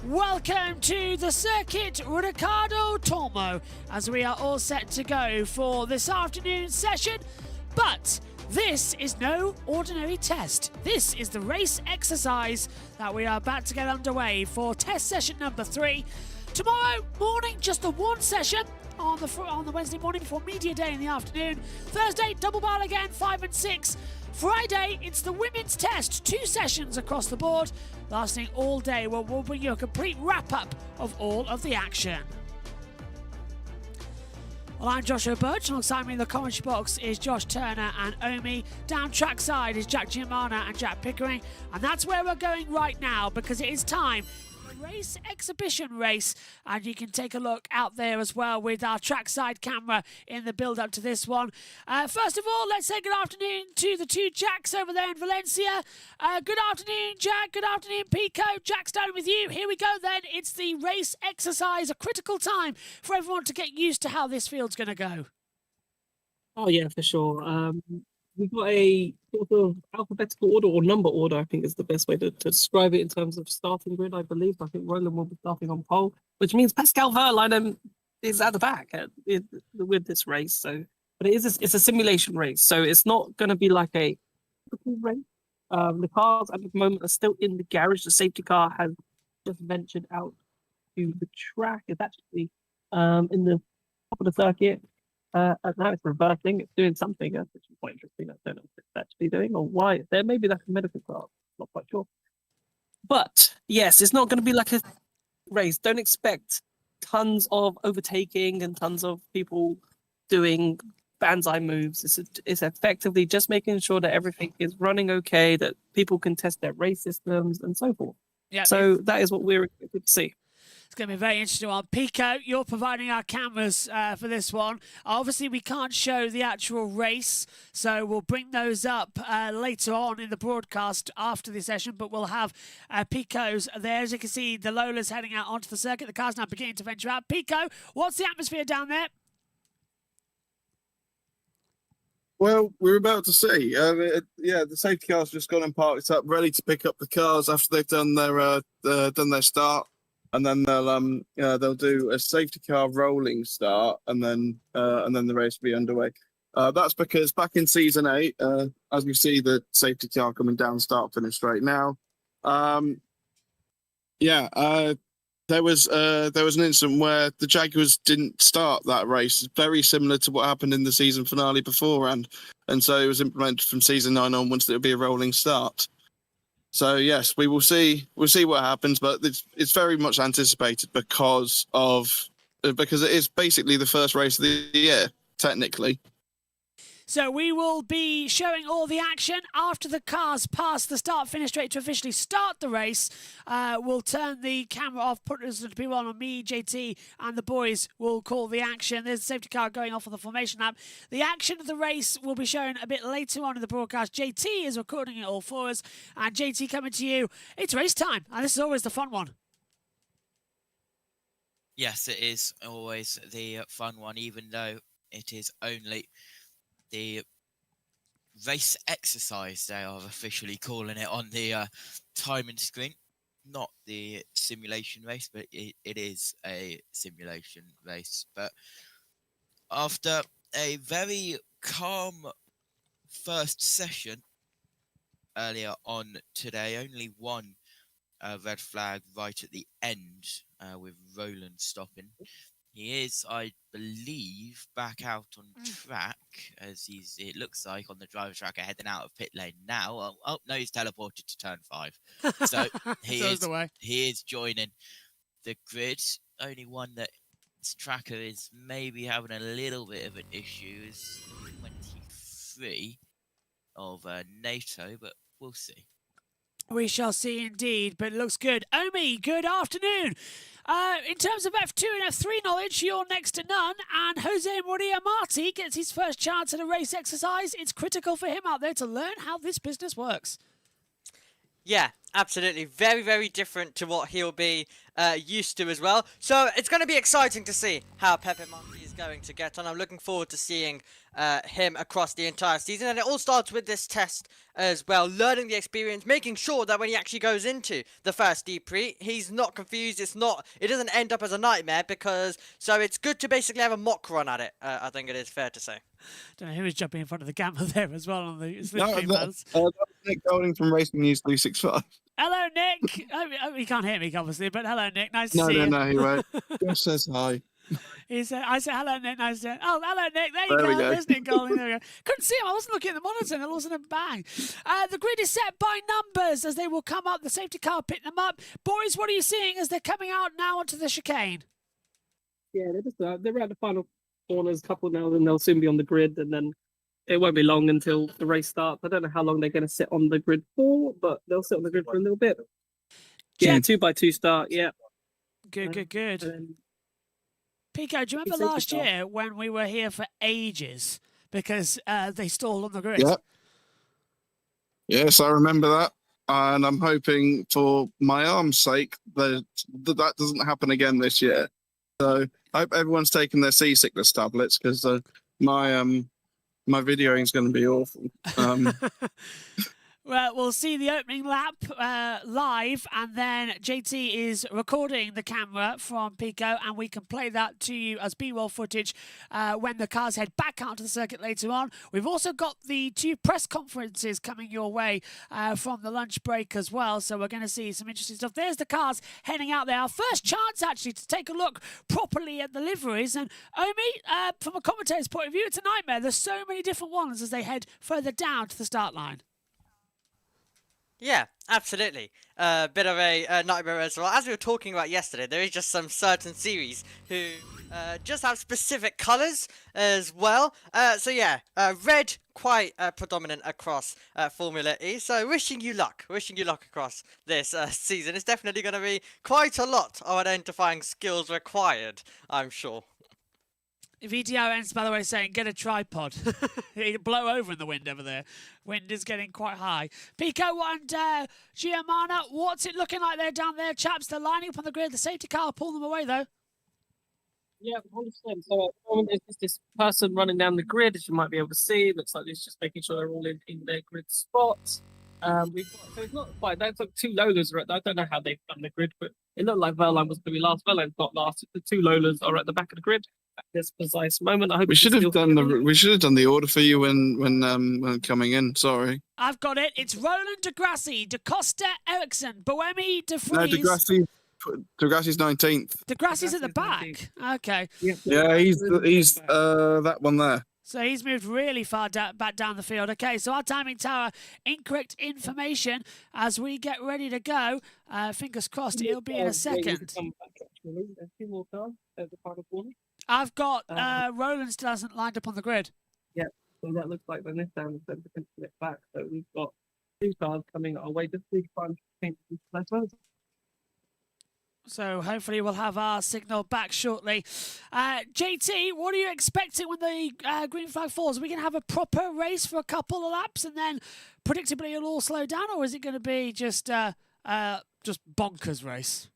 Welcome to the circuit Ricardo Tormo, as we are all set to go for this afternoon's session. But this is no ordinary test. This is the race exercise that we are about to get underway for test session number 3. Tomorrow morning, just the one session on the Wednesday morning before media day in the afternoon. Thursday, double barrel again, 5 and 6. Friday, it's the women's test, 2 sessions across the board, lasting all day. We'll bring you a complete wrap-up of all of the action. Well, I'm Joshua Birch, alongside me in the commentary box is Josh Turner and Omi. Down trackside is Jack Giamana and Jack Pickering, and that's where we're going right now, because it is time. Race exhibition race, and you can take a look out there as well with our trackside camera in the build up to this one. First of all, let's say good afternoon to the 2 Jacks over there in Valencia. Good afternoon, Jack. Good afternoon, Pico. Jack, starting with you. Here we go then. It's the race exercise, a critical time for everyone to get used to how this field's going to go. Oh yeah, for sure. We've got a sort of alphabetical order, or number order, I think is the best way to describe it in terms of starting grid, I believe. I think Roland will be starting on pole, which means Pascal Verlaine is at the back with this race. So, but it's a simulation race, so it's not going to be like a typical race. The cars at the moment are still in the garage. The safety car has just ventured out to the track. It's actually in the top of the circuit. And now it's reversing. It's doing something, which is quite interesting. I don't know what it's actually doing or why it's there. Maybe that's a medical car. Not quite sure. But yes, it's not going to be like a race. Don't expect tons of overtaking and tons of people doing banzai moves. It's effectively just making sure that everything is running okay, that people can test their race systems and so forth. Yeah. So that is what we're expected to see. It's going to be a very interesting one. Pico, you're providing our cameras for this one. Obviously, we can't show the actual race, so we'll bring those up later on in the broadcast after the session, but we'll have Pico's there. As you can see, the Lola's heading out onto the circuit. The car's now beginning to venture out. Pico, what's the atmosphere down there? Well, we're about to see. The safety car's just gone and parked up, ready to pick up the cars after they've done their start. And then they'll do a safety car rolling start, and then the race will be underway. That's because back in season 8, as we see the safety car coming down start finish right now. There was an incident where the Jaguars didn't start that race, very similar to what happened in the season finale before, and so it was implemented from season 9 onwards that it would be a rolling start. So yes, we'll see what happens, but it's very much anticipated because it is basically the first race of the year, technically. So we will be showing all the action after the cars pass the start-finish straight to officially start the race. We'll turn the camera off, put us to people on me, JT, and the boys will call the action. There's the safety car going off on the formation lap. The action of the race will be shown a bit later on in the broadcast. JT is recording it all for us. And JT, coming to you, it's race time, and this is always the fun one. Yes, it is always the fun one, even though it is only the race exercise, they are officially calling it on the timing screen. Not the simulation race, but it is a simulation race. But after a very calm first session earlier on today, only one red flag right at the end with Roland stopping. He is, I believe, back out on track, as it looks like, on the driver's track, heading out of pit lane now. Oh no, he's teleported to turn 5. So he is joining the grid. Only one that his tracker is maybe having a little bit of an issue is 23 of NATO, but we'll see. We shall see indeed, but it looks good. Omi, good afternoon. In terms of F2 and F3 knowledge, you're next to none, and Jose Maria Marti gets his first chance at a race exercise. It's critical for him out there to learn how this business works. Yeah, absolutely. Very, very different to what he'll be used to as well. So it's going to be exciting to see how Pepe Monti is going to get on. I'm looking forward to seeing him across the entire season. And it all starts with this test as well, learning the experience, making sure that when he actually goes into the first deep pre, he's not confused. It doesn't end up as a nightmare so it's good to basically have a mock run at it. I think it is fair to say. Don't know who was jumping in front of the camera there as well on the No, slipstream that mouse. was Nick Golding from Racing News 365. Hello, Nick. Oh, he can't hear me, obviously, but hello, Nick. Nice to No, see no, you. no, he won't. Just says hi. I said, hello, Nick. Nice to... Oh, hello, Nick. There you There we go. go. There's Nick Golding. There we go. Couldn't see him. I wasn't looking at the monitor, and all of a sudden, bang. The grid is set by numbers as they will come up. The safety car pick them up. Boys, what are you seeing as they're coming out now onto the chicane? Yeah, they're at the final corners, couple now, then they'll soon be on the grid, and then it won't be long until the race starts. I don't know how long they're going to sit on the grid for, but they'll sit on the grid for a little bit. Yeah, 2x2 start. Yeah. Good. And then Pico, do you remember safety last car. year when we were here for ages because they stalled on the grid? Yep. Yes, I remember that. And I'm hoping for my arm's sake that doesn't happen again this year. So I hope everyone's taken their seasickness tablets because my videoing is going to be awful. Well, we'll see the opening lap live, and then JT is recording the camera from Pico, and we can play that to you as B-roll footage when the cars head back out to the circuit later on. We've also got the 2 press conferences coming your way from the lunch break as well, so we're going to see some interesting stuff. There's the cars heading out there. Our first chance, actually, to take a look properly at the liveries. And Omi, from a commentator's point of view, it's a nightmare. There's so many different ones as they head further down to the start line. Yeah, absolutely. Bit of a nightmare as well. As we were talking about yesterday, there is just some certain series who just have specific colours as well. So yeah, red quite predominant across Formula E. So wishing you luck across this season. It's definitely going to be quite a lot of identifying skills required, I'm sure. VTO ends, by the way, saying, get a tripod. It'll blow over in the wind over there. Wind is getting quite high. Pico and Giamana, what's it looking like there down there, chaps? They're lining up on the grid. The safety car will pull them away, though. Yeah, 100%. So at the moment, there's just this person running down the grid, as you might be able to see. Looks like it's just making sure they're all in their grid spots. So it's not quite, that's like 2 Lolas. I don't know how they've done the grid, but it looked like Verline was going to be last. Verline's not last. The 2 Lolas are at the back of the grid at this precise moment. I hope we should have done the order for you when coming in. Sorry. I've got it. It's Roland Degrassi, DaCosta, Ericsson, Boemi, De No, Vries. Degrassi's 19th. Degrassi's at the back. Okay. Yeah, he's that one there. So he's moved really far back down the field. Okay, so our timing tower, incorrect information as we get ready to go. Fingers crossed it'll be in a second. I've got Roland still hasn't lined up on the grid. Yeah, so that looks like the lift down is to flip back. So we've got 2 cars coming our way just to try and change the well. So hopefully we'll have our signal back shortly. JT, what are you expecting when the green flag falls? Are we going to have a proper race for a couple of laps and then predictably it'll all slow down, or is it going to be just bonkers race?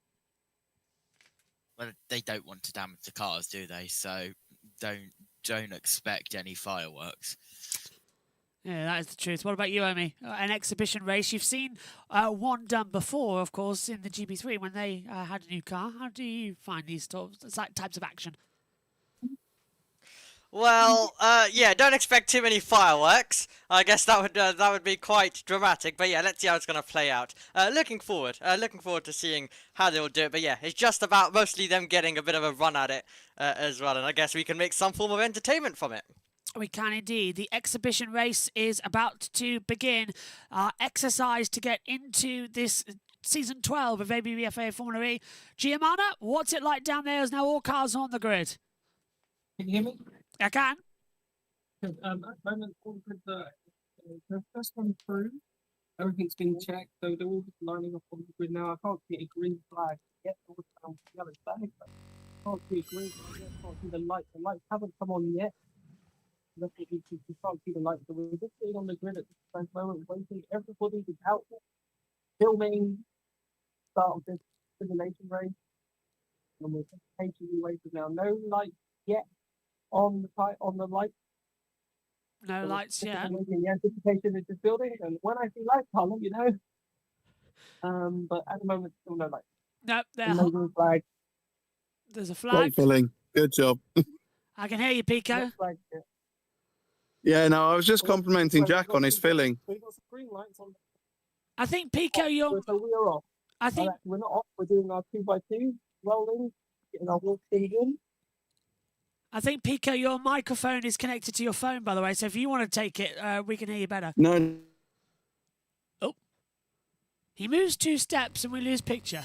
Well, they don't want to damage the cars, do they? So don't expect any fireworks. Yeah, that is the truth. What about you, Omi? An exhibition race. You've seen one done before, of course, in the GP3 when they had a new car. How do you find these types of action? Well, yeah, don't expect too many fireworks. I guess that would be quite dramatic. But yeah, let's see how it's going to play out. Looking forward to seeing how they will do it. But yeah, it's just about mostly them getting a bit of a run at it as well. And I guess we can make some form of entertainment from it. We can indeed. The exhibition race is about to begin. Our exercise to get into this season 12 of ABBFA Formula E. Giamana, what's it like down there as now all cars are on the grid? Can you hear me? I can. At the moment, all the grids are the first one through. Everything's been checked, so they're all just lining up on the grid now. I can't see a green flag yet. All the yellow flag. I can't see a green flag yet. I can't see the lights. The lights haven't come on yet. You can't see the lights. So we're just sitting on the grid at this moment, waiting. Everybody is out. filming start of this simulation race, and we're patiently waiting now. No light yet on the light. No So lights yet. the anticipation is just building, and when I see lights, I'll let you know. But at the moment, still no lights. Nope, Amazing flag. there's a Great flag. filling. Good job. I can hear you, Pico. Flag, yeah. Yeah, no, I was just complimenting Well, Jack on his filling. We've got some green lights on. I think Pico, you're. So we are off. I think We're not off. We're doing our 2x2 rolling, getting our walk things in. I think Pico, your microphone is connected to your phone, by the way. So if you want to take it, we can hear you better. No, He moves 2 steps and we lose picture.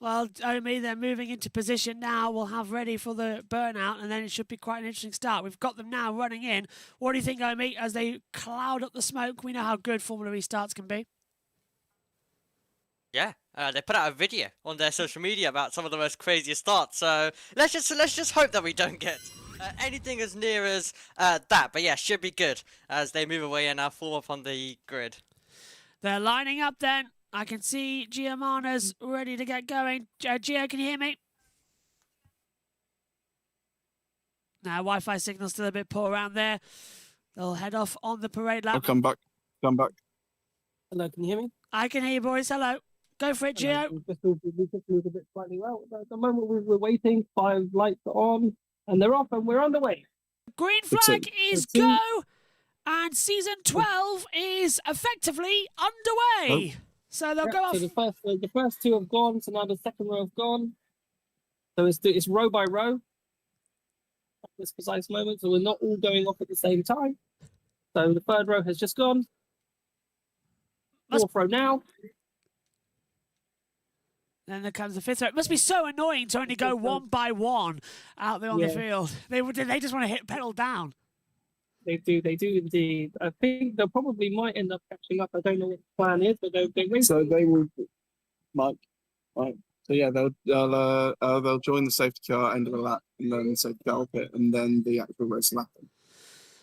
Well, Omi, they're moving into position now. We'll have ready for the burnout, and then it should be quite an interesting start. We've got them now running in. What do you think, Omi, as they cloud up the smoke? We know how good Formula E starts can be. Yeah, they put out a video on their social media about some of the most craziest starts. So let's just hope that we don't get anything as near as that. But yeah, should be good as they move away and now form up on the grid. They're lining up then. I can see Giamana's ready to get going. Gio, can you hear me? Now, Wi-Fi signal's still a bit poor around there. They'll head off on the parade lap. I'll come back. Come back. Hello, can you hear me? I can hear you, boys. Hello. Go for it, Gio. We just moved a bit slightly well. At the moment, we're waiting. 5 lights are on, and they're off, and we're underway. Green flag is go, and season 12 is effectively underway. So they'll go off. So the first 2 have gone, so now the second row have gone. So it's row by row at this precise moment, so we're not all going off at the same time. So the 3rd row has just gone. 4th row now. Then there comes the 5th row. It must be so annoying to only go 1 by 1 out there on the field. They just want to hit pedal down. They do indeed. I think they probably might end up catching up. I don't know what the plan is, but So they will, Mike. Right. So yeah, they'll join the safety car end of the lap, and then the safety car will pit, and then the actual race lap.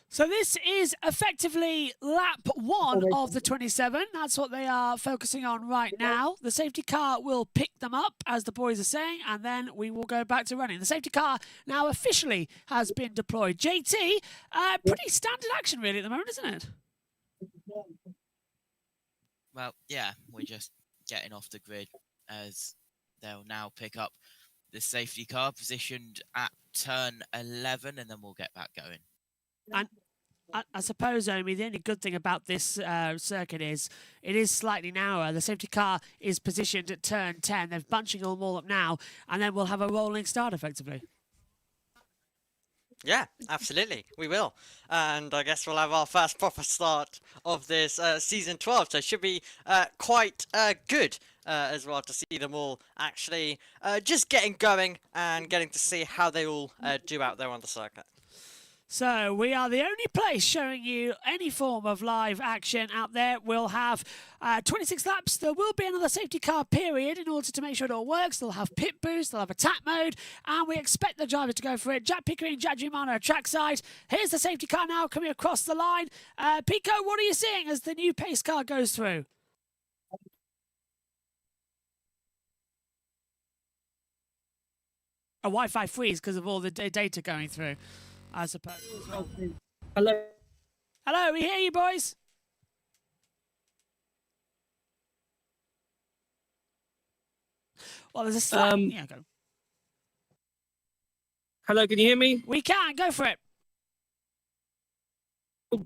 So this is effectively lap 1 of the 27. That's what they are focusing on right now. The safety car will pick them up, as the boys are saying, and then we will go back to running. The safety car now officially has been deployed. JT, pretty standard action really at the moment, isn't it? Well, yeah, we're just getting off the grid as they'll now pick up the safety car positioned at turn 11, and then we'll get back going. And I suppose, Omi, the only good thing about this circuit is it is slightly narrower. The safety car is positioned at turn 10. They're bunching them all up now, and then we'll have a rolling start, effectively. Yeah, absolutely, we will. And I guess we'll have our first proper start of this season 12, so it should be quite good as well to see them all actually just getting going and getting to see how they all do out there on the circuit. So we are the only place showing you any form of live action out there. We'll have 26 laps. There will be another safety car period in order to make sure it all works. They'll have pit boost, they'll have attack mode, and we expect the drivers to go for it. Jack Pickering and Jack Giamano are trackside. Here's the safety car now coming across the line. Pico, what are you seeing as the new pace car goes through? A Wi-Fi freeze because of all the data going through, I suppose. Hello. Hello, we hear you, boys. Well, there's a slight... yeah, go. Hello, can you hear me? We can, go for it.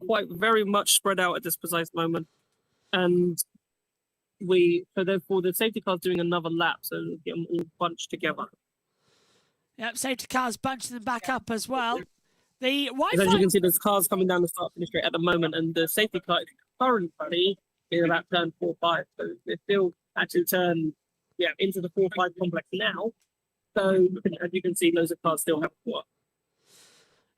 Quite very much spread out at this precise moment. And so therefore the safety car's doing another lap, so we'll get them all bunched together. Yep, safety car's bunching them back up as well. The Wi-Fi... As you can see, there's cars coming down the start-finish straight at the moment, and the safety car is currently in about turn 4-5. So they're still actually into the 4-5 complex now. So as you can see, loads of cars still have to go up.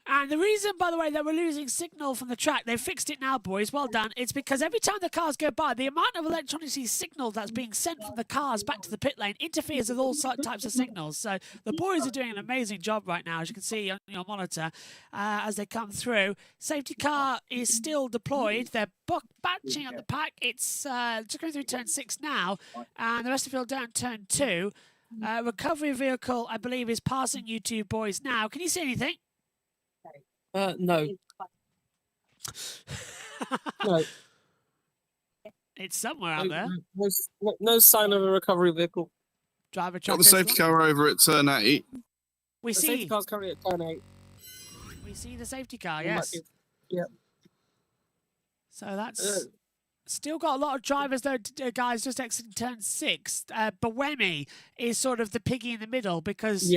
And the reason, by the way, that we're losing signal from the track, they've fixed it now, boys, well done. It's because every time the cars go by, the amount of electronicity signal that's being sent from the cars back to the pit lane interferes with all types of signals. So the boys are doing an amazing job right now, as you can see on your monitor, as they come through. Safety car is still deployed. They're batching up the pack. It's just going through turn 6 now, and the rest of the field down turn 2. Recovery vehicle, I believe, is passing you two boys now. Can you see anything? No. No. It's somewhere out there. No sign of a recovery vehicle. Driver Got the trackers. safety car over at turn 8. We The safety see. car's currently at turn 8. We see the safety car. Yes. Yep. So that's still got a lot of drivers though, guys. Just exiting turn 6. Bawemi is sort of the piggy in the middle because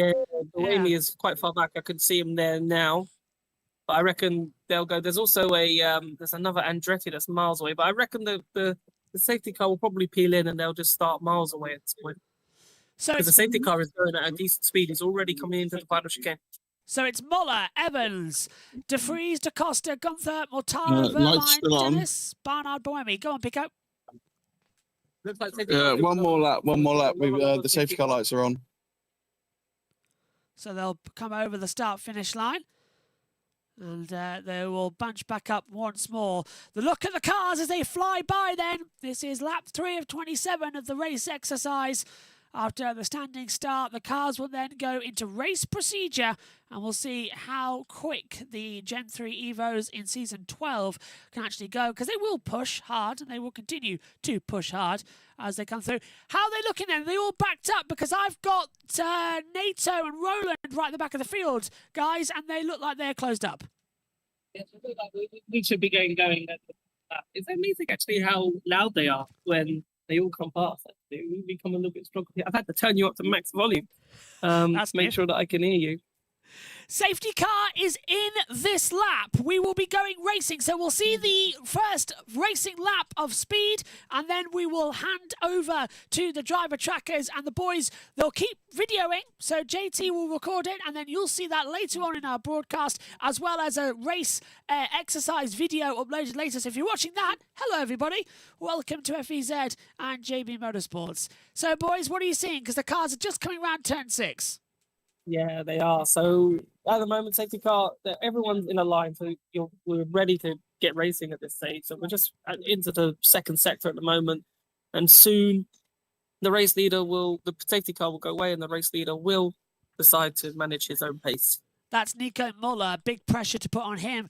Bawemi is quite far back. I can see him there now. But I reckon they'll go. There's also there's another Andretti that's miles away. But I reckon the safety car will probably peel in and they'll just start miles away at this point. so Because the it's, safety car is going at a decent speed. It's already coming into the final chicane. so it's Muller, Evans, De Vries, Da Costa, Gunther, Mortara, lights still Verline, on. Dennis, Barnard, Bawemi. Go on, Pico. Looks like safety car- One more lap. The safety car lights are on. So they'll come over the start-finish line. And they will bunch back up once more. The look at the cars as they fly by then. This is lap 3 of 27 of the race exercise. After the standing start, the cars will then go into race procedure and we'll see how quick the Gen 3 Evos in Season 12 can actually go, because they will push hard and they will continue to push hard as they come through. How are they looking then? Are they all backed up? Because I've got NATO and Roland right at the back of the field, guys, and they look like they're closed up. Yes, I feel like we should be going. It's amazing actually how loud they are when they all come past. They will become a little bit stronger. I've had to turn you up to max volume That's to make good. sure that I can hear you. Safety car is in this lap. We will be going racing. So we'll see the first racing lap of speed, and then we will hand over to the driver trackers and the boys. They'll keep videoing. So JT will record it, and then you'll see that later on in our broadcast, as well as a race exercise video uploaded later. So if you're watching that, hello everybody. Welcome to FEZ and JB Motorsports. So boys, what are you seeing? Because the cars are just coming around turn 6. Yeah, they are. So at the moment, safety car, everyone's in a line. So we're ready to get racing at this stage. So we're just into the second sector at the moment. And soon the safety car will go away and the race leader will decide to manage his own pace. That's Nico Muller. Big pressure to put on him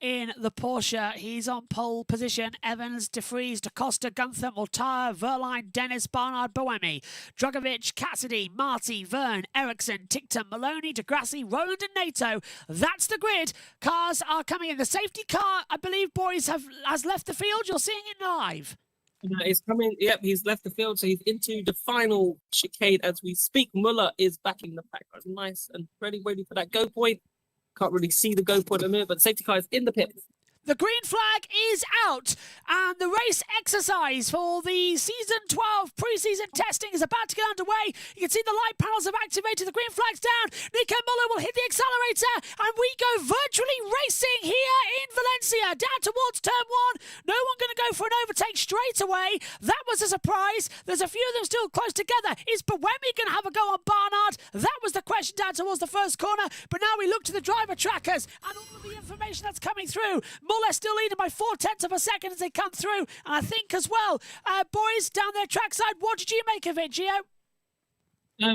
in the Porsche. He's on pole position. Evans, De Vries, Da Costa, Gunther, Mortara, Verline, Dennis, Barnard, Bawemi, Drogovic, Cassidy, Marty, Verne, Ericsson, Tickton, Maloney, Degrassi, Roland and NATO. That's the grid. Cars are coming in. The safety car, I believe, boys, has left the field. You're seeing it live. He's coming. Yep, he's left the field, so he's into the final chicane as we speak. Muller is backing the pack. That's nice and ready for that go point. Can't really see the go point in a minute, but the safety car is in the pit. The green flag is out, and the race exercise for the Season 12 pre-season testing is about to get underway. You can see the light panels have activated, the green flag's down. Nico Muller will hit the accelerator, and we go virtually racing here in Valencia, down towards turn 1. No one going to go for an overtake straight away. That was a surprise. There's a few of them still close together. Is Bawemi going to have a go on Barnard? That was the question down towards the first corner, but now we look to the driver trackers and all of the information that's coming through. Muller still leading by 0.4 of a second as they come through. And I think as well, boys down there trackside, what did you make of it, Gio?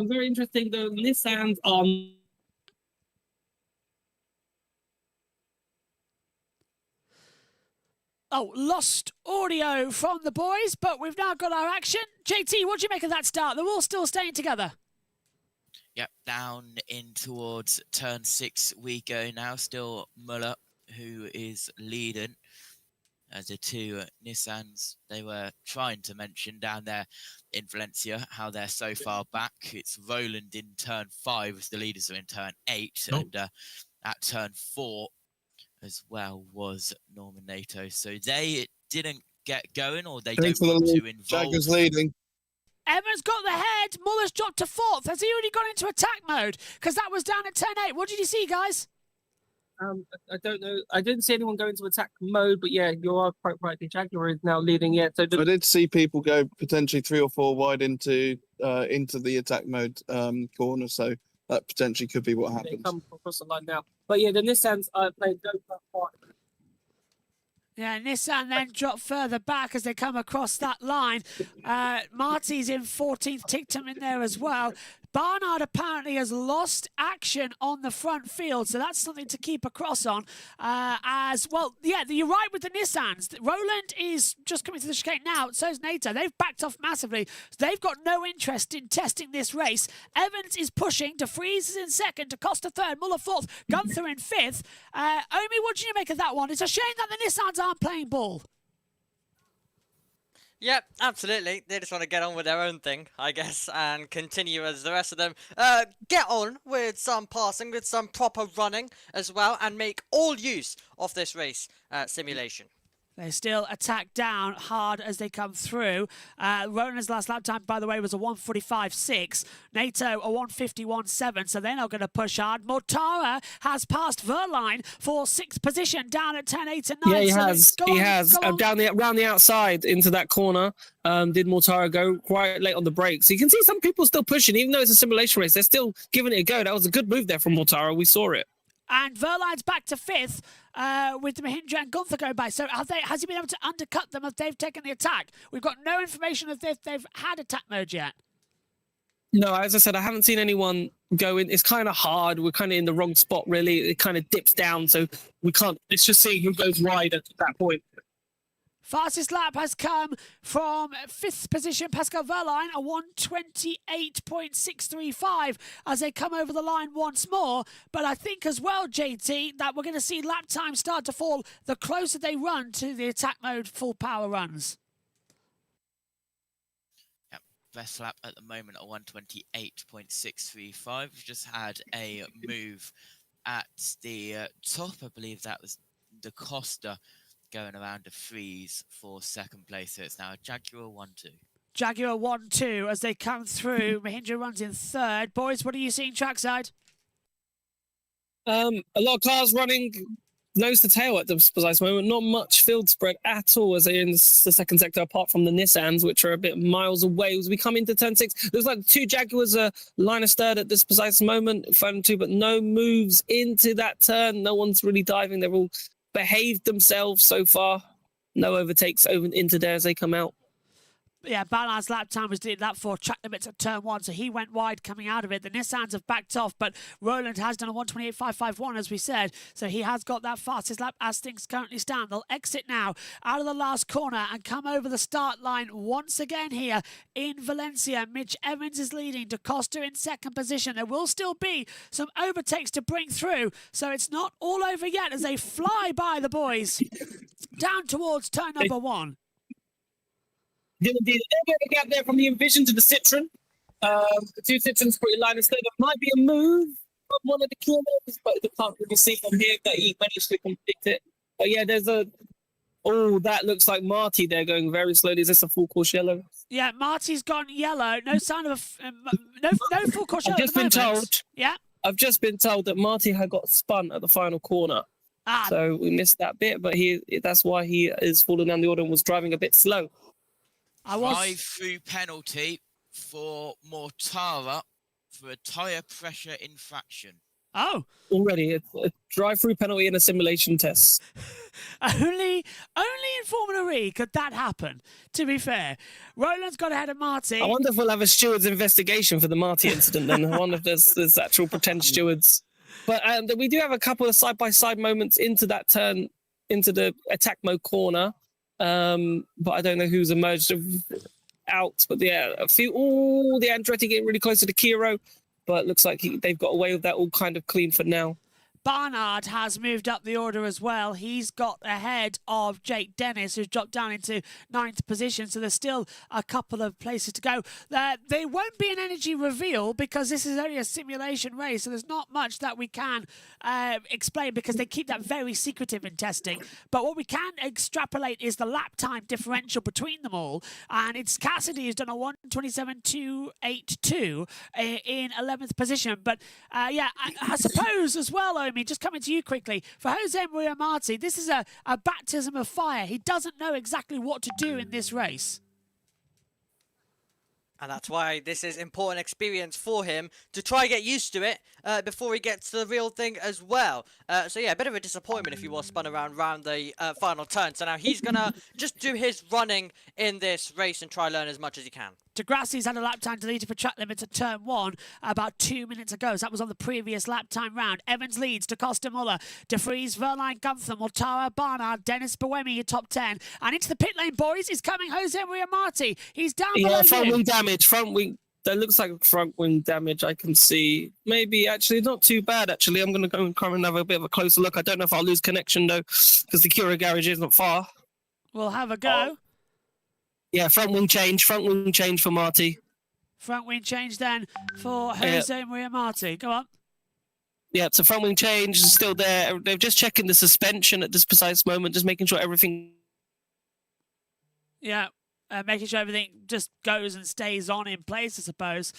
Very interesting. The Nissans on. Oh, lost audio from the boys, but we've now got our action. JT, what do you make of that start? They're all still staying together. Yep, down in towards turn 6 we go now. Still Muller, who is leading. As the two Nissans, they were trying to mention down there in Valencia how they're so far back. It's Roland in turn 5 as the leaders are in turn 8. Oh. And at turn 4 as well was Norman NATO. So they didn't get going, or they don't want to involve. Jagger's leading. Evans got the head. Muller's dropped to 4th. Has he already gone into attack mode? Because that was down at turn 8. What did you see, guys? I don't know. I didn't see anyone go into attack mode, but yeah, you are quite right. The Jaguar is now leading it. So I did see people go potentially 3 or 4 wide into the attack mode corner, so that potentially could be what they happens. come across the line now. But yeah, the Nissans are playing go far. Yeah, Nissan then drop further back as they come across that line. Marty's in 14th, Tictum in there as well. Barnard apparently has lost action on the front field, so that's something to keep across on. As well, yeah, you're right with the Nissans. Roland is just coming to the chicane now, so is NATO. They've backed off massively. They've got no interest in testing this race. Evans is pushing. DeFries is in second, DaCosta third, Muller fourth, Gunther in fifth. Omi, what do you make of that one? It's a shame that the Nissans aren't playing ball. Yep, absolutely. They just want to get on with their own thing, I guess, and continue as the rest of them get on with some passing, with some proper running as well, and make all use of this race simulation. They still attack down hard as they come through. Roland's last lap time, by the way, was a 1:45.6. NATO a 1:51.7, so they're not going to push hard. Mortara has passed Verline for 6th position down at 10.8 and 9. Yeah, he so has. He has. Around the outside into that corner. Did Mortara go quite late on the brakes? So you can see some people still pushing, even though it's a simulation race. They're still giving it a go. That was a good move there from Mortara. We saw it. And Verline's back to 5th with Mahindra and Gunther going by. So has he been able to undercut them if they've taken the attack? We've got no information if they've had attack mode yet. No, as I said, I haven't seen anyone go in. It's kind of hard. We're kind of in the wrong spot, really. It kind of dips down, so we can't. Let's just see who goes wide at that point. Fastest lap has come from 5th position, Pascal Verline, a 1:28.635 as they come over the line once more. But I think as well, JT, that we're going to see lap time start to fall the closer they run to the attack mode full power runs. Yep, best lap at the moment at 1:28.635. We've just had a move at the top. I believe that was DaCosta going around a freeze for 2nd place. So it's now a Jaguar 1-2. Jaguar 1-2 as they come through. Mahindra runs in 3rd. Boys, what are you seeing trackside? A lot of cars running nose to tail at this precise moment. Not much field spread at all as they're in the 2nd sector, apart from the Nissans, which are a bit miles away. As we come into turn 6, looks like the 2 Jaguars are line of third at this precise moment, 5-2, but no moves into that turn. No one's really diving. They're all behaved themselves so far. No overtakes over into there as they come out. Yeah, Ballard's lap time was did that for track limits at turn 1, so he went wide coming out of it. The Nissans have backed off, but Roland has done a 1:28.551, as we said, so he has got that fastest lap as things currently stand. They'll exit now out of the last corner and come over the start line once again here in Valencia. Mitch Evans is leading, DaCosta in 2nd position. There will still be some overtakes to bring through, so it's not all over yet as they fly by the boys down towards turn number 1. There's a bit of a gap there from the Envision to the Citroen. The 2 Citroens pretty line instead. There might be a move from one of the kilos, but you can't really see from here that he managed to complete it. But yeah, there's a. Oh, that looks like Marty there going very slowly. Is this a full course yellow? Yeah, Marty's gone yellow. No sign of no full course yellow. I've just been told. Yeah. I've just been told that Marty had got spun at the final corner. So we missed that bit, but that's why he is falling down the order and was driving a bit slow. Drive-through penalty for Mortara for a tyre pressure infraction. Oh. Already, a drive-through penalty in a simulation test. Only in Formula E could that happen, to be fair. Roland's got ahead of Marty. I wonder if we'll have a steward's investigation for the Marty incident then. I wonder if there's actual pretend stewards. But we do have a couple of side-by-side moments into that turn, into the attack mode corner. But I don't know who's emerged out. But yeah, a few. Oh, the Andretti getting really close to the Kiro, but looks like they've got away with that all kind of clean for now. Barnard has moved up the order as well. He's got ahead of Jake Dennis, who's dropped down into 9th position. So there's still a couple of places to go. There won't be an energy reveal because this is only a simulation race. So there's not much that we can explain because they keep that very secretive in testing. But what we can extrapolate is the lap time differential between them all. And it's Cassidy who's done a 1:27.282 in 11th position. But yeah, I suppose as well, Omi, Boemi, just coming to you quickly. For Jose Maria Marti, this is a baptism of fire. He doesn't know exactly what to do in this race. And that's why this is important experience for him to try get used to it before he gets to the real thing as well. So yeah, a bit of a disappointment if he was spun around the final turn. So now he's going to just do his running in this race and try learn as much as he can. Degrassi's had a lap time deleted for track limits at turn 1 about 2 minutes ago. So that was on the previous lap time round. Evans leads, DaCosta Muller, De Vries, Verline, Gunther, Mortara, Barnard, Dennis Boemi, your top 10. And into the pit lane, boys, is coming Jose Maria Marti. He's down below front you. wing damage. Front wing. That looks like front wing damage. I can see. Maybe actually not too bad. Actually, I'm going to go and come and have a bit of a closer look. I don't know if I'll lose connection though, because the Cura garage isn't far. We'll have a go. Yeah, front wing change for Marty. Front wing change then for Jose Maria Marti. Go on. Yeah, so front wing change is still there. They're just checking the suspension at this precise moment, just making sure everything. Yeah. Making sure everything just goes and stays on in place, I suppose.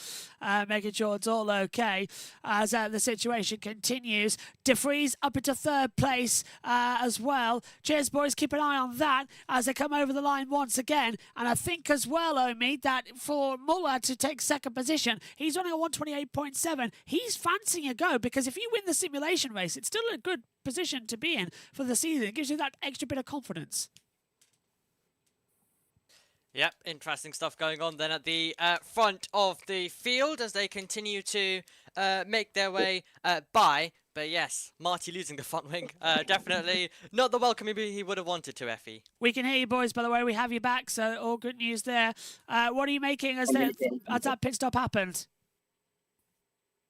Making sure it's all okay as the situation continues. De Vries up into 3rd place as well. Cheers, boys. Keep an eye on that as they come over the line once again. And I think as well, Omi, that for Muller to take 2nd position, he's running a 128.7. He's fancying a go because if you win the simulation race, it's still a good position to be in for the season. It gives you that extra bit of confidence. Yep, interesting stuff going on then at the front of the field as they continue to make their way by. But yes, Marty losing the front wing, definitely not the welcome he would have wanted to, Effie. We can hear you, boys, by the way. We have you back, so all good news there. What are you making as that pit stop happened?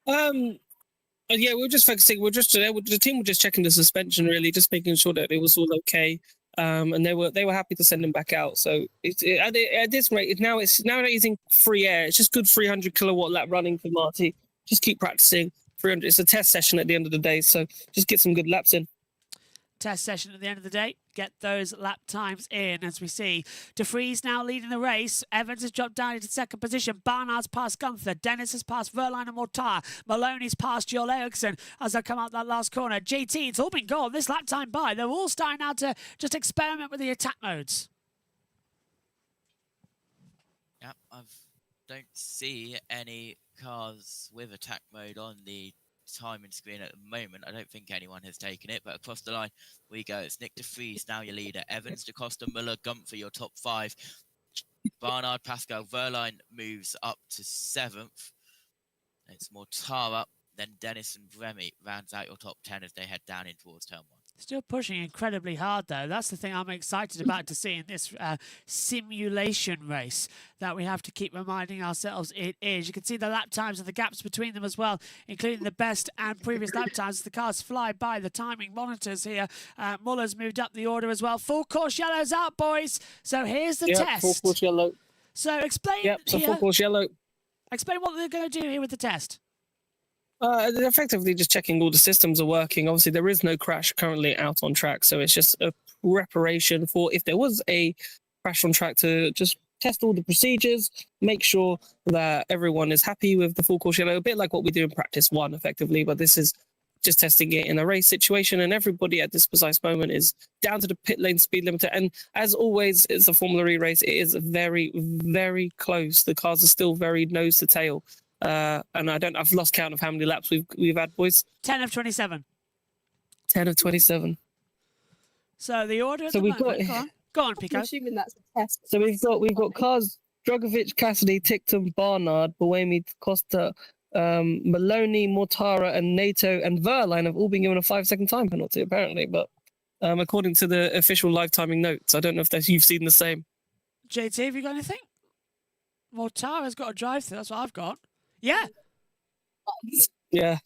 Yeah, we were just focusing. The team were just checking the suspension, really, just making sure that it was all okay. And they were happy to send him back out. So at this rate, now using free air. It's just good 300 kilowatt lap running for Marty. Just keep practicing. 300. It's a test session at the end of the day, so just get some good laps in. Test session at the end of the day. Get those lap times in as we see. De Vries now leading the race. Evans has dropped down into 2nd position. Barnard's past Gunther. Dennis has passed Verline and Mortar. Maloney's past Joel Eriksson as they come out that last corner. JT, it's all been gone this lap time by. They're all starting now to just experiment with the attack modes. Yep, I don't see any cars with attack mode on the timing screen at the moment. I don't think anyone has taken it, but across the line we go. It's Nick De Vries, now your leader. Evans, DaCosta, Muller, Gunther, your top 5. Barnard, Pascal, Verline moves up to 7th. It's Mortara, then Dennis and Bremy rounds out your top 10 as they head down in towards turn 1. Still pushing incredibly hard, though. That's the thing I'm excited about to see in this simulation race that we have to keep reminding ourselves it is. You can see the lap times and the gaps between them as well, including the best and previous lap times. The cars fly by the timing monitors here. Muller's moved up the order as well. Full course yellow's out, boys. So here's the test. Full course yellow. So explain full course yellow. Explain what they're going to do here with the test. They're effectively just checking all the systems are working. Obviously, there is no crash currently out on track, so it's just a preparation for if there was a crash on track to just test all the procedures, make sure that everyone is happy with the full course yellow, a bit like what we do in practice 1, effectively, but this is just testing it in a race situation, and everybody at this precise moment is down to the pit lane speed limiter. And as always, it's a Formula E race. It is very, very close. The cars are still very nose to tail. And I've lost count of how many laps we've had, boys. 10 of 27. 10 of 27. So the order at so the we've moment. got, Go on, Pico. I'm assuming that's a test. So we've got cars: Drogovic, Cassidy, Tickton, Barnard, Boemi, Costa, Maloney, Mortara, and NATO and Verline have all been given a 5-second time penalty, apparently. But according to the official live timing notes, I don't know if you've seen the same. JT, have you got anything? Mortara's got a drive through. That's what I've got. Yeah. Yeah.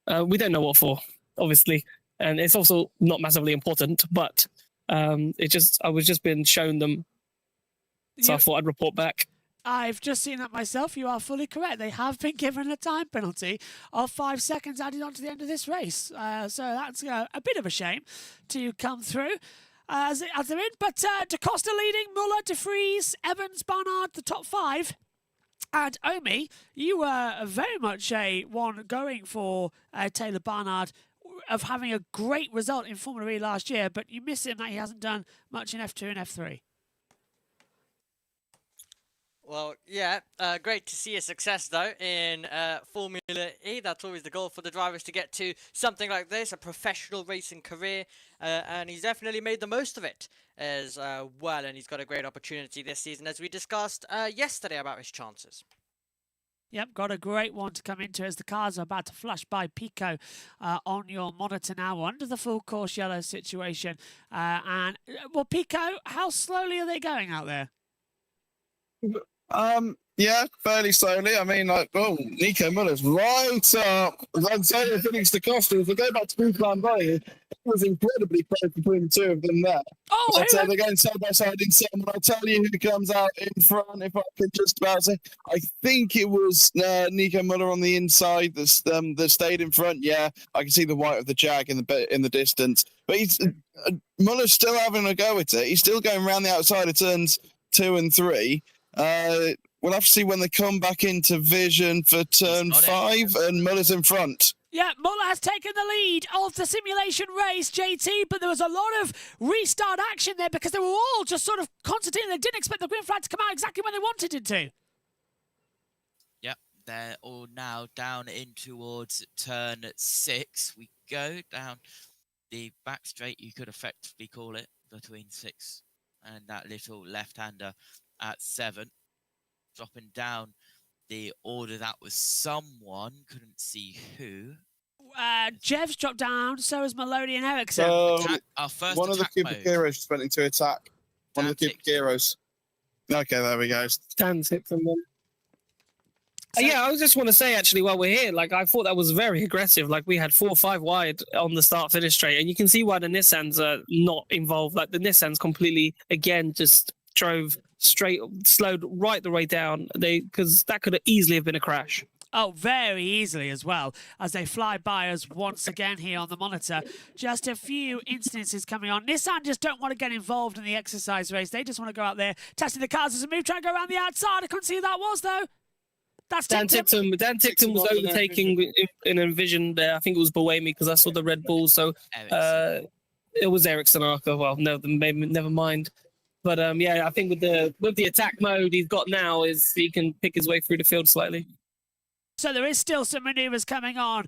We don't know what for, obviously, and it's also not massively important. But I was just being shown them, so I thought I'd report back. I've just seen that myself. You are fully correct. They have been given a time penalty of 5 seconds added on to the end of this race. So that's a bit of a shame to come through as they're in. But DaCosta leading, Muller, De Vries, Evans, Barnard, the top 5. And Omi, you were very much a one going for Taylor Barnard of having a great result in Formula E last year, but you miss him that he hasn't done much in F2 and F3. Well, yeah, great to see a success though in Formula E. That's always the goal for the drivers, to get to something like this, a professional racing career, and he's definitely made the most of it as well, and he's got a great opportunity this season, as we discussed yesterday about his chances. Yep, got a great one to come into as the cars are about to flash by Pico on your monitor now under the full course yellow situation. Well, Pico, how slowly are they going out there? Yeah, fairly slowly. I mean, Nico Muller's right up. Antonio Felix da Costa, if we go back to Buchan Valley, it was incredibly close between the two of them there. Oh, So they're going side by side in seven. I'll tell you who comes out in front, if I can just about say. I think it was Nico Muller on the inside that stayed in front. Yeah, I can see the white of the Jag in the distance. But Muller's still having a go at it. He's still going around the outside of turns 2 and 3. We'll have to see when they come back into vision for turn 5, and Muller's in front. Yeah, Muller has taken the lead of the simulation race, JT, but there was a lot of restart action there because they were all just sort of concentrating. They didn't expect the green flag to come out exactly when they wanted it to. Yep, they're all now down in towards turn 6. We go down the back straight, you could effectively call it, between 6 and that little left-hander at 7. Dropping down the order, that was someone, couldn't see who. Jev's dropped down, so has Maloney and Ericsson. So Our first one of the Cupid heroes just went into attack. One of the Cupid heroes. Okay, there we go. Stands hit from them. Yeah, I just want to say, actually, while we're here, like, I thought that was very aggressive. Like, we had 4 or 5 wide on the start-finish straight, and you can see why the Nissans are not involved. Like, the Nissans completely, again, just drove straight, slowed right the way down. Because that could have easily have been a crash. Oh, very easily as well, as they fly by us once again here on the monitor. Just a few instances coming on. Nissan just don't want to get involved in the exercise race. They just want to go out there, testing the cars as a move, trying to go around the outside. I couldn't see who that was, though. That's Dan Tipton. Dan Tipton was overtaking in a vision there. I think it was Boemi because I saw the Red Bull. So it was Ericsson Arca. Well, no, maybe never mind. But yeah, I think with the attack mode he's got now, is he can pick his way through the field slightly. So there is still some manoeuvres coming on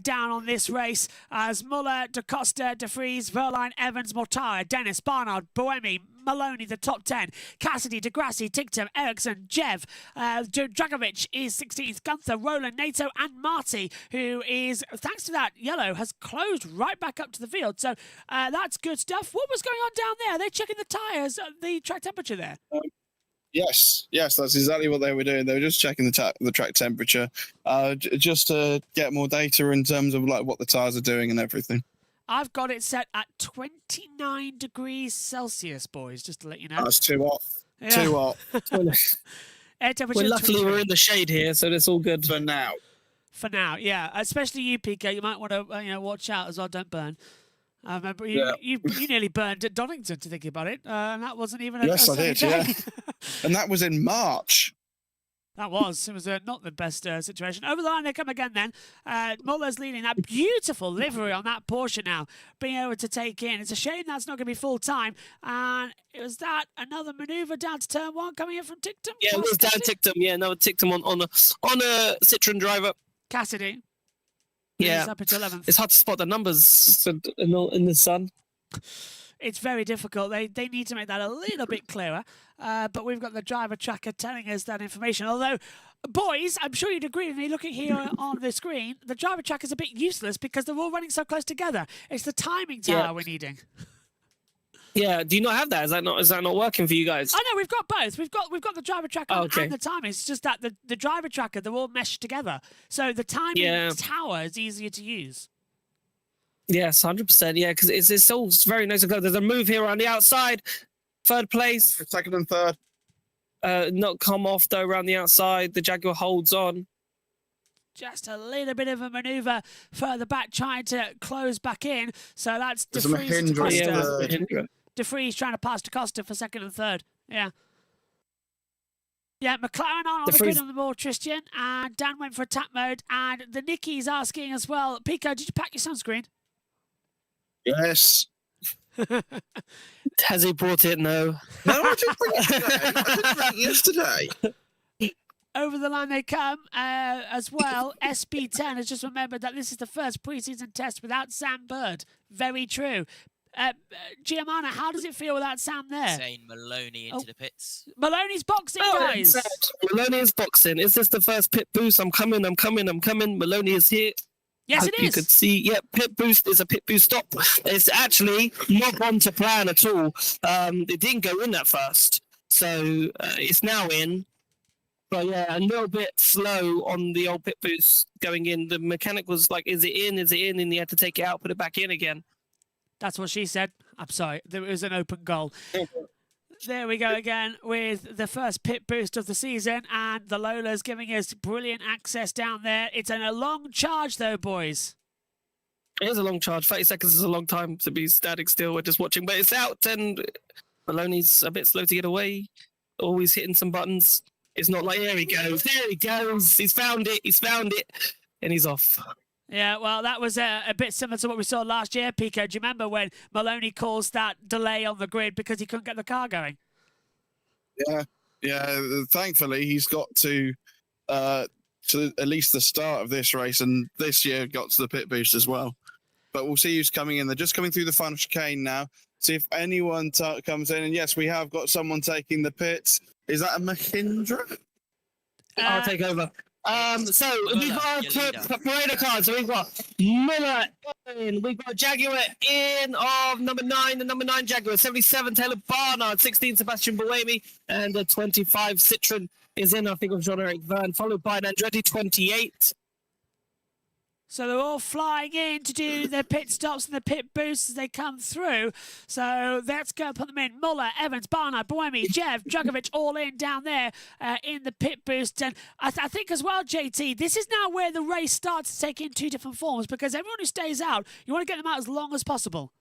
down on this race as Muller, Da Costa, De Vries, Verline, Evans, Mortara, Dennis, Barnard, Boemi, Maloney, the top 10, Cassidy, Degrassi, Tictum, Ericsson, Jev, Dragovic is 16th, Gunther, Roland, NATO, and Marty, who is, thanks to that yellow, has closed right back up to the field. So that's good stuff. What was going on down there? Are they checking the tyres, the track temperature there? Yes, that's exactly what they were doing. They were just checking the track temperature, just to get more data in terms of like what the tyres are doing and everything. I've got it set at 29 degrees Celsius, boys, just to let you know. That's too hot. Yeah. Too hot. Air temperature. Well, luckily we're in the shade here, so that's all good for now. For now, yeah. Especially you, Pico. You might want to watch out as well. Don't burn. I remember you nearly burned at Donington, to think about it, and that wasn't even a I did, day. yeah. And that was in March. It was not the best situation. Over the line they come again then. Muller's leading that beautiful livery on that Porsche now, being able to take in. It's a shame that's not going to be full time. And it was that another manoeuvre down to turn 1 coming in from Tictum. Yeah, it was Dan Tictum. Yeah, no, Tictum on a Citroen driver. Cassidy. Yeah, up at 11th. It's hard to spot the numbers in the sun. It's very difficult. They need to make that a little bit clearer. But we've got the driver tracker telling us that information. Although, boys, I'm sure you'd agree with me, looking here on the screen, the driver tracker is a bit useless because they're all running so close together. It's the timing tower we're needing. Yeah, do you not have that? Is that not working for you guys? Oh no, we've got both. We've got the driver tracker and the timing. It's just that the driver tracker, they're all meshed together. So the timing tower is easier to use. Yes, 100%. Yeah, because it's all very nice and close. There's a move here on the outside. 3rd place. 2nd and 3rd. Not come off though around the outside. The Jaguar holds on. Just a little bit of a manoeuvre further back, trying to close back in. So that's De Vries and Costa. De Vries trying to pass to Costa for 2nd and 3rd. Yeah. Yeah, McLaren are on the The grid freeze- on the board, Tristan, and Dan went for attack mode, and the Nicky's asking as well. Pico, did you pack your sunscreen? Yes. Has he brought it? No. No, I did bring it today. I did bring it yesterday. Over the line they come as well. SB10 has just remembered that this is the first preseason test without Sam Bird. Very true. Giamana, how does it feel without Sam there? Zane Maloney into the pits. Maloney's boxing, guys. Maloney is boxing. Is this the first pit boost? I'm coming. Maloney is here. Yes, Hope it you is. could see, pit boost is a pit boost stop. It's actually not on to plan at all. It didn't go in at first, so it's now in. But yeah, a little bit slow on the old pit boost going in. The mechanic was like, is it in? Is it in? And he had to take it out, put it back in again. That's what she said. I'm sorry. There was an open goal. There we go again with the first pit boost of the season, and the Lola's giving us brilliant access down there. It's a long charge though, boys. It is a long charge. 30 seconds is a long time to be standing still. We're just watching, but it's out, and Maloney's a bit slow to get away. Always hitting some buttons. It's not like, there he goes. He's found it, and he's off. Yeah, well, that was a bit similar to what we saw last year, Pico. Do you remember when Maloney caused that delay on the grid because he couldn't get the car going? Yeah. Thankfully, he's got to at least the start of this race, and this year got to the pit boost as well. But we'll see who's coming in. They're just coming through the final chicane now. See if anyone comes in. And yes, we have got someone taking the pits. Is that a Mahindra? I'll take over. So we've got your leader. Parade cards. So we've got Muller in. We've got Jaguar in of number 9, the number 9 Jaguar. 77 Taylor Barnard, 16 Sebastian Buemi, and the 25 Citroen is in. I think of Jean-Eric Verne, followed by an Andretti 28. So they're all flying in to do their pit stops and the pit boosts as they come through. So let's go put them in. Muller, Evans, Barnard, Buemi, Jev, Djokovic all in down there in the pit boost. And I think as well, JT, this is now where the race starts to take in two different forms, because everyone who stays out, you want to get them out as long as possible.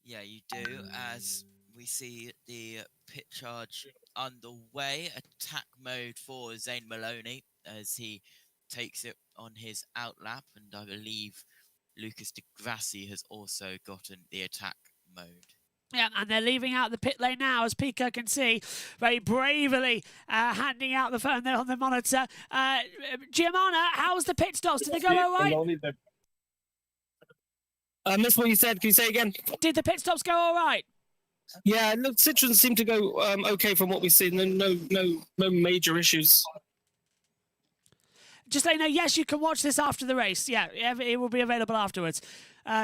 Yeah, you do. As we see the pit charge underway, attack mode for Zane Maloney as he takes it on his outlap, and I believe Lucas de Grassi has also gotten the attack mode. Yeah, and they're leaving out the pit lane now, as Pico can see, very bravely handing out the phone there on the monitor. Giamana, how was the pit stops? Did they go all right? I missed what you said. Can you say again? Did the pit stops go all right? Yeah, look, Citroen seemed to go okay from what we've seen. No major issues. Just let you know, yes, you can watch this after the race. Yeah, it will be available afterwards.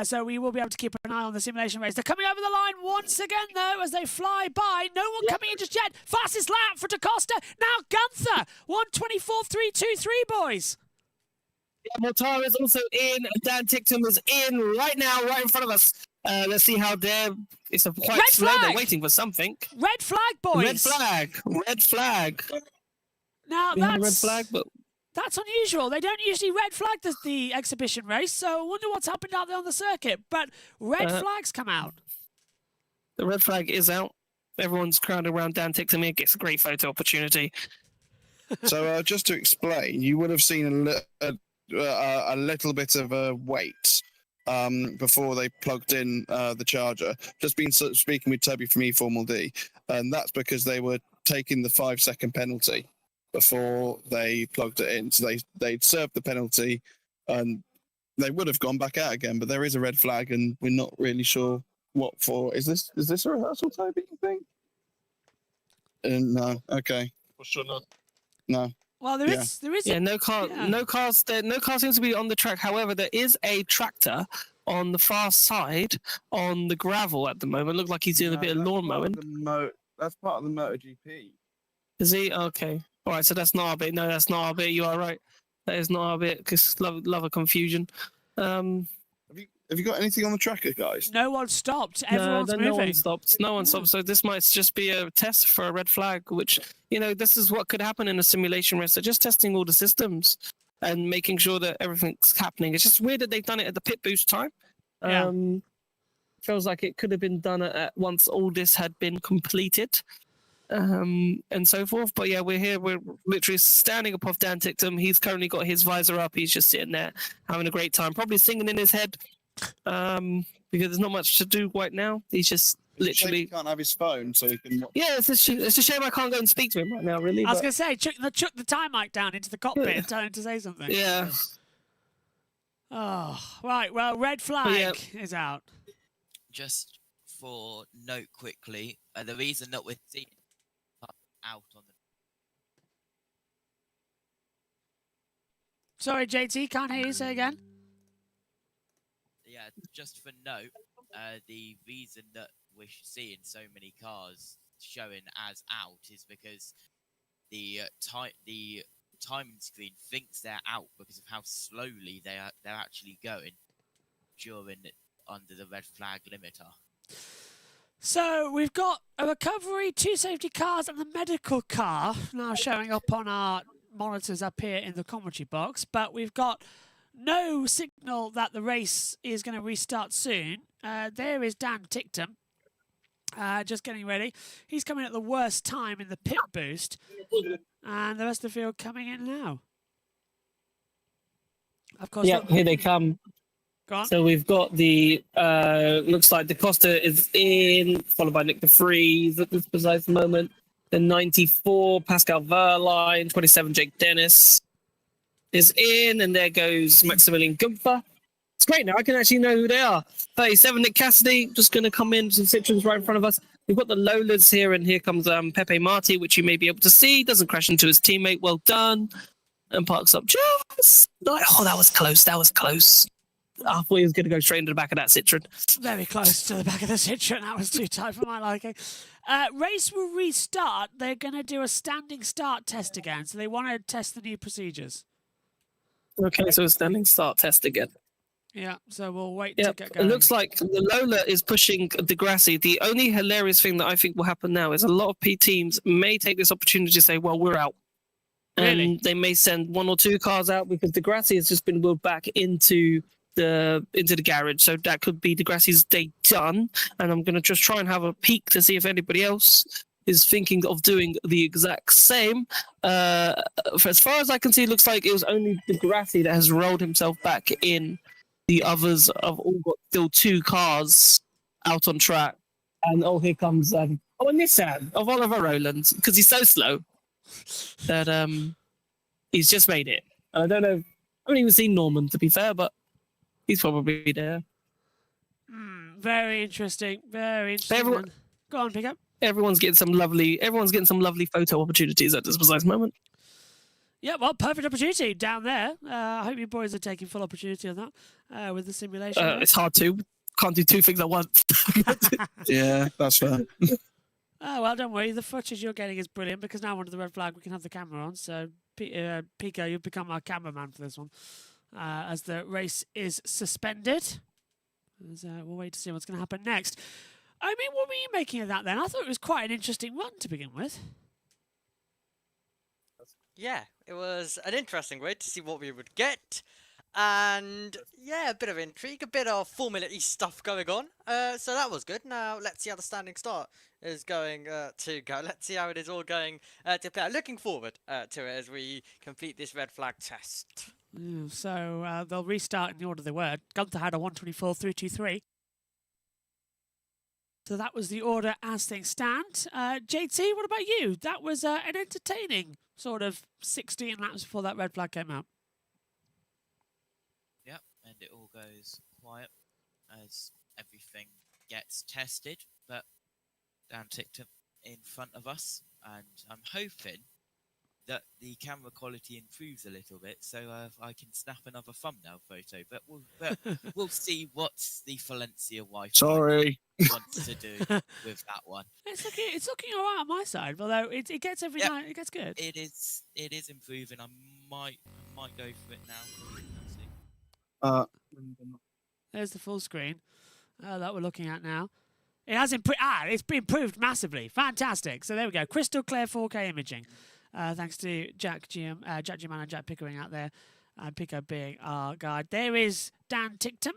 So we will be able to keep an eye on the simulation race. They're coming over the line once again, though, as they fly by. No one coming in just yet. Fastest lap for Da Costa. Now Gunther. 1:24.323, boys. Yeah, Mortara is also in. Dan Ticktum is in right now, right in front of us. Let's see how it's quite Red slow. flag! They're waiting for something. Red flag, boys. Red flag. Now We have a red that's flag, but that's unusual. They don't usually red flag the exhibition race, so I wonder what's happened out there on the circuit. But red flags come out. the red flag is out. Everyone's crowded around Dan Ticktum. It gets a great photo opportunity. So just to explain, you would have seen a little bit of a wait before they plugged in the charger. Just been speaking with Toby from eFormal D, and that's because they were taking the 5-second penalty before they plugged it in. So they'd served the penalty, and they would have gone back out again. But there is a red flag, and we're not really sure what for. Is this a rehearsal, Toby? You think? No. Okay. For sure not. No. Well, there is. Yeah, no cars seems to be on the track. However, there is a tractor on the far side on the gravel at the moment. Look like he's doing a bit of lawn mowing. That's part of the MotoGP. Is he? Okay. All right, so that's not our bit. No, that's not our bit. You are right. That is not our bit, because love a confusion. Have you got anything on the tracker, guys? No one stopped. Everyone's moving. No one stopped. No one stopped. So this might just be a test for a red flag, which, this is what could happen in a simulation race. They're just testing all the systems and making sure that everything's happening. It's just weird that they've done it at the pit boost time. Yeah. Feels like it could have been done at once all this had been completed. and so forth. But yeah, we're here. We're literally standing up off Dan Tictum. He's currently got his visor up. He's just sitting there having a great time, probably singing in his head, because there's not much to do right now. He's just literally He can't have his phone, so he can. Yeah, it's a shame I can't go and speak to him right now. Really, I was but- going to say, chuck the time mic down into the cockpit and tell him to say something. yeah. Oh, right. Well, red flag is out. Just for note quickly, the reason that we're seeing out on the Sorry, JT, can't hear you. Say again. just for note, the reason that we're seeing so many cars showing as out is because the timing screen thinks they're out because of how slowly they're actually going under the red flag limiter. So we've got a recovery, 2 safety cars, and the medical car now showing up on our monitors up here in the commentary box. But we've got no signal that the race is going to restart soon. There is Dan Tictum, just getting ready. He's coming at the worst time in the pit boost, and the rest of the field coming in now. Of course. Yeah, here they come. Go on. So we've got the looks like DaCosta is in, followed by Nick DeFries at this precise moment. The 94 Pascal Verline, 27 Jake Dennis is in, and there goes Maximilian Gumpfer. It's great now. I can actually know who they are. 37 Nick Cassidy just going to come in. Some Citroens right in front of us. We've got the Lolas here, and here comes Pepe Marti, which you may be able to see. Doesn't crash into his teammate. Well done. And parks up just like, oh, that was close. That was close. I thought he was going to go straight into the back of that Citroen. Very close to the back of the Citroen. That was too tight for my liking. Race will restart. They're going to do a standing start test again. So they want to test the new procedures. Okay, so a standing start test again. Yeah, so we'll wait Yeah, to get going. it looks like the Lola is pushing Degrassi. The only hilarious thing that I think will happen now is a lot of P teams may take this opportunity to say, well, we're out. Really? And they may send 1 or 2 cars out because Degrassi has just been wheeled back into the garage. So that could be Degrassi's day done. And I'm going to just try and have a peek to see if anybody else is thinking of doing the exact same. For as far as I can see, it looks like it was only Degrassi that has rolled himself back in. The others have all got still 2 cars out on track. And here comes a Nissan of Oliver Rowland, because he's so slow that he's just made it. I don't know. I haven't even seen Norman, to be fair, but he's probably there. Very interesting. Very interesting. Everyone- Go on, pick up. Everyone's getting some lovely photo opportunities at this precise moment. Yeah, well, perfect opportunity down there. I hope you boys are taking full opportunity of that with the simulation. It's hard to. Can't do 2 things at once. Yeah, that's fair. Oh, well, don't worry. The footage you're getting is brilliant because now under the red flag we can have the camera on. So, Pico, you've become our cameraman for this one as the race is suspended. We'll wait to see what's going to happen next. I mean, what were you making of that then? I thought it was quite an interesting run to begin with. Yeah, it was an interesting way to see what we would get. And yeah, a bit of intrigue, a bit of Formula E stuff going on. So that was good. Now let's see how the standing start is going to go. Let's see how it is all going to play. Looking forward to it as we complete this red flag test. So they'll restart in the order they were. Gunther had a 124.323. So that was the order as things stand. JT, what about you? That was an entertaining sort of 16 laps before that red flag came out. Yep, and it all goes quiet as everything gets tested. But Dan Tictum in front of us, and I'm hoping that the camera quality improves a little bit, so I can snap another thumbnail photo. But we'll see what the Valencia wife wants to do with that one. It's looking all right on my side, although it gets every night. It gets good. It is improving. I might go for it now. There's the full screen that we're looking at now. It has it's been improved massively. Fantastic. So there we go. Crystal clear 4K imaging. Thanks to Jack G.M. and Jack Pickering out there. And Pico being our guide. There is Dan Tictum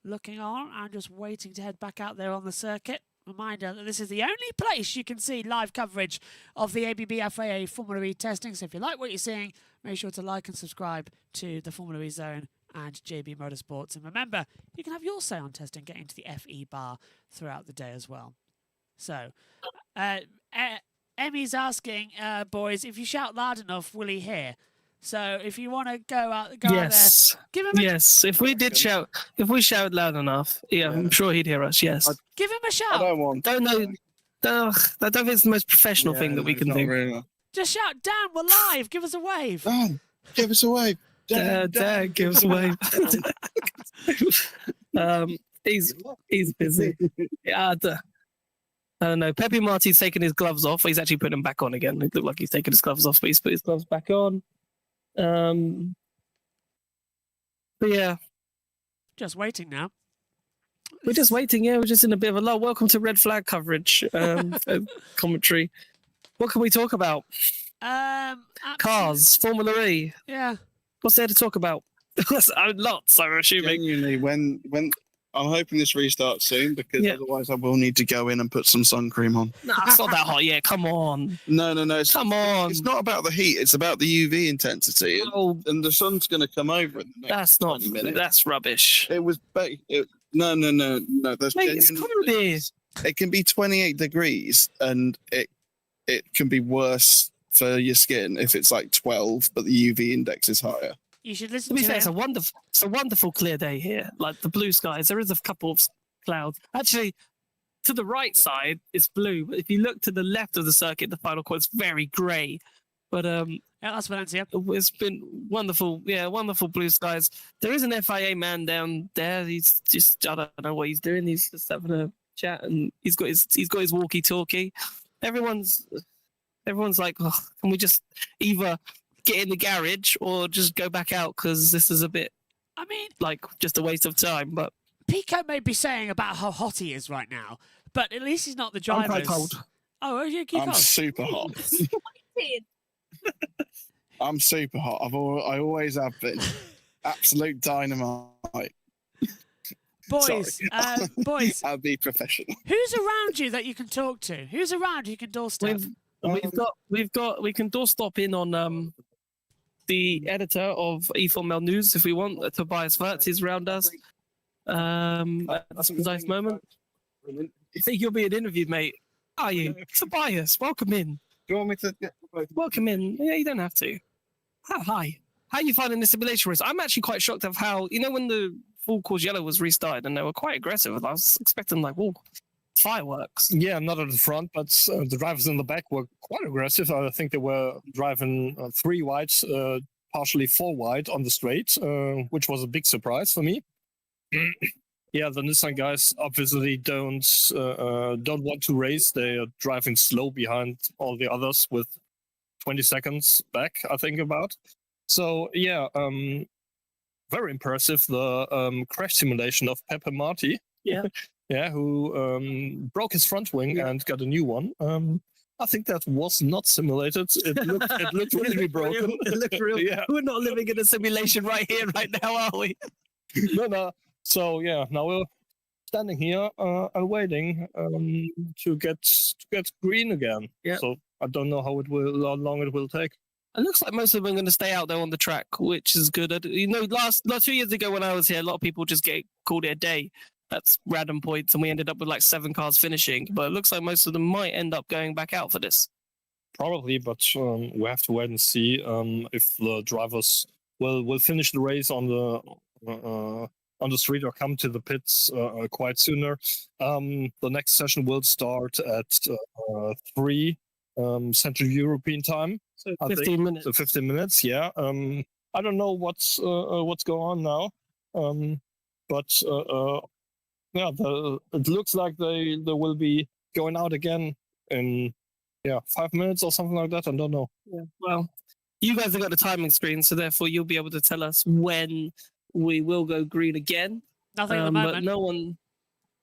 looking on and just waiting to head back out there on the circuit. Reminder that this is the only place you can see live coverage of the ABB FIA Formula E testing. So if you like what you're seeing, make sure to like and subscribe to the Formula E Zone and JB Motorsports. And remember, you can have your say on testing, get into the FE bar throughout the day as well. So, Emmy's asking, boys, if you shout loud enough, will he hear? So if you want to go out there, give him if we shout loud enough, I'm sure he'd hear us. Yes, give him a shout. I don't want. I don't think it's the most professional thing that we can do. Really. Just shout, Dan, we're live. Give us a wave. Dan, give us a wave. Dan, give us a wave. He's busy. Yeah, I don't know. Pepe Marti's taking his gloves off. He's actually putting them back on again. It looked like he's taking his gloves off, but he's put his gloves back on. But yeah, just waiting now. We're just waiting. Yeah, we're just in a bit of a lull. Welcome to Red Flag coverage, commentary. What can we talk about? Cars, Formula E. Yeah. What's there to talk about? Lots, I'm assuming. Genuinely, when I'm hoping this restarts soon, because otherwise I will need to go in and put some sun cream on. No, it's not that hot yet. Come on. No. Come on. It's not about the heat. It's about the UV intensity. Oh, and the sun's going to come over in the next that's not. 20 minutes. That's rubbish. It was. No. That's Mate, it's comedy. It can be 28 degrees, and it can be worse for your skin if it's like 12, but the UV index is higher. You should listen to be to fair, him. It's a wonderful clear day here. Like the blue skies. There is a couple of clouds. Actually, to the right side, it's blue. But if you look to the left of the circuit, the final quad is very grey. But yeah, that's Valencia. It's been wonderful. Yeah, wonderful blue skies. There is an FIA man down there. He's just, I don't know what he's doing. He's just having a chat, and he's got his walkie-talkie. Everyone's like, oh, can we just either get in the garage or just go back out, because this is a bit, I mean, like just a waste of time. But Pico may be saying about how hot he is right now, but at least he's not the driver. I'm quite cold. Oh, you keep I'm on. super hot. I'm super hot. I always have been. Absolute dynamite. Boys, boys. I'll be professional. Who's around you that you can talk to? Who's around you can doorstep? We can doorstop in on the editor of eFormel News if we want. Tobias Wirtz is around us. That's a nice moment. You think you'll be an interview, mate? Are you? Tobias, welcome in. Do you want me to Welcome in. Yeah, you don't have to. Hi. How are you finding the simulation race? I'm actually quite shocked of how, when the full course yellow was restarted and they were quite aggressive. I was expecting fireworks. Yeah, not at the front, but the drivers in the back were quite aggressive. I think they were driving 3 wide, partially 4 wide on the straight, which was a big surprise for me. Yeah, the Nissan guys obviously don't want to race. They are driving slow behind all the others with 20 seconds back, I think about. So yeah, very impressive, the crash simulation of Pepe Marti. Yeah. Yeah, who broke his front wing and got a new one. I think that was not simulated. It looked really broken. It looked real. Yeah. We're not living in a simulation right here, right now, are we? No. So yeah, now we're standing here and waiting to get green again. Yeah. So I don't know how long it will take. It looks like most of them are going to stay out there on the track, which is good. Last 2 years ago when I was here, a lot of people just called it a day. That's random points, and we ended up with like 7 cars finishing. But it looks like most of them might end up going back out for this. Probably, but we have to wait and see if the drivers will finish the race on the street or come to the pits quite sooner. The next session will start at 3 Central European time. So 15 minutes. So 15 minutes, yeah. I don't know what's going on now, but yeah, it looks like they will be going out again in 5 minutes or something like that. I don't know. Yeah. Well, you guys have got the timing screen, so therefore you'll be able to tell us when we will go green again. Nothing at the moment.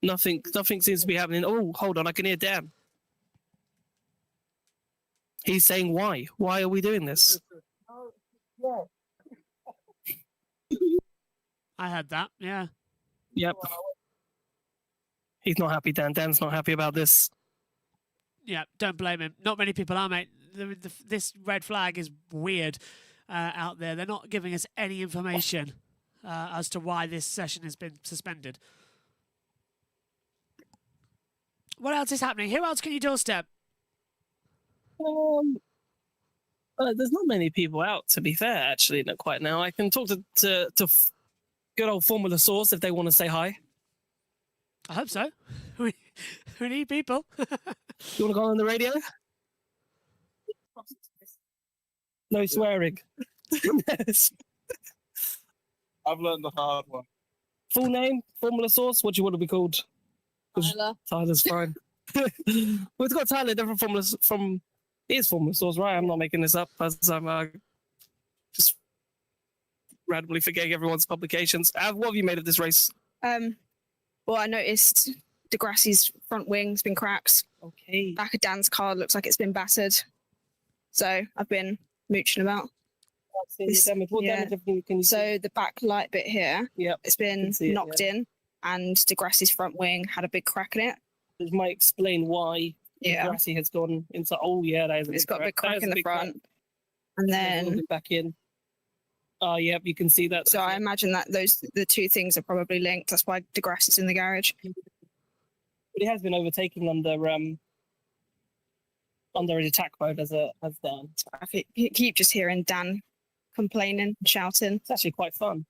But nothing seems to be happening. Oh, hold on, I can hear Dan. He's saying why? Why are we doing this? I had that, yeah. Yep. He's not happy, Dan. Dan's not happy about this. Yeah, don't blame him. Not many people are, mate. This red flag is weird out there. They're not giving us any information as to why this session has been suspended. What else is happening? Who else can you doorstep? There's not many people out, to be fair, actually, not quite now. I can talk to good old Formula Source if they want to say hi. I hope so. We need people. You want to go on the radio? No swearing. I've learned the hard one. Full name, Formula Source. What do you want to be called? Tyler. Tyler's fine. We've got Tyler different from his Formula Source, right? I'm not making this up as I'm just randomly forgetting everyone's publications. What have you made of this race? Well, I noticed Degrassi's front wing's been cracked. Okay. Back of Dan's car looks like it's been battered. So I've been mooching about. What damage can you see? So the back light bit here, Yep. it's been see it, knocked in, and Degrassi's front wing had a big crack in it. This might explain why Yeah, Degrassi has gone into. Oh yeah, that is. it's got a big That crack is in the big crack. front, and then back in. Oh yep, you can see that. so I imagine that the two things are probably linked. That's why Degrassi's in the garage. But he has been overtaking under an attack mode as Dan. I keep just hearing Dan complaining, shouting. It's actually quite fun.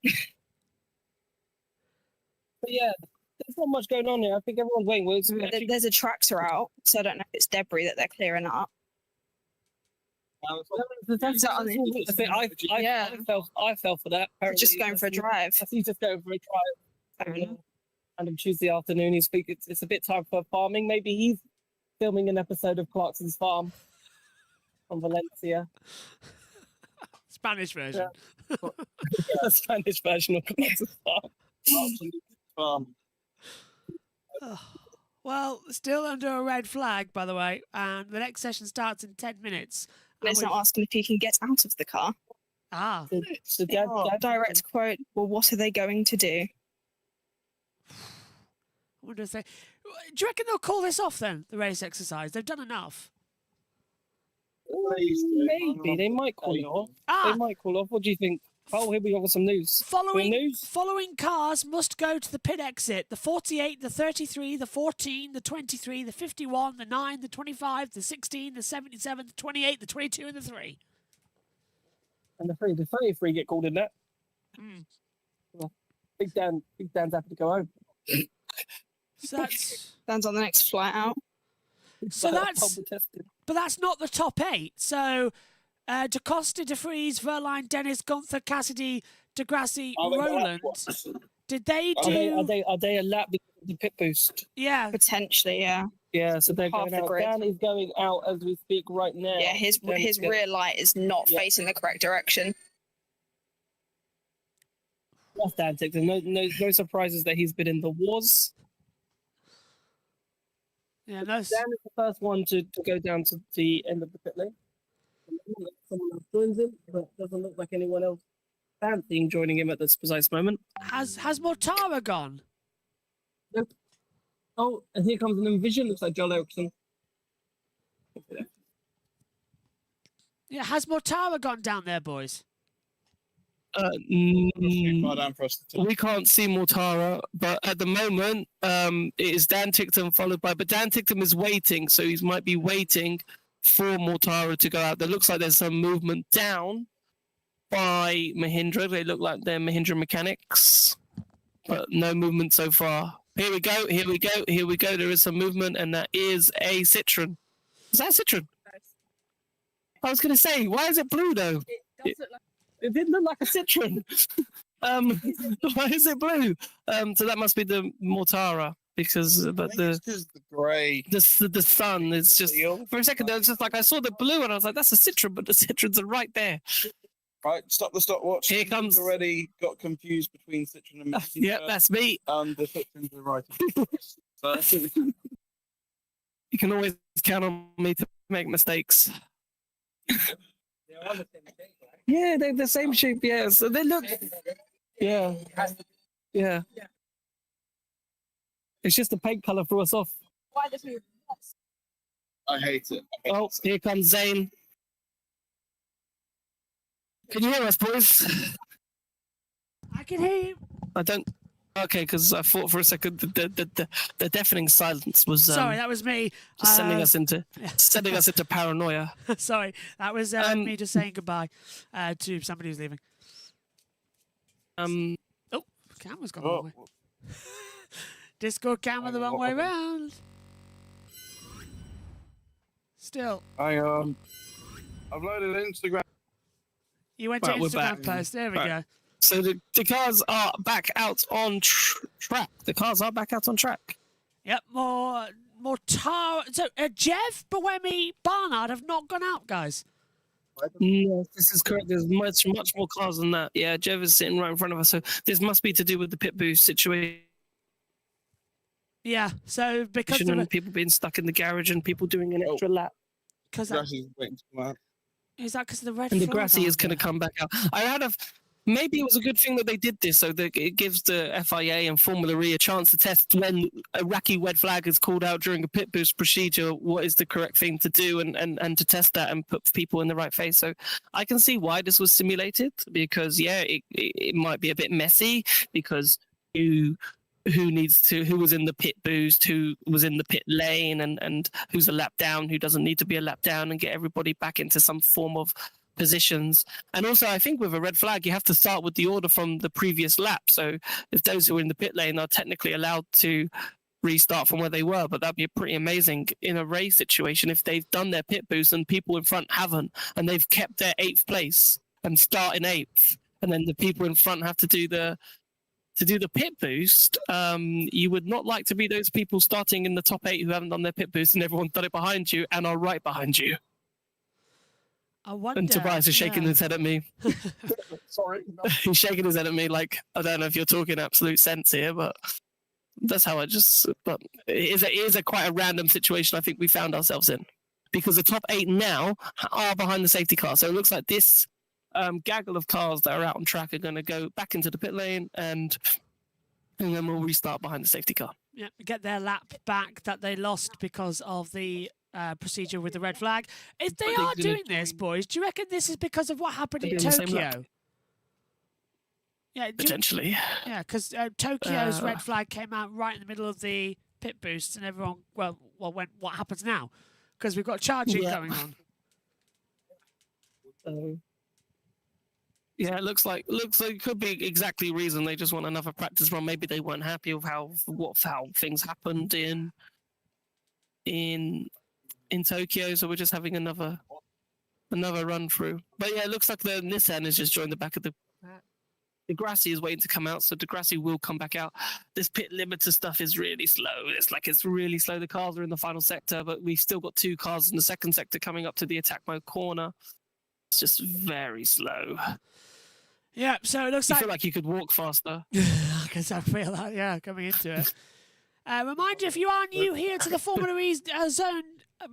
But yeah, there's not much going on here. I think everyone's waiting. Well, There's a tractor out, so I don't know if it's debris that they're clearing up. I Yeah. fell for that. They're just going for a drive. He's just going for a drive. And on Tuesday afternoon, it's a bit time for farming. Maybe he's filming an episode of Clarkson's Farm from Valencia. Spanish version. The Spanish version of Clarkson's Farm. Farm. Well, still under a red flag, by the way, and the next session starts in 10 minutes. And it's not asking if he can get out of the car. Ah, So Dad, Direct quote, well, what are they going to do? what do I say? Do you reckon they'll call this off then, the race exercise? They've done enough. maybe they might call it off. They might call off. What do you think? Oh, here we go with some news. Following cars must go to the pit exit. The 48, the 33, the 14, the 23, the 51, the 9, the 25, the 16, the 77, the 28, the 22, and the 3. And the 33 get called in that. Well, Big Dan's happy to go home. So that's Dan's on the next flight out. but that's not the top 8. So DaCosta, DeFries, Verline, Dennis, Gunther, Cassidy, Degrassi, Roland. Did they do? Are they a lap because of the pit boost? Yeah. Potentially, yeah. Yeah, so they're Half going the out. grid. Dan is going out as we speak right now. Yeah, his rear light is not facing the correct direction. That's Dan Tickton. No surprises that he's been in the wars. Yeah, no. Dan is the first one to go down to the end of the pit lane. Someone else joins him, but doesn't look like anyone else fancying joining him at this precise moment. Has Mortara gone? Nope. Oh, and here comes an Envision. Looks like Joel Eriksson. Yeah, has Mortara gone down there, boys? Far down for us to We can't see Mortara, but at the moment, it is Dan Tickton followed by. But Dan Tickton is waiting, so he might be waiting for Mortara to go out. There looks like there's some movement down by Mahindra. They look like they're Mahindra mechanics, but no movement so far. Here we go. There is some movement, and that is a Citroen. Is that a Citroen? I was going to say, why is it blue though? It didn't look like a Citroen. Why is it blue? So that must be the Mortara because the grey. the sun is just for a second there was just like I saw the blue and I was like that's a Citroen, but the Citroens are right there. Right, stop the stopwatch. Here comes- Already got confused between Citroen and Mahindra. Yeah, that's me. And the Citroens are right. So, You can always count on me to make mistakes. Yeah, they're the same shape. Yeah, so they look. Yeah. It's just the paint color threw us off. Why this move? I hate it. Oh, here comes Zane. Can you hear us, boys? I can hear you. I don't. Okay, because I thought for a second the deafening silence was Sorry, that was me. just sending us into paranoia. Sorry, that was me just saying goodbye to somebody who's leaving. Oh, camera's gone the wrong way. Discord camera the wrong way round. Still, Hang on. I've loaded Instagram. you went to Right, we're Instagram back. post. There we Right. go. So the cars are back out on track. The cars are back out on track. Yep, more tar. So Jeff, Boemi, Barnard have not gone out, guys. No, this is correct. There's much more cars than that. Yeah, Jeff is sitting right in front of us. So this must be to do with the pit boost situation. Yeah, so because of And people being stuck in the garage and people doing an extra lap. because Grassy's waiting to come out. is that because of the red And the flag grassy is on going to there? come back out. Maybe it was a good thing that they did this, so that it gives the FIA and Formula E a chance to test when a Iraqi red flag is called out during a pit boost procedure, what is the correct thing to do, and to test that and put people in the right phase. So I can see why this was simulated, because it might be a bit messy, because who was in the pit boost, who was in the pit lane, and who's a lap down, who doesn't need to be a lap down, and get everybody back into some form of positions. And also, I think with a red flag, you have to start with the order from the previous lap. So if those who are in the pit lane are technically allowed to restart from where they were, but that'd be pretty amazing in a race situation if they've done their pit boost and people in front haven't, and they've kept their 8th place and start in 8th, and then the people in front have to do the pit boost. You would not like to be those people starting in the top 8 who haven't done their pit boost, and everyone's done it behind you and are right behind you. I wonder. And Tobias is shaking yeah. his head at me. Sorry. No. He's shaking his head at me like, I don't know if you're talking absolute sense here, but that's how but it is quite a random situation I think we found ourselves in. Because the top 8 now are behind the safety car. So it looks like this gaggle of cars that are out on track are going to go back into the pit lane, and then we'll restart behind the safety car. Yeah, get their lap back that they lost because of the procedure with the red flag. If they But are they doing didn't- this, boys, do you reckon this is because of what happened They're in doing the same lap. Tokyo? Yeah, Potentially. yeah, because Tokyo's red flag came out right in the middle of the pit boost, and everyone, went, what happens now? Because we've got charging Yeah. going on. So, yeah, it looks like it could be exactly reason they just want another practice run. Maybe they weren't happy with how things happened in Tokyo, so we're just having another run through. But yeah, it looks like the Nissan has just joined the back of the Grassy is waiting to come out, so Degrassi will come back out. This pit limiter stuff is really slow. It's really slow. The cars are in the final sector, but we've still got 2 cars in the second sector coming up to the attack mode corner. It's just very slow. Yeah, so it looks You like... feel like you could walk faster. I guess I feel that, yeah, coming into it. Reminder, if you are new here to the Formula E zone,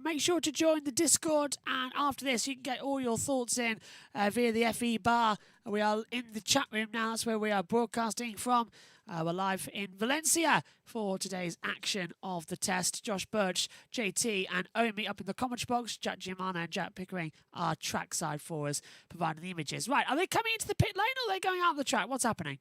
make sure to join the Discord, and after this you can get all your thoughts in via the FE bar. We are in the chat room now. That's where we are broadcasting from. We're live in Valencia for today's action of the test. Josh Birch, JT and Omi up in the comment box. Jack Giamana and Jack Pickering are trackside for us, providing the images. Right, are they coming into the pit lane or are they going out of the track? What's happening?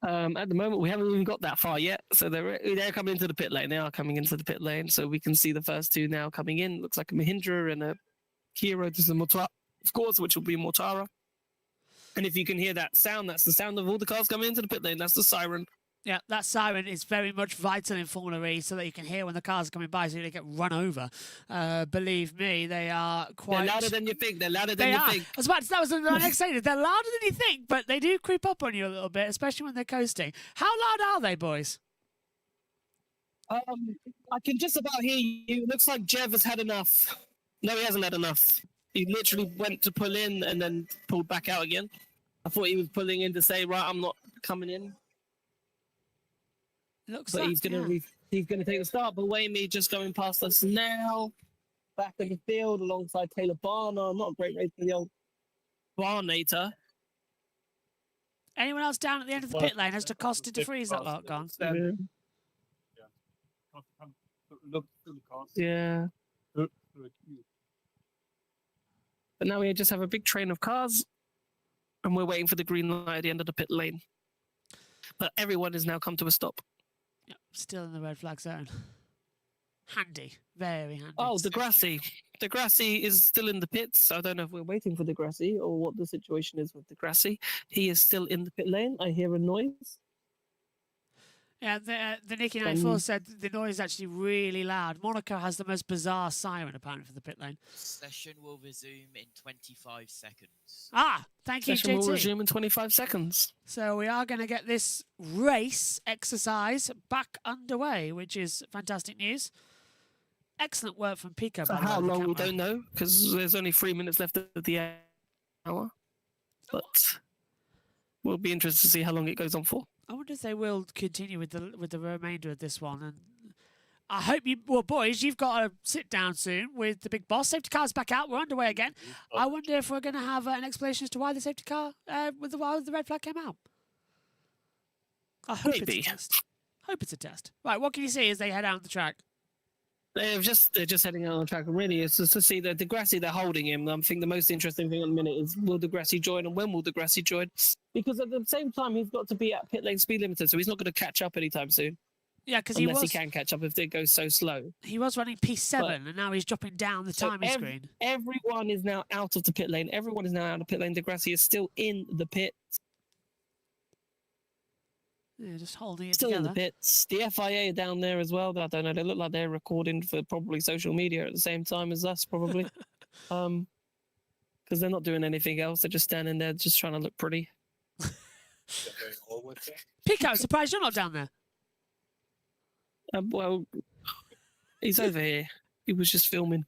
At the moment, we haven't even got that far yet. So they're coming into the pit lane. They are coming into the pit lane. So we can see the first 2 now coming in. Looks like a Mahindra and a Kia. There's a Mortara, of course, which will be a Mortara. And if you can hear that sound, that's the sound of all the cars coming into the pit lane. That's the siren. Yeah, that siren is very much vital in Formula E so that you can hear when the cars are coming by so you don't get run over. Believe me, they are quite... They're louder than you think. They're louder than They you are. think. I was about to, that was the next thing. They're louder than you think, but they do creep up on you a little bit, especially when they're coasting. How loud are they, boys? I can just about hear you. Looks like Jeff has had enough. No, he hasn't had enough. He literally went to pull in and then pulled back out again. I thought he was pulling in to say, right, I'm not coming in. Looks But like he's gonna take the start. But Wayme just going past us now. Back in the field alongside Taylor Barner. Not a great race for the old Barnator. Anyone else down at the end of the pit lane? Has DeCosta DeFreeze that lot gone? Look through the cars. Yeah. Look through a queue. But now we just have a big train of cars, and we're waiting for the green light at the end of the pit lane. But everyone has now come to a stop. Yep, still in the red flag zone. Handy. Very handy. Oh, Degrassi. Degrassi is still in the pits. I don't know if we're waiting for Degrassi or what the situation is with Degrassi. He is still in the pit lane. I hear a noise. Yeah, the Nicky 94 said the noise is actually really loud. Monaco has the most bizarre siren apparently for the pit lane. Session will resume in 25 seconds. Ah, thank you, Session will JT. resume in 25 seconds. So we are going to get this race exercise back underway, which is fantastic news. Excellent work from Pico. For by the how way, the long, we camera. don't know, because there's only 3 minutes left of the hour. But we'll be interested to see how long it goes on for. I wonder if they will continue with the remainder of this one. And I hope you, well, boys, you've got to sit down soon with the big boss. Safety car's back out. We're underway again. I wonder if we're going to have an explanation as to why the safety car, why the red flag came out. I hope Maybe. it's a test. Hope it's a test. Right, what can you see as they head out the track? They're just heading out on the track, and really it's just to see that Degrassi, they're holding him. I think the most interesting thing at the minute is will Degrassi join, and when will Degrassi join? Because at the same time he's got to be at pit lane speed limiter, so he's not going to catch up anytime soon. Yeah, because unless he can catch up if it goes so slow. He was running P7, But- and now he's dropping down the timing screen. Everyone is now out of the pit lane. Everyone is now out of pit lane. Degrassi is still in the pit. Yeah, just holding it Still in together. the pits. The FIA are down there as well. I don't know. They look like they're recording for probably social media at the same time as us, probably. Because they're not doing anything else. They're just standing there, just trying to look pretty. Pico, surprised you're not down there. Well, he's over here. He was just filming.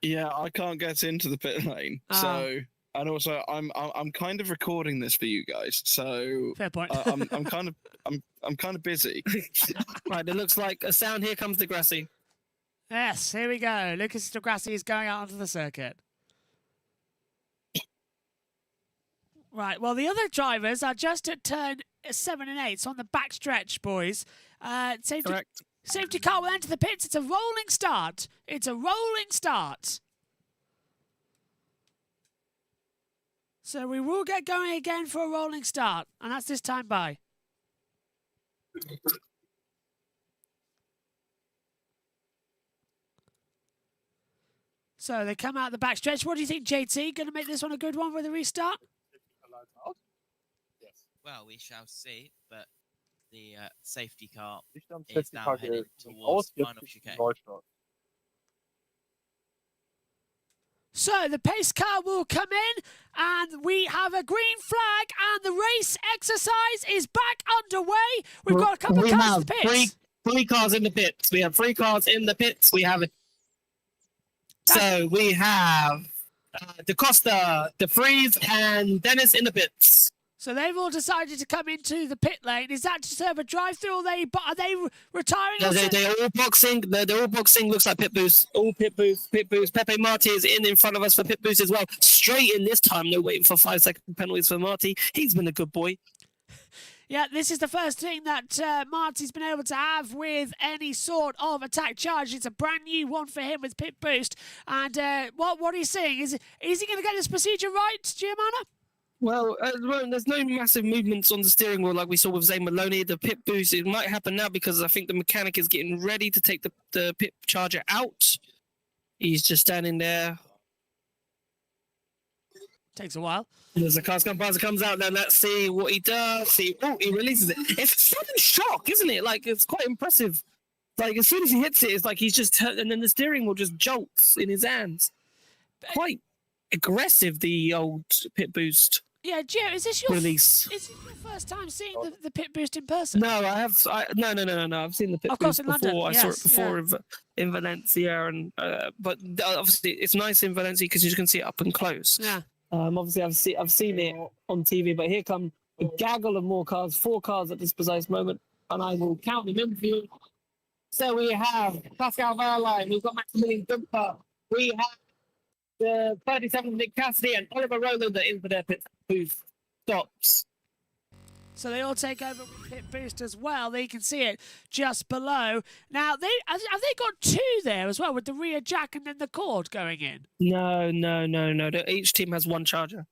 Yeah, I can't get into the pit lane, Ah. so and also I'm kind of recording this for you guys, so Fair point. I'm kind of busy. Right, it looks like a sound. Here comes Degrassi. Yes, here we go. Lucas Degrassi is going out onto the circuit. Right, well, the other drivers are just at turn 7 and 8, so on the back stretch, boys. Correct. Safety car will enter the pits. It's a rolling start. It's a rolling start. So we will get going again for a rolling start, and that's this time by. So they come out the back stretch. What do you think, JT? Going to make this one a good one with a restart? Well, we shall see, but the safety car Ich dann is Safety now Car heading geht towards aus, jetzt final ist die chicane. Neustart. So the pace car will come in, and we have a green flag, and the race exercise is back underway. We've got a couple of cars in the pits. Three cars in the pits. We have 3 cars in the pits. We have it. So we have DeCosta, DeFries, and Dennis in the pits. So they've all decided to come into the pit lane. Is that to serve a drive-through, or are they retiring? No, or they're all boxing. They're all boxing. Looks like pit boost. All pit boost. Pit boost. Pepe Marti is in front of us for pit boost as well. Straight in this time. No waiting for 5-second penalties for Marti. He's been a good boy. Yeah, this is the first thing that Marty's been able to have with any sort of attack charge. It's a brand new one for him with pit boost. And what are you saying? Is he going to get this procedure right, Giovanna? Well, at the moment, there's no massive movements on the steering wheel like we saw with Zane Maloney. The pit boost, it might happen now because I think the mechanic is getting ready to take the pit charger out. He's just standing there. Takes a while. There's a car comes out, then let's see what he does. He releases it. It's a sudden shock, isn't it? Like, it's quite impressive. Like, as soon as he hits it, it's like he's just, and then the steering wheel just jolts in his hands. Quite aggressive, the old pit boost Yeah, Gio, is this your release. Is it your first time seeing the pit boost in person? No, I have. No. I've seen the pit Of course, boost in before. London, I saw yes, it before in Valencia, and but obviously it's nice in Valencia because you can see it up and close. Yeah. Obviously, I've seen it on TV, but here come a gaggle of more cars, 4 cars at this precise moment, and I will count them in for you. So we have Pascal Wehrlein, we've got Maximilian Dumper, we have the 37 Nick Cassidy and Oliver Rowland that in for their pit booth stops. So they all take over with pit boost as well. There you can see it just below. Now, have they got 2 there as well with the rear jack and then the cord going in? No. Each team has 1 charger.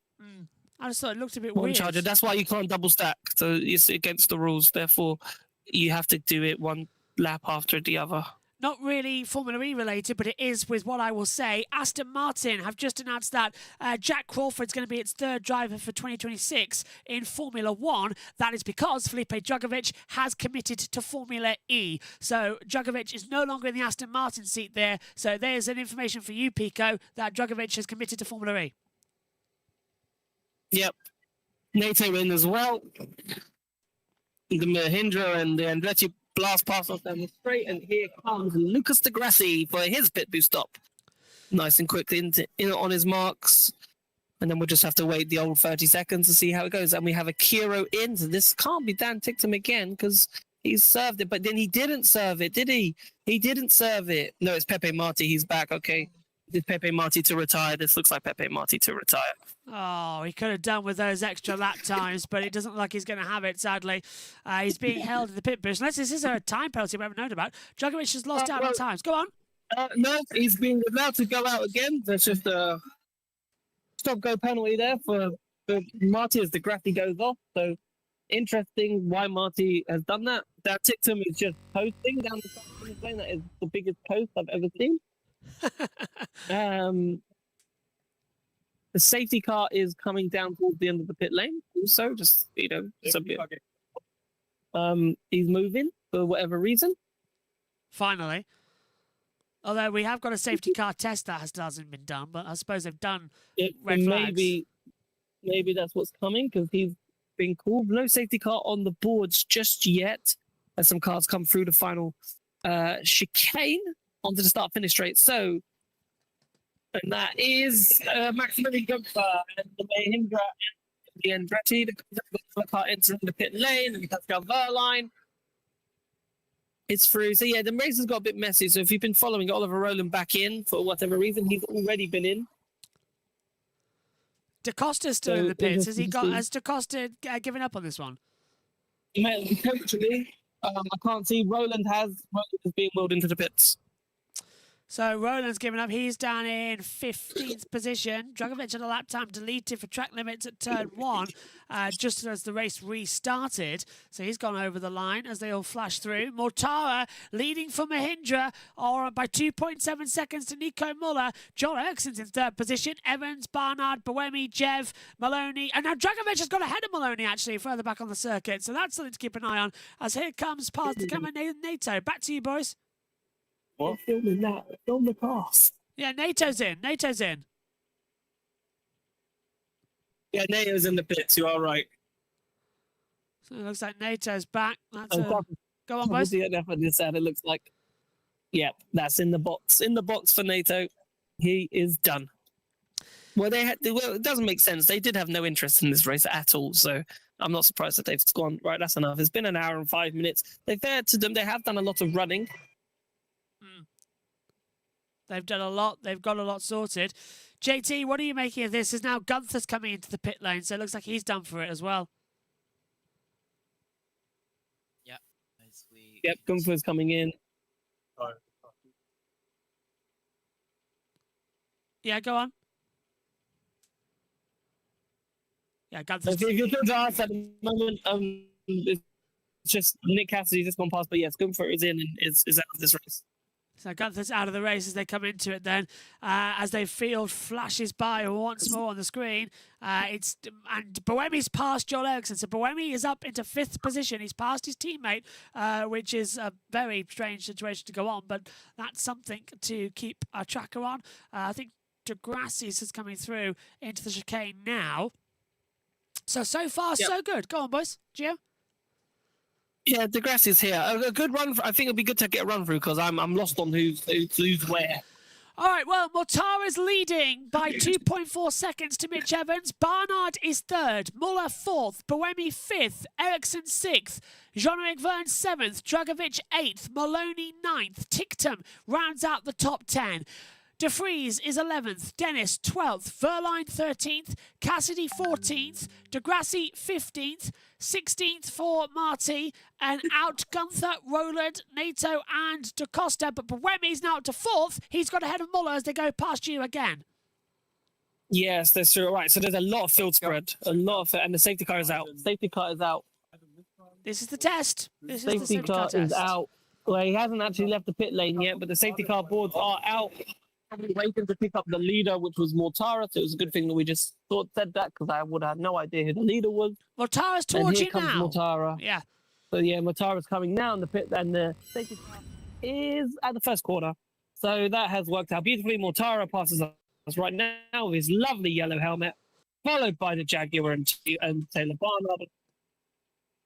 I just thought it looked a bit One weird. charger. That's why you can't double stack. So it's against the rules. Therefore, you have to do it 1 lap after the other. Not really Formula E related, but it is with what I will say. Aston Martin have just announced that Jack Crawford's going to be its 3rd driver for 2026 in Formula 1. That is because Felipe Drugovich has committed to Formula E. So Drugovich is no longer in the Aston Martin seat there. So there's an information for you, Pico, that Drugovich has committed to Formula E. Yep. NATO in as well. The Mahindra and the Andretti blast past us down the straight, and here comes Lucas de Grassi for his pit boost stop. Nice and quick in on his marks, and then we'll just have to wait the old 30 seconds to see how it goes. And we have a Kiro in, so this can't be Dan Ticktum again because he's served it, but then he didn't serve it, did he? He didn't serve it. No, it's Pepe Marti. He's back. Okay. Did Pepe Marti to retire? This looks like Pepe Marti to retire. Oh, he could have done with those extra lap times, but it doesn't look like he's going to have it, sadly. He's being held in the pit boost. Unless this is a time penalty we haven't known about. Drugovich has lost out on times. Go on. No, he's being allowed to go out again. There's just a stop-go penalty there for Marti as the Grassi goes off. So interesting why Marti has done that. That Ticktum is just posting down the side of the lane. That is the biggest post I've ever seen. The safety car is coming down towards the end of the pit lane. Also, just it's a bit. He's moving for whatever reason. Finally. Although we have got a safety car test that hasn't been done, but I suppose they've done red flags. Maybe that's what's coming because he's been called. No safety car on the boards just yet, as some cars come through the final chicane onto the start-finish straight. So, and that is Maximilian Gunther and the Mahindra and the Andretti. The car entering the pit lane and the Pascal Wehrlein. It's through. So yeah, the race has got a bit messy. So if you've been following Oliver Rowland back in for whatever reason, he's already been in. Da Costa's still in the pits. Has Da Costa given up on this one? Potentially. I can't see. Rowland is being wheeled into the pits. So Roland's given up. He's down in 15th position. Drugovich had a lap time deleted for track limits at turn 1, just as the race restarted. So he's gone over the line as they all flash through. Mortara leading for Mahindra by 2.7 seconds to Nico Muller. John Erikson's in 3rd position. Evans, Barnard, Boemi, Jev, Maloney. And now Drugovich has got ahead of Maloney, actually, further back on the circuit. So that's something to keep an eye on. As here comes past the camera, NATO. Back to you, boys. What? Filming that? Film the pass. Yeah, NATO's in. Yeah, NATO's in the pits. You are right. So it looks like NATO's back. Go on, boys. It looks like. Yeah, that's in the box. In the box for NATO. He is done. Well, it doesn't make sense. They did have no interest in this race at all. So I'm not surprised that they've gone, right, that's enough. It's been an hour and 5 minutes. They're fair to them. They have done a lot of running. They've done a lot. They've got a lot sorted. JT, what are you making of this? Is now Gunther's coming into the pit lane, so it looks like he's done for it as well. Yep, Gunther's coming in. Yeah, go on. Yeah, Gunther's... If you're to ask at the moment, it's just Nick Cassidy just gone past, but yes, Gunther is in and is out of this race. So Gunther's out of the race as they come into it then. As they field flashes by once more on the screen. And Boemi's passed Joel Eriksson. So Boemi is up into 5th position. He's passed his teammate, which is a very strange situation to go on. But that's something to keep a tracker on. I think De Grassi's is coming through into the chicane now. So far, so good. Go on, boys. Gio? Yeah, De Grassi's here. A good run. I think it'd be good to get a run through because I'm lost on who's where. All right, well, Mortara's leading by 2.4 seconds to Mitch Evans. Barnard is 3rd, Muller 4th, Boemi 5th, Eriksson 6th, Jean-Eric Verne 7th, Drugovich 8th, Maloney 9th. Ticktum rounds out the top 10. De Vries is 11th, Dennis 12th, Verline 13th, Cassidy 14th, Degrassi 15th, 16th for Marty, and out Gunther, Roland, Nato, and Da Costa. But Buemi's now up to 4th. He's got ahead of Muller as they go past you again. Yes, that's true. Right, so there's a lot of field spread, a lot of it, and the safety car is out. Safety car is out. This is the test. This is the Safety safety car car is test. out. Well, he hasn't actually left the pit lane yet, but the safety car boards are out. Probably waiting to pick up the leader, which was Mortara. So it was a good thing that we just said that, because I would have no idea who the leader was. Mortara's And towards here you comes now. Mortara. Yeah. So yeah, Mortara's coming now in the pit, and the safety car is at the first corner. So that has worked out beautifully. Mortara passes us right now with his lovely yellow helmet, followed by the Jaguar and Taylor Barnard.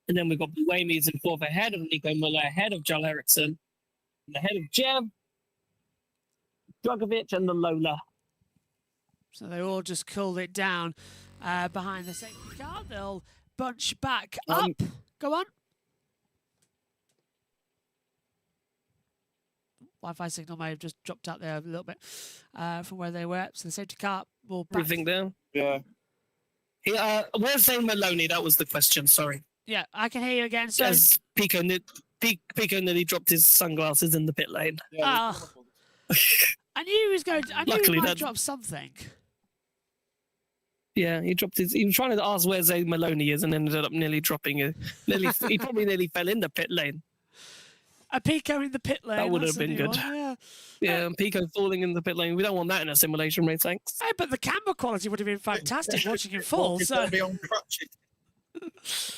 And then we've got Buemi's in 4th ahead of Nico Muller, ahead of Joel Eriksson, and ahead of Jeff, Dragovic, and the Lola. So they all just cooled it down behind the safety car. They'll bunch back up. Go on. Wi-Fi signal may have just dropped out there a little bit from where they were. So the safety car will back. Everything down. Yeah. Where's Zane Maloney? That was the question. Sorry. Yeah, I can hear you again. So As Pico nearly dropped his sunglasses in the pit lane. I knew he was going to. I knew Luckily he might that- drop something. Yeah, he dropped his. He was trying to ask where Zane Maloney is, and ended up nearly dropping it. He probably nearly fell in the pit lane. A Pico in the pit lane. That would that's have a been new good. one, Yeah. Yeah, and Pico falling in the pit lane. We don't want that in a simulation race, thanks. Hey, but the camera quality would have been fantastic watching him fall. So, Be on crutches.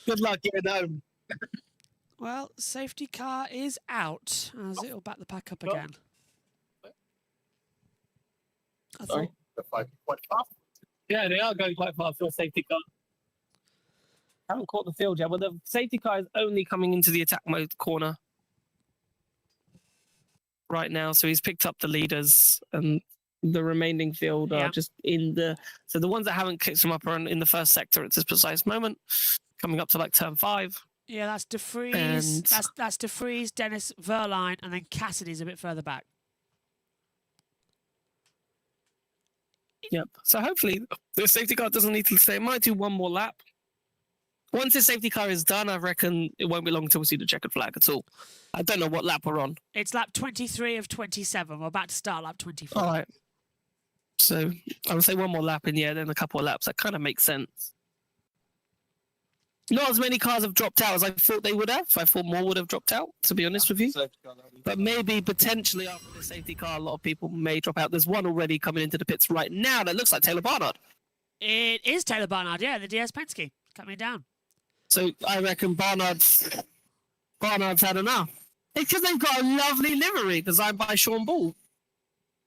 Good luck getting home. well, safety car is out as it'll back the pack up again. I thought, Quite fast. Yeah, they are going quite fast for a safety car. Haven't caught the field yet, but the safety car is only coming into the attack mode corner right now. So he's picked up the leaders, and the remaining field are just in the. So the ones that haven't kicked him up are in the first sector at this precise moment, coming up to like turn 5. yeah, that's De Vries. And- That's De Vries, Dennis, Verline, and then Cassidy's a bit further back. Yep. So hopefully the safety car doesn't need to stay. It might do one more lap. Once the safety car is done, I reckon it won't be long until we see the checkered flag at all. I don't know what lap we're on. It's lap 23 of 27. We're about to start lap 24. All right. So I would say one more lap, and yeah, then a couple of laps. That kind of makes sense. Not as many cars have dropped out as I thought they would have. I thought more would have dropped out, to be honest with you. But maybe potentially after the safety car, a lot of people may drop out. There's one already coming into the pits right now that looks like Taylor Barnard. It is Taylor Barnard, yeah, the DS Penske. Coming down. So I reckon Barnard's had enough. It's because they've got a lovely livery designed by Sean Ball.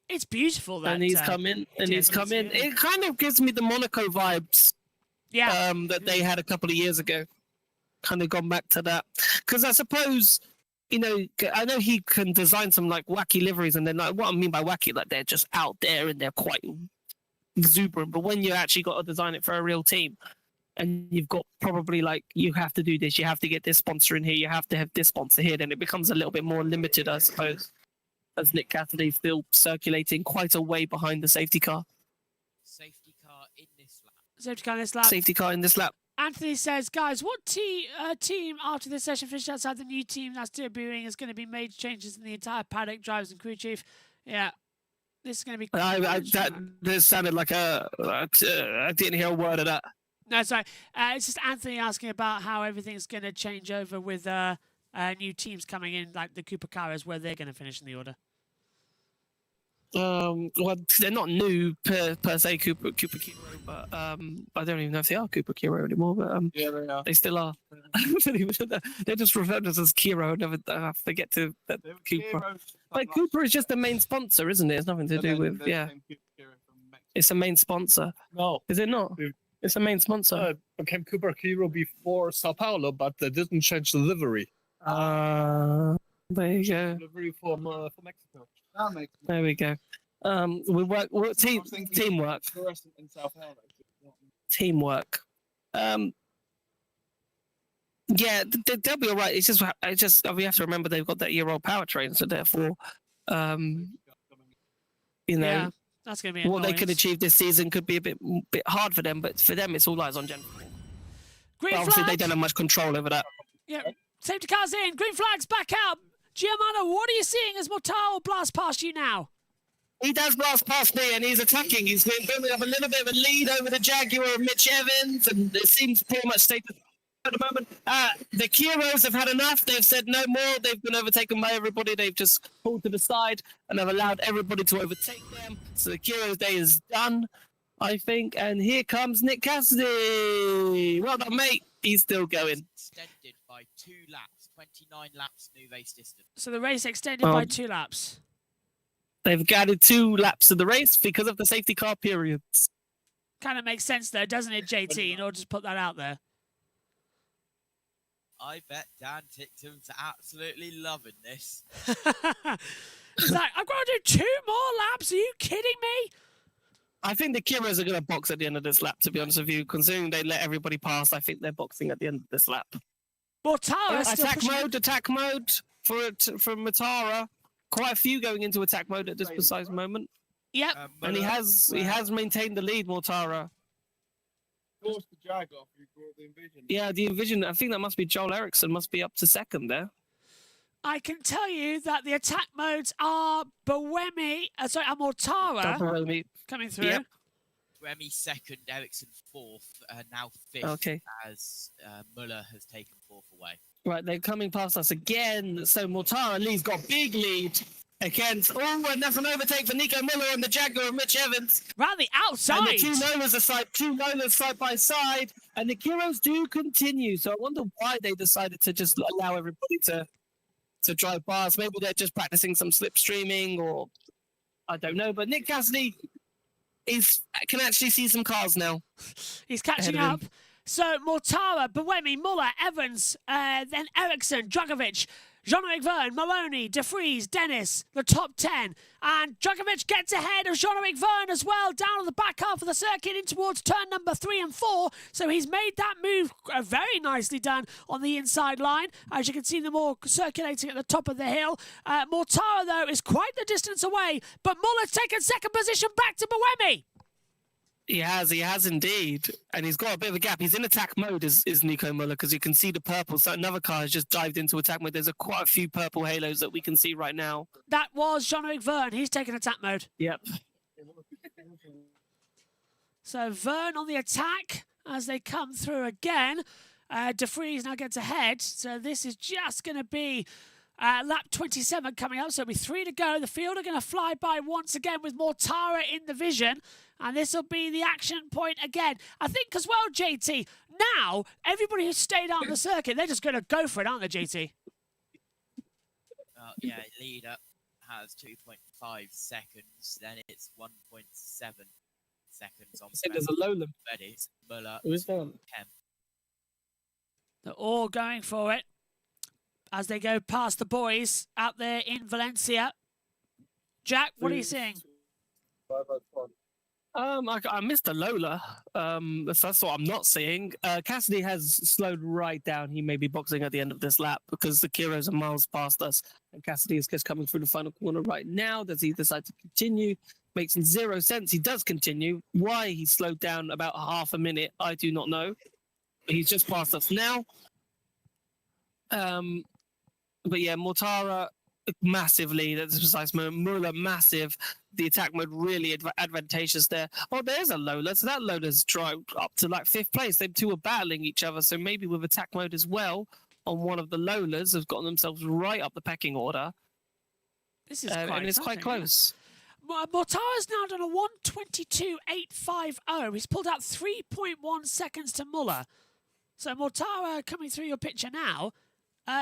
It's beautiful, that. And he's come in, and he's come in. It kind of gives me the Monaco vibes that they had a couple of years ago. Kind of gone back to that. Because I suppose, I know he can design some like wacky liveries, and then like, what I mean by wacky, like they're just out there and they're quite exuberant. But when you actually got to design it for a real team, and you've got probably like, you have to do this, you have to get this sponsor in here, you have to have this sponsor here, then it becomes a little bit more limited, I suppose. As Nick Cassidy's still circulating quite a way behind the safety car. Safety car in this lap. Safety car in this lap. Safety car in this lap. Anthony says, guys, what team after this session finished outside the new team that's debuting is going to be major changes in the entire paddock, drivers and crew chief? Yeah, this is going to be. That sounded like I didn't hear a word of that. No, sorry. It's just Anthony asking about how everything's going to change over with new teams coming in, like the Cooper Caras, where they're going to finish in the order. Well, they're not new per se, Cooper Kiro, but I don't even know if they are Cooper Kiro anymore. But Yeah, they are. they still are. They're just referred to us as Kiro. Never forget to that Cooper. But Cooper is just the main sponsor, isn't it? It's nothing to do with It's a main sponsor. No, Is it not? It's a main sponsor. became Cooper Kiro before Sao Paulo, but they didn't change the livery. There you go. Livery for Mexico. There we go. We work. We're teamwork. Teamwork. Yeah, they'll be all right. It's just we have to remember they've got that year-old powertrain, so therefore, You know, Yeah, that's going to be what they annoying. could achieve this season could be a bit hard for them, but for them, it's all eyes on Gen 4. Green Obviously, flag. they don't have much control over that. Yeah, safety cars in. Green flag's back out. Giamano, what are you seeing as Mortaro blasts past you now? He does blast past me, and he's attacking. He's been building up a little bit of a lead over the Jaguar of Mitch Evans, and it seems pretty much status at the moment. The Kiros have had enough. They've said no more. They've been overtaken by everybody. They've just pulled to the side and have allowed everybody to overtake them. So the Kiros' day is done, I think. And here comes Nick Cassidy. Well done, mate. He's still going. Extended by 2 laps, 29 laps new race distance. So the race extended by 2 laps. They've added 2 laps of the race because of the safety car periods. Kind of makes sense though, doesn't it, JT? In order to put that out there. I bet Dan Tictum's absolutely loving this. He's like, I've got to do 2 more laps. Are you kidding me? I think the Kiros are going to box at the end of this lap, to be honest with you. Considering they let everybody pass, I think they're boxing at the end of this lap. Mortaro still Attack pushing. mode from Matara. Quite a few going into attack mode at this precise moment. Yep. And he has maintained the lead, Mortara. Forced the Jag off. You brought the Envision. Yeah, the Envision, I think that must be Joel Eriksson, must be up to second there. I can tell you that the attack modes are Mortara Double coming through. Yep. Remy second, Ericsson fourth, now fifth, Okay. as Muller has taken fourth away. Right, they're coming past us again. So Mortara Lee's got big lead against. Oh, and that's an overtake for Nico Miller and the Jaguar of Mitch Evans. Round the outside. And the two Lolas side by side, and the Kiros do continue. So I wonder why they decided to just allow everybody to drive past. Maybe they're just practicing some slipstreaming, or I don't know. But Nick Cassidy can actually see some cars now. He's catching Ahead of up. So Mortara, Buemi, Muller, Evans, then Eriksson, Dragovic, Jean-Eric Verne, Maloney, De Vries, Dennis, the top 10. And Dragovic gets ahead of Jean-Eric Verne as well, down on the back half of the circuit in towards turn number 3 and 4. So he's made that move very nicely done on the inside line. As you can see them all circulating at the top of the hill. Mortara, though, is quite the distance away, but Muller's taken second position back to Buemi. He has indeed. And he's got a bit of a gap. He's in attack mode, is Nico Muller, because you can see the purple. So another car has just dived into attack mode. There's quite a few purple halos that we can see right now. That was Jean-Eric Verne. He's taken attack mode. Yep. So Verne on the attack as they come through again. De Vries now gets ahead. So this is just going to be lap 27 coming up. So it'll be 3 to go. The field are going to fly by once again with Mortara in the vision. And this will be the action point again. I think as well, JT, now everybody who's stayed out on the circuit, they're just going to go for it, aren't they, JT? Yeah, lead up has 2.5 seconds, then it's 1.7 seconds on So there's a Lola. ready. Muller, Who's that? 10. They're all going for it as they go past the boys out there in Valencia. Jack, what are you seeing? I missed a Lola. That's what I'm not seeing. Cassidy has slowed right down. He may be boxing at the end of this lap because the Kiros are miles past us. And Cassidy is just coming through the final corner right now. Does he decide to continue? Makes zero sense. He does continue. Why he slowed down about half a minute, I do not know. But he's just past us now. But yeah, Mortara massively at this precise moment. Muller massive. The attack mode really advantageous there. Oh, there's a Lola. So that Lola's dropped up to like 5th place. Them two are battling each other. So maybe with attack mode as well on one of the Lolas have gotten themselves right up the pecking order. This is and it's quite close. Mortara's now done a 1:22.850. He's pulled out 3.1 seconds to Muller. So Mortara coming through your picture now.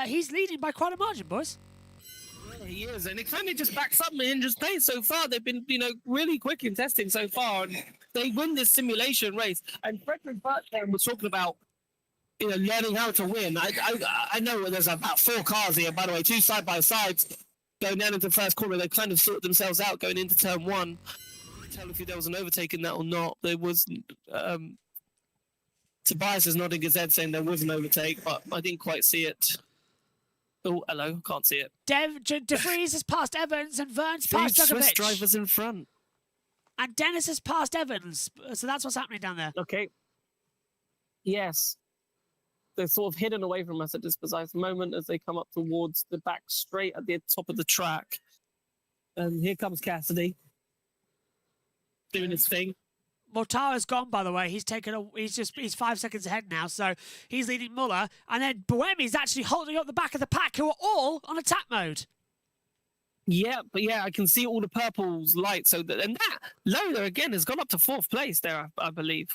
He's leading by quite a margin, boys. He is, and it kind of just backs up Mahindra's pace so far. They've been, really quick in testing so far, and they win this simulation race. And Frederick Bertrand was talking about, learning how to win. I know there's about 4 cars here, by the way, 2 side by sides going down into the first corner. They kind of sorted themselves out going into turn 1. Tell if there was an overtake in that or not. There was. Tobias is nodding his head saying there was an overtake, but I didn't quite see it. Oh, hello, can't see it. De Vries has passed Evans and Verne's passed Swiss Dragovic. drivers in front. and Dennis has passed Evans. So that's what's happening down there. Okay. Yes. They're sort of hidden away from us at this precise moment as they come up towards the back straight at the top of the track. And here comes Cassidy doing his thing. Mortara's gone, by the way. He's 5 seconds ahead now, so he's leading Muller. And then Buemi's actually holding up the back of the pack, who are all on attack mode. Yeah, but yeah, I can see all the purples light. And that Lola again has gone up to 4th place there, I believe.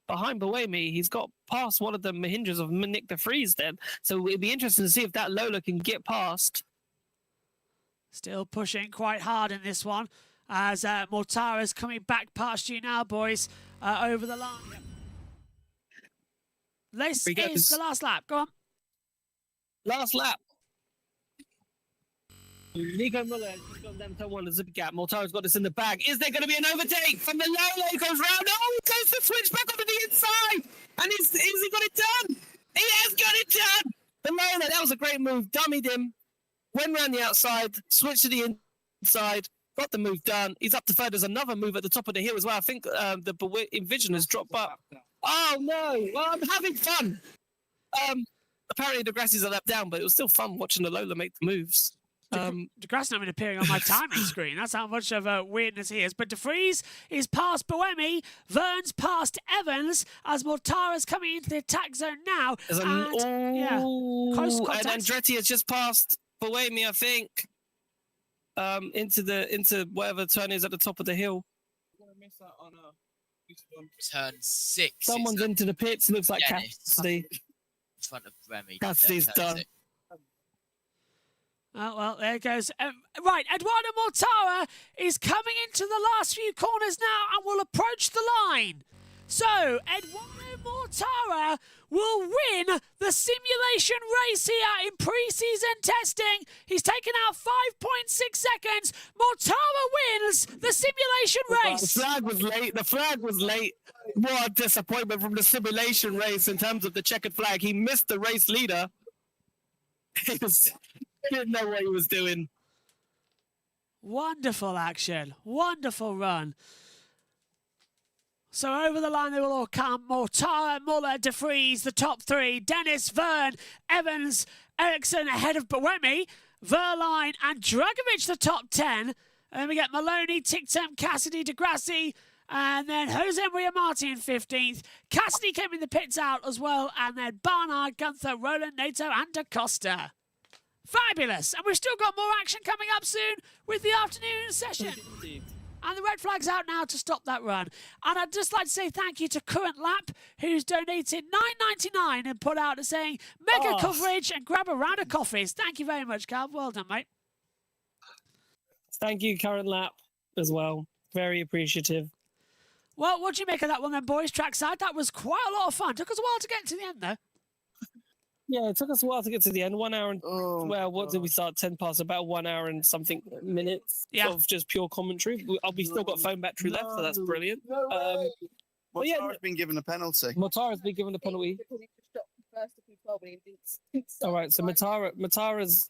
Behind Buemi, he's got past one of the Mahindras of Nick de Vries then. So it'd be interesting to see if that Lola can get past. Still pushing quite hard in this one, as Mortara's coming back past you now, boys, over the line. This is the last lap. Go on. Last lap. Nico Muller has gone down turn 1, there's a gap. Mortara's got this in the bag. Is there going to be an overtake from the Lola? He goes round. Oh, he goes to switch back onto the inside. And has he got it done? He has got it done. The Lola, that was a great move. Dummied him. Went round the outside. Switched to the inside. Got the move done. He's up to 3rd. There's another move at the top of the hill as well. I think the Envision has dropped up. Oh, no. Well, I'm having fun. Apparently, the Degrassi's a lap down, but it was still fun watching the Lola make the moves. Degrasse not even appearing on my timing screen. That's how much of a weirdness he is. But de Vries is past Buemi. Vern's past Evans as Mortara's coming into the attack zone now. Close contact. And Andretti has just passed Buemi, I think, into whatever turn is at the top of the hill. Turn 6. Someone's into the pits. Looks like Dennis. Cassidy. In front of Remy. Cassidy's done. 6. Oh, well, there it goes. Right, Eduardo Mortara is coming into the last few corners now and will approach the line. So, Eduardo Mortara will win the simulation race here in pre-season testing. He's taken out 5.6 seconds. Mortara wins the simulation race. The flag was late. What a disappointment from the simulation race in terms of the checkered flag. He missed the race leader. He didn't know what he was doing. Wonderful action. Wonderful run. So over the line they will all come. Mortara, Muller, de Vries, the top 3. Dennis, Vern, Evans, Ericsson ahead of Buemi. Verline and Dragovic the top 10. And then we get Maloney, Tictum, Cassidy, Degrassi, and then Jose Maria Martin 15th. Cassidy came in the pits out as well. And then Barnard, Gunther, Roland, Nato, and Da Costa. Fabulous. And we've still got more action coming up soon with the afternoon session. And the red flag's out now to stop that run. And I'd just like to say thank you to Current Lap, who's donated $9.99 and put out saying mega coverage and grab a round of coffees. Thank you very much, Carl. Well done, mate. Thank you, Current Lap, as well. Very appreciative. Well, what do you make of that one then, boys? Trackside, that was quite a lot of fun. Took us a while to get to the end, though. Yeah, it took us a while to get to the end. 1 hour and what did we start? 10 past, about 1 hour and something minutes of just pure commentary. We still got phone battery left, so that's brilliant. Mortara's been given a penalty. Mortara's been given a penalty. All right, so Matara's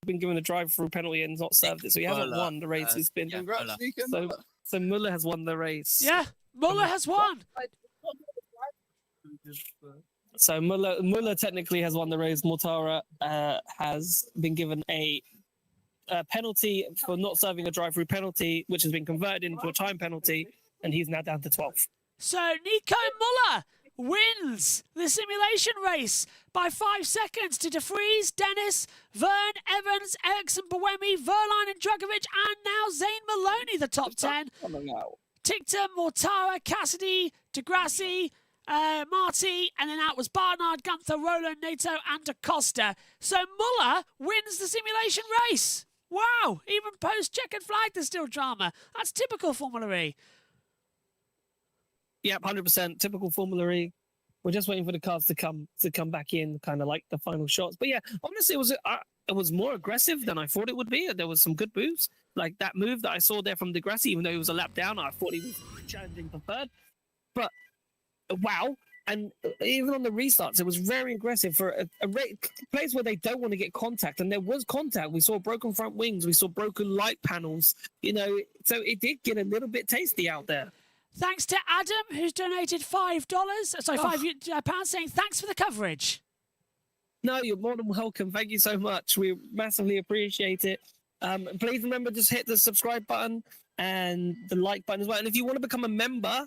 been given a drive-through penalty and not served it, so he hasn't won the race. He's been so Muller has won the race. Yeah, Muller has won. So Muller technically has won the race. Mortara has been given a penalty for not serving a drive-through penalty, which has been converted into a time penalty, and he's now down to 12th. So Nico Muller wins the simulation race by 5 seconds to de Vries, Dennis, Vern, Evans, Ericsson, Buemi, Verline and Dragovic, and now Zane Maloney, the top 10. Tictum, Mortara, Cassidy, Degrassi, Marty, and then out was Barnard, Gunther, Roland, Nato, and Da Costa. So Muller wins the simulation race. Wow, even post-checkered flag, there's still drama. That's typical Formula E. Yep, 100%. Typical Formula E. We're just waiting for the cars to come back in, kind of like the final shots. But yeah, honestly, it was more aggressive than I thought it would be. There was some good moves. Like that move that I saw there from Degrassi, even though he was a lap down, I thought he was challenging for third. But wow, And even on the restarts, it was very aggressive for a place where they don't want to get contact. And there was contact. We saw broken front wings. We saw broken light panels. You know, so it did get a little bit tasty out there. Thanks to Adam, who's donated $5. Sorry, £5, saying thanks for the coverage. No, you're more than welcome. Thank you so much. We massively appreciate it. Please remember, just hit the subscribe button and the like button as well. And if you want to become a member,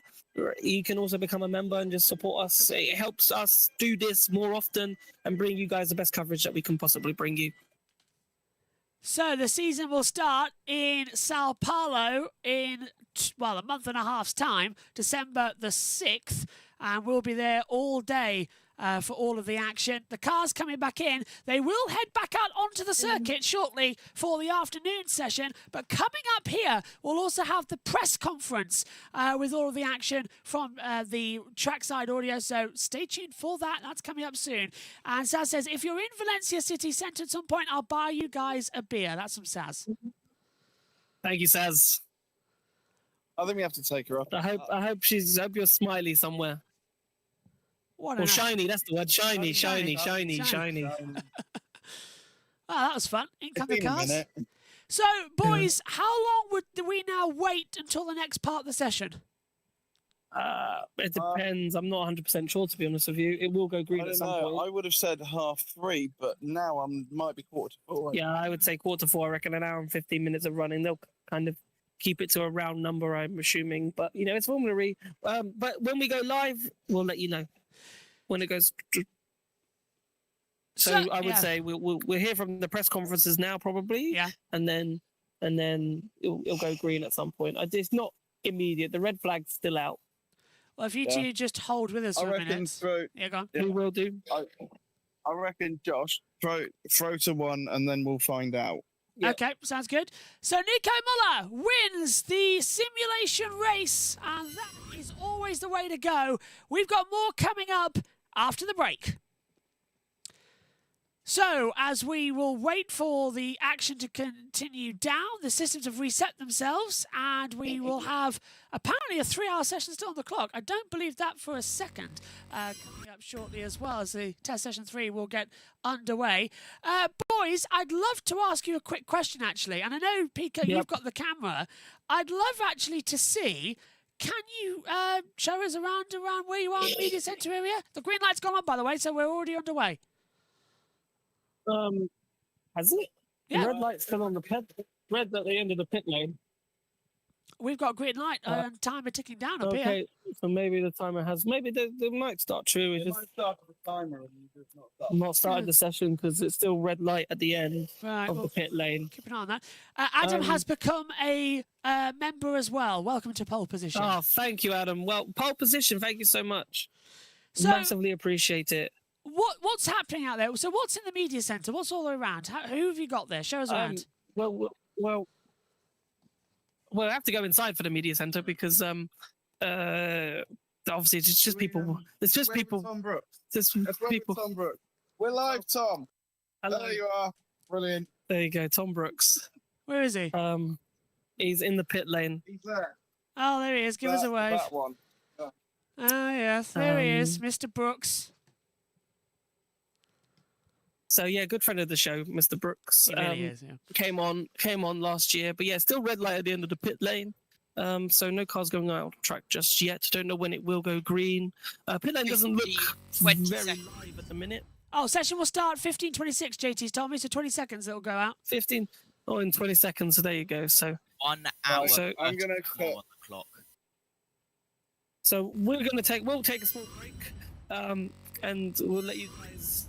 you can also become a member and just support us. It helps us do this more often and bring you guys the best coverage that we can possibly bring you. So the season will start in Sao Paulo in, a month and a half's time, December the 6th, and we'll be there all day for all of the action. The cars coming back in. They will head back out onto the circuit shortly for the afternoon session, but coming up here, we'll also have the press conference with all of the action from the trackside audio, so stay tuned for that. That's coming up soon. And Saz says, if you're in Valencia city centre at some point, I'll buy you guys a beer. That's from Saz. Thank you, Saz. I think we have to take her up. I hope you're smiley somewhere. Or shiny, that's the word. Shiny. Oh, that was fun. In come the cars. So, boys, how long do we now wait until the next part of the session? It depends. I'm not 100% sure, to be honest with you. It will go green I at don't some know. point. I would have said 3:30, but now might be 4:45. Yeah, I would say 4:45. I reckon an hour and 15 minutes of running. They'll kind of keep it to a round number, I'm assuming. But, you know, it's Formula E. But when we go live, we'll let you know. When it goes, so I would say we'll hear from the press conferences now, probably. Yeah. And then it'll go green at some point. It's not immediate. The red flag's still out. Well, if you two just hold with us for a minute. Yeah, go on. We will do. I reckon, Josh, throw to one, and then we'll find out. Yeah. Okay, sounds good. So Nico Muller wins the simulation race, and that is always the way to go. We've got more coming up after the break. So, as we will wait for the action to continue down, the systems have reset themselves, and we will have apparently a 3-hour session still on the clock. I don't believe that for a second. Coming up shortly as well, as the test session 3 will get underway. Boys, I'd love to ask you a quick question, actually. And I know, Pico, you've got the camera. I'd love actually to see... Can you show us around where you are in the media centre area? The green light's gone on, by the way, so we're already underway. Has it? Yeah. The red light's still on the pit. Red at the end of the pit lane. We've got green light and timer ticking down up here. Okay, so maybe the timer has. Maybe they might start true. It might start the timer and you just not started the session because it's still red light at the end of the pit lane. Keep an eye on that. Adam has become a member as well. Welcome to pole position. Oh, thank you, Adam. Well, pole position. Thank you so much. So, massively appreciate it. What's happening out there? So what's in the media centre? What's all around? Who have you got there? Show us around. Well, I have to go inside for the media centre because obviously it's just people. It's just people. Tom Brooks. Just people. Tom Brooks. We're live, Tom. Hello. There you are. Brilliant. There you go, Tom Brooks. Where is he? He's in the pit lane. He's there. Oh, there he is. Give us a wave. That one. Oh, yes. There he is, Mr. Brooks. So yeah, good friend of the show, Mr. Brooks. He really is, yeah. Came on last year, but yeah, still red light at the end of the pit lane. So no cars going out on track just yet. Don't know when it will go green. Pit lane doesn't look 20 very seconds. live at the minute. Oh, session will start 15:26. JT's told me, so 20 seconds it'll go out. 15 in 20 seconds. So there you go. So 1 hour. So I'm gonna on cut. the clock. So we'll take a small break, and we'll let you guys.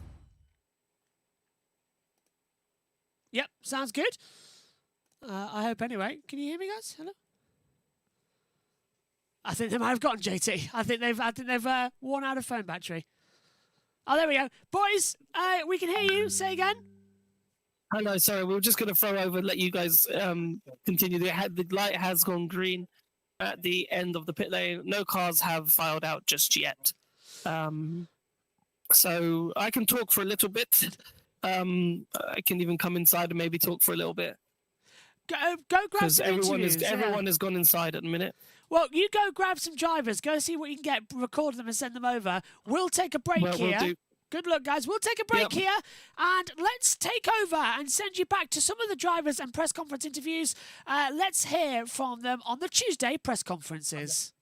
Yep, sounds good. I hope anyway. Can you hear me, guys? Hello. I think they might have gotten JT. I think they've worn out a phone battery. Oh, there we go, boys. We can hear you. Say again. Hello, sorry, we were just going to throw over and let you guys continue. The light has gone green at the end of the pit lane. No cars have filed out just yet. So I can talk for a little bit. I can even come inside and maybe talk for a little bit. Go grab Because some everyone interviews, everyone has gone inside at the minute. Well, you go grab some drivers. Go see what you can get, record them and send them over. We'll take a break Well, here. we'll do. Good luck, guys. We'll take a break here and let's take over and send you back to some of the drivers and press conference interviews. Let's hear from them on the Tuesday press conferences.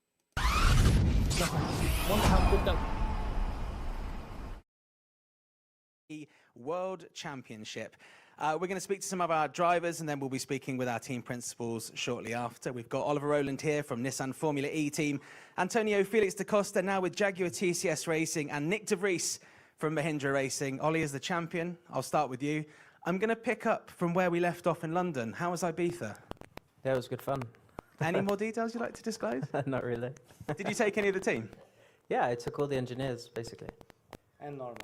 World Championship. We're going to speak to some of our drivers and then we'll be speaking with our team principals shortly after. We've got Oliver Rowland here from Nissan Formula E team, Antonio Felix da Costa now with Jaguar TCS Racing, and Nick de Vries from Mahindra Racing. Ollie is the champion. I'll start with you. I'm going to pick up from where we left off in London. How was Ibiza? Yeah, it was good fun. Any more details you'd like to disclose? Not really. Did you take any of the team? Yeah, I took all the engineers, basically. And Norman.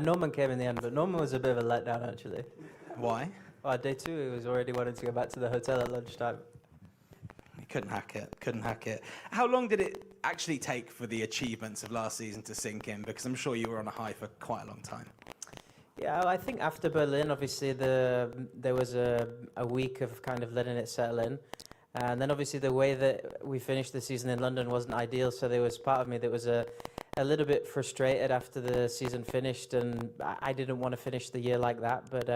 Norman came in the end, but Norman was a bit of a letdown, actually. Why? Well, day 2, he was already wanting to go back to the hotel at lunchtime. You couldn't hack it, couldn't hack it. How long did it actually take for the achievements of last season to sink in? Because I'm sure you were on a high for quite a long time. Yeah, I think after Berlin, obviously, there was a week of kind of letting it settle in. And then obviously the way that we finished the season in London wasn't ideal, so there was part of me that was a little bit frustrated after the season finished, and I didn't want to finish the year like that. But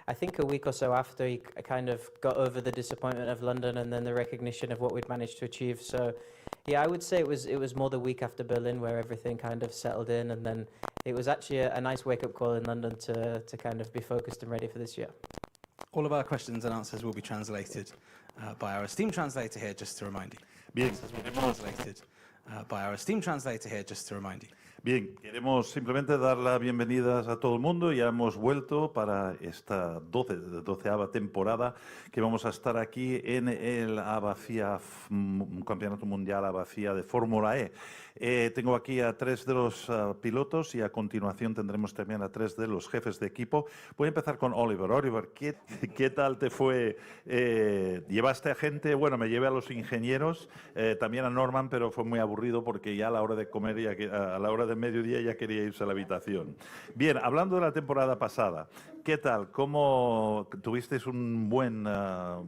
I think a week or so after, I kind of got over the disappointment of London and then the recognition of what we'd managed to achieve. So yeah, I would say it was more the week after Berlin where everything kind of settled in, and then it was actually a nice wake-up call in London to kind of be focused and ready for this year. All of our questions and answers will be translated by our esteemed translator here, just to remind you. Bien, Answers will be translated by our esteemed translator here, just to remind you. bien, queremos simplemente dar las bienvenidas a todo el mundo. Ya hemos vuelto para esta 12ª temporada que vamos a estar aquí en el ABA-FIA, un campeonato mundial ABA-FIA de Fórmula E. Tengo aquí a 3 de los pilotos y a continuación tendremos también a 3 de los jefes de equipo. Voy a empezar con Oliver. Oliver, ¿qué tal te fue? ¿Llevaste a gente? Bueno, me llevé a los ingenieros, también a Norman, pero fue muy aburrido porque ya a la hora de comer, a la hora de mediodía ya quería irse a la habitación. Bien, hablando de la temporada pasada, ¿qué tal? ¿Cómo tuvisteis una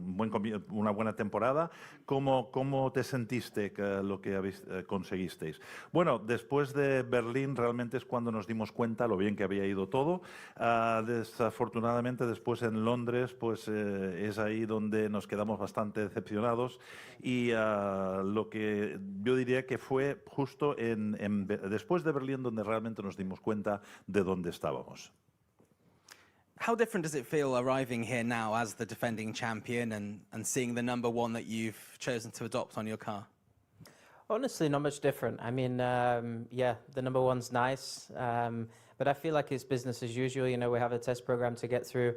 buena temporada? ¿Cómo te sentiste lo que conseguisteis? Bueno, después de Berlín realmente es cuando nos dimos cuenta lo bien que había ido todo. Desafortunadamente después en Londres pues es ahí donde nos quedamos bastante decepcionados y lo que yo diría que fue justo después de Berlín donde realmente nos dimos cuenta de dónde estábamos. How different does it feel arriving here now as the defending champion and seeing the number 1 that you've chosen to adopt on your car? Honestly, not much different. I mean, yeah, the number 1's nice, but I feel like it's business as usual. You know, we have a test program to get through.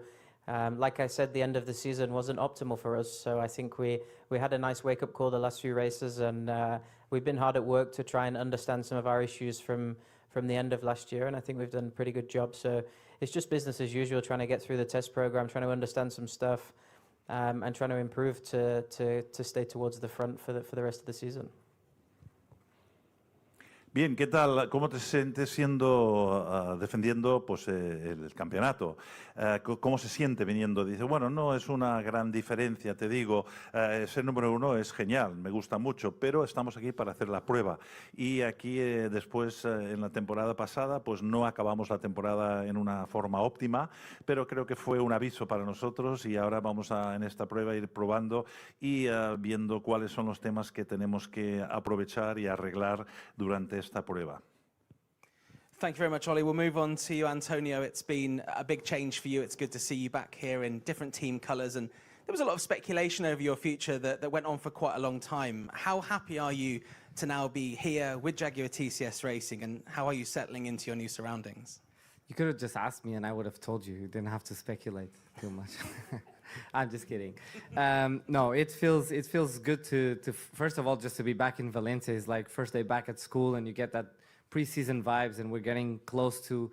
Like I said, the end of the season wasn't optimal for us, so I think we had a nice wake-up call the last few races, and we've been hard at work to try and understand some of our issues from the end of last year, and I think we've done a pretty good job. So it's just business as usual, trying to get through the test program, trying to understand some stuff, and trying to improve to stay towards the front for the rest of the season. Bien, ¿qué tal? ¿Cómo te sientes defendiendo pues, el campeonato? ¿Cómo se siente viniendo? Dice, bueno, no es una gran diferencia, te digo, ser número 1 es genial, me gusta mucho, pero estamos aquí para hacer la prueba. Y aquí después, en la temporada pasada, pues no acabamos la temporada en una forma óptima, pero creo que fue un aviso para nosotros y ahora vamos en esta prueba a ir probando y viendo cuáles son los temas que tenemos que aprovechar y arreglar durante esta prueba. Thank you very much, Ollie. We'll move on to you, Antonio. It's been a big change for you. It's good to see you back here in different team colours, and there was a lot of speculation over your future that went on for quite a long time. How happy are you to now be here with Jaguar TCS Racing, and how are you settling into your new surroundings? You could have just asked me and I would have told you. You didn't have to speculate too much. I'm just kidding. No, it feels good to first of all just to be back in Valencia. It's like first day back at school, and you get that pre-season vibes, and we're getting close to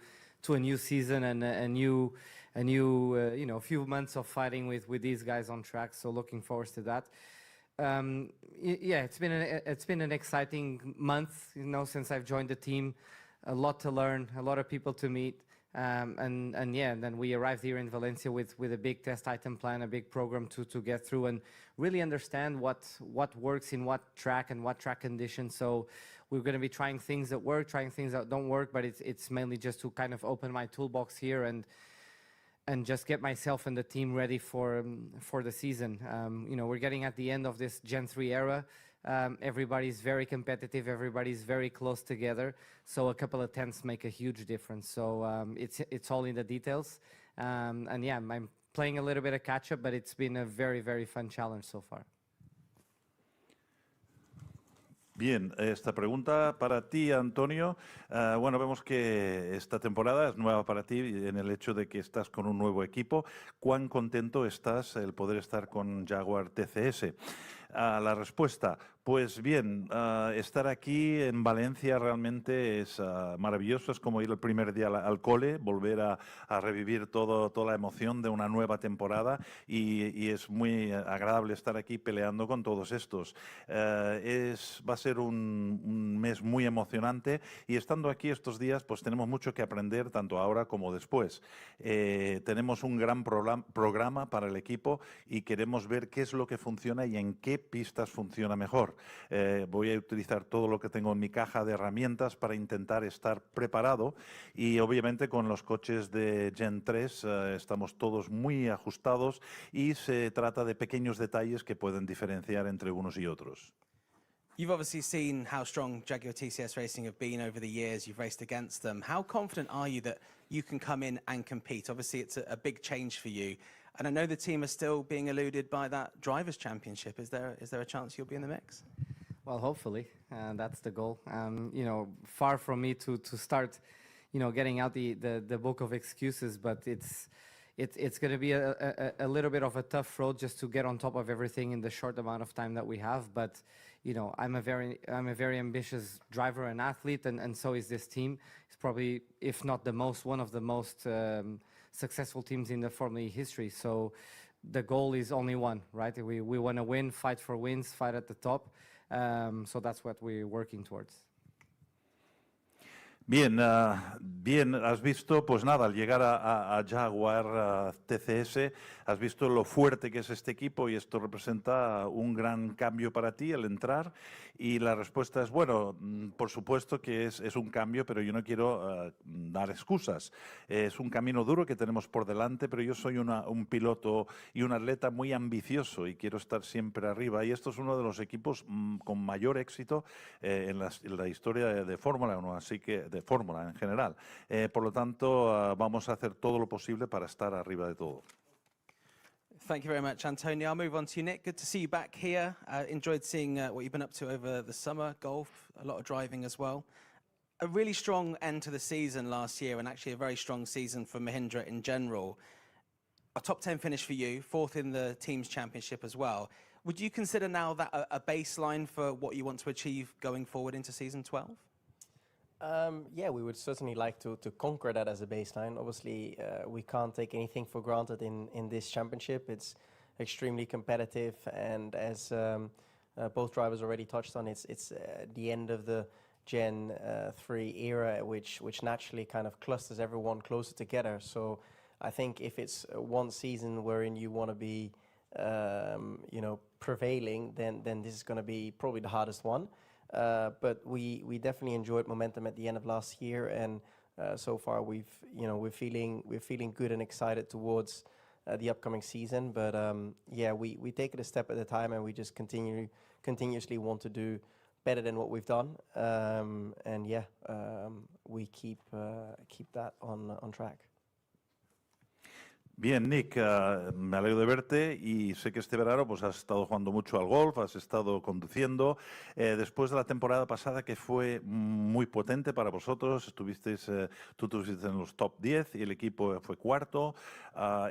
a new season and a new you know, few months of fighting with these guys on track. So looking forward to that. Yeah, it's been an exciting month, you know, since I've joined the team. A lot to learn, a lot of people to meet. And yeah, and then we arrived here in Valencia with a big test item plan, a big program to get through and really understand what works in what track and what track conditions. So we're going to be trying things that work, trying things that don't work, but it's mainly just to kind of open my toolbox here and just get myself and the team ready for the season. You know, we're getting at the end of this Gen 3 era. Everybody's very competitive, everybody's very close together, so a couple of tenths make a huge difference. So it's all in the details, and yeah, I'm playing a little bit of catch up, but it's been a very, very fun challenge so far. Bien, esta pregunta para ti, Antonio. Bueno, vemos que esta temporada es nueva para ti en el hecho de que estás con un nuevo equipo. ¿Cuán contento estás el poder estar con Jaguar TCS? La respuesta, pues bien, estar aquí en Valencia realmente es maravilloso, es como ir el primer día al cole, volver a revivir toda la emoción de una nueva temporada y es muy agradable estar aquí peleando con todos estos. Va a ser un mes muy emocionante y estando aquí estos días pues tenemos mucho que aprender tanto ahora como después. Tenemos un gran programa para el equipo y queremos ver qué es lo que funciona y en qué pistas funciona mejor. Voy a utilizar todo lo que tengo en mi caja de herramientas para intentar estar preparado y obviamente con los coches de Gen 3 estamos todos muy ajustados y se trata de pequeños detalles que pueden diferenciar entre unos y otros. You've obviously seen how strong Jaguar TCS Racing have been over the years. You've raced against them. How confident are you that you can come in and compete? Obviously, it's a big change for you. And I know the team is still being eluded by that Drivers' Championship. Is there a chance you'll be in the mix? Well, hopefully, that's the goal. You know, far from me to start, you know, getting out the book of excuses, but it's going to be a little bit of a tough road just to get on top of everything in the short amount of time that we have. But you know, I'm a very ambitious driver and athlete, and so is this team. It's probably, if not one of the most successful teams in the Formula E history. So the goal is only one, right? We want to win, fight for wins, fight at the top. So that's what we're working towards. Bien, bien, has visto, pues nada, al llegar a Jaguar TCS, has visto lo fuerte que es este equipo y esto representa un gran cambio para ti al entrar y la respuesta es, bueno, por supuesto que es un cambio, pero yo no quiero dar excusas. Es un camino duro que tenemos por delante, pero yo soy un piloto y un atleta muy ambicioso y quiero estar siempre arriba y esto es uno de los equipos con mayor éxito en la historia de Fórmula 1, así que de Fórmula en general. Por lo tanto, vamos a hacer todo lo posible para estar arriba de todo. Thank you very much, Antonio. I'll move on to you, Nick. Good to see you back here. Enjoyed seeing what you've been up to over the summer, golf, a lot of driving as well. A really strong end to the season last year and actually a very strong season for Mahindra in general. A top 10 finish for you, 4th in the team's championship as well. Would you consider now that a baseline for what you want to achieve going forward into season 12? Yeah, we would certainly like to conquer that as a baseline. Obviously, we can't take anything for granted in this championship. It's extremely competitive, and as both drivers already touched on, it's the end of the Gen 3 era, which naturally kind of clusters everyone closer together. So I think if it's one season wherein you want to be, you know, prevailing, then this is going to be probably the hardest one. But we definitely enjoyed momentum at the end of last year, and so far we're feeling good and excited towards the upcoming season. But yeah, we take it a step at a time, and we just continuously want to do better than what we've done. And yeah, we keep that on track. Bien, Nick, me alegro de verte y sé que este verano pues has estado jugando mucho al golf, has estado conduciendo. Después de la temporada pasada que fue muy potente para vosotros, tú estuviste en los top 10 y el equipo fue cuarto.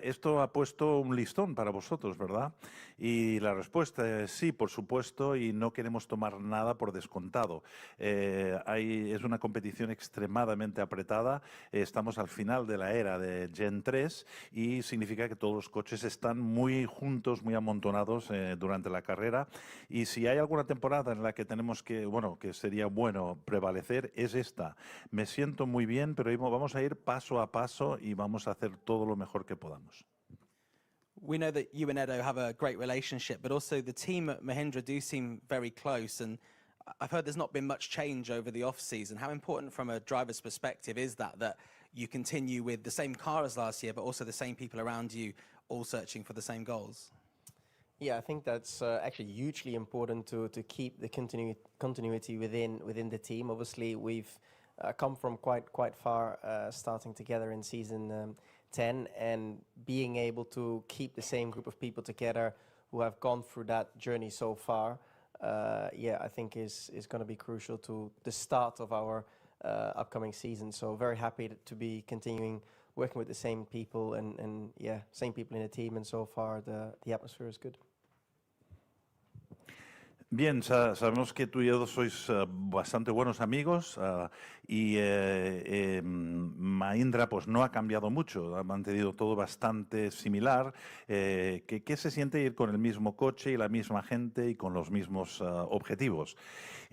Esto ha puesto un listón para vosotros, ¿verdad? Y la respuesta es sí, por supuesto, y no queremos tomar nada por descontado. Es una competición extremadamente apretada. Estamos al final de la era de Gen 3 y y significa que todos los coches están muy juntos, muy amontonados durante la carrera. Y si hay alguna temporada en la que tenemos que, bueno, que sería bueno prevalecer, es esta. Me siento muy bien, pero vamos a ir paso a paso y vamos a hacer todo lo mejor que podamos. We know that you and Edo have a great relationship, but also the team at Mahindra do seem very close. And I've heard there's not been much change over the off-season. How important from a driver's perspective is that you continue with the same car as last year, but also the same people around you all searching for the same goals? Yeah, I think that's actually hugely important to keep the continuity within the team. Obviously, we've come from quite far starting together in season 10, and being able to keep the same group of people together who have gone through that journey so far, I think is going to be crucial to the start of our upcoming season. So very happy to be continuing working with the same people and same people in the team, and so far the atmosphere is good. Bien, sabemos que tú y yo sois bastante buenos amigos y Mahindra pues no ha cambiado mucho, ha mantenido todo bastante similar. ¿Qué se siente ir con el mismo coche y la misma gente y con los mismos objetivos?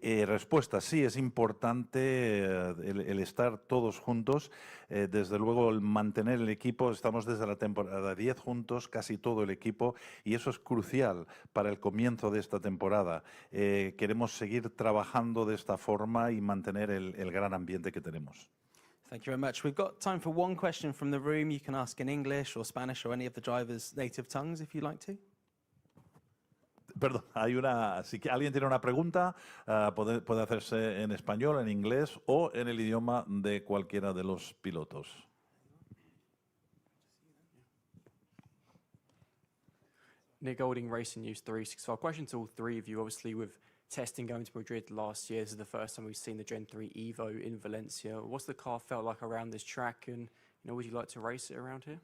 Respuesta, sí, es importante el estar todos juntos. Desde luego, el mantener el equipo, estamos desde la temporada 10 juntos, casi todo el equipo, y eso es crucial para el comienzo de esta temporada. Queremos seguir trabajando de esta forma y mantener el gran ambiente que tenemos. Thank you very much. We've got time for one question from the room. You can ask in English or Spanish or any of the drivers' native tongues if you'd like to. Perdón, si alguien tiene una pregunta, puede hacerse en español, en inglés o en el idioma de cualquiera de los pilotos. Nick Golding, Racing News 365. Question to all three of you. Obviously, with testing going to Madrid last year, this is the first time we've seen the Gen 3 Evo in Valencia. What's the car felt like around this track, and would you like to race it around here?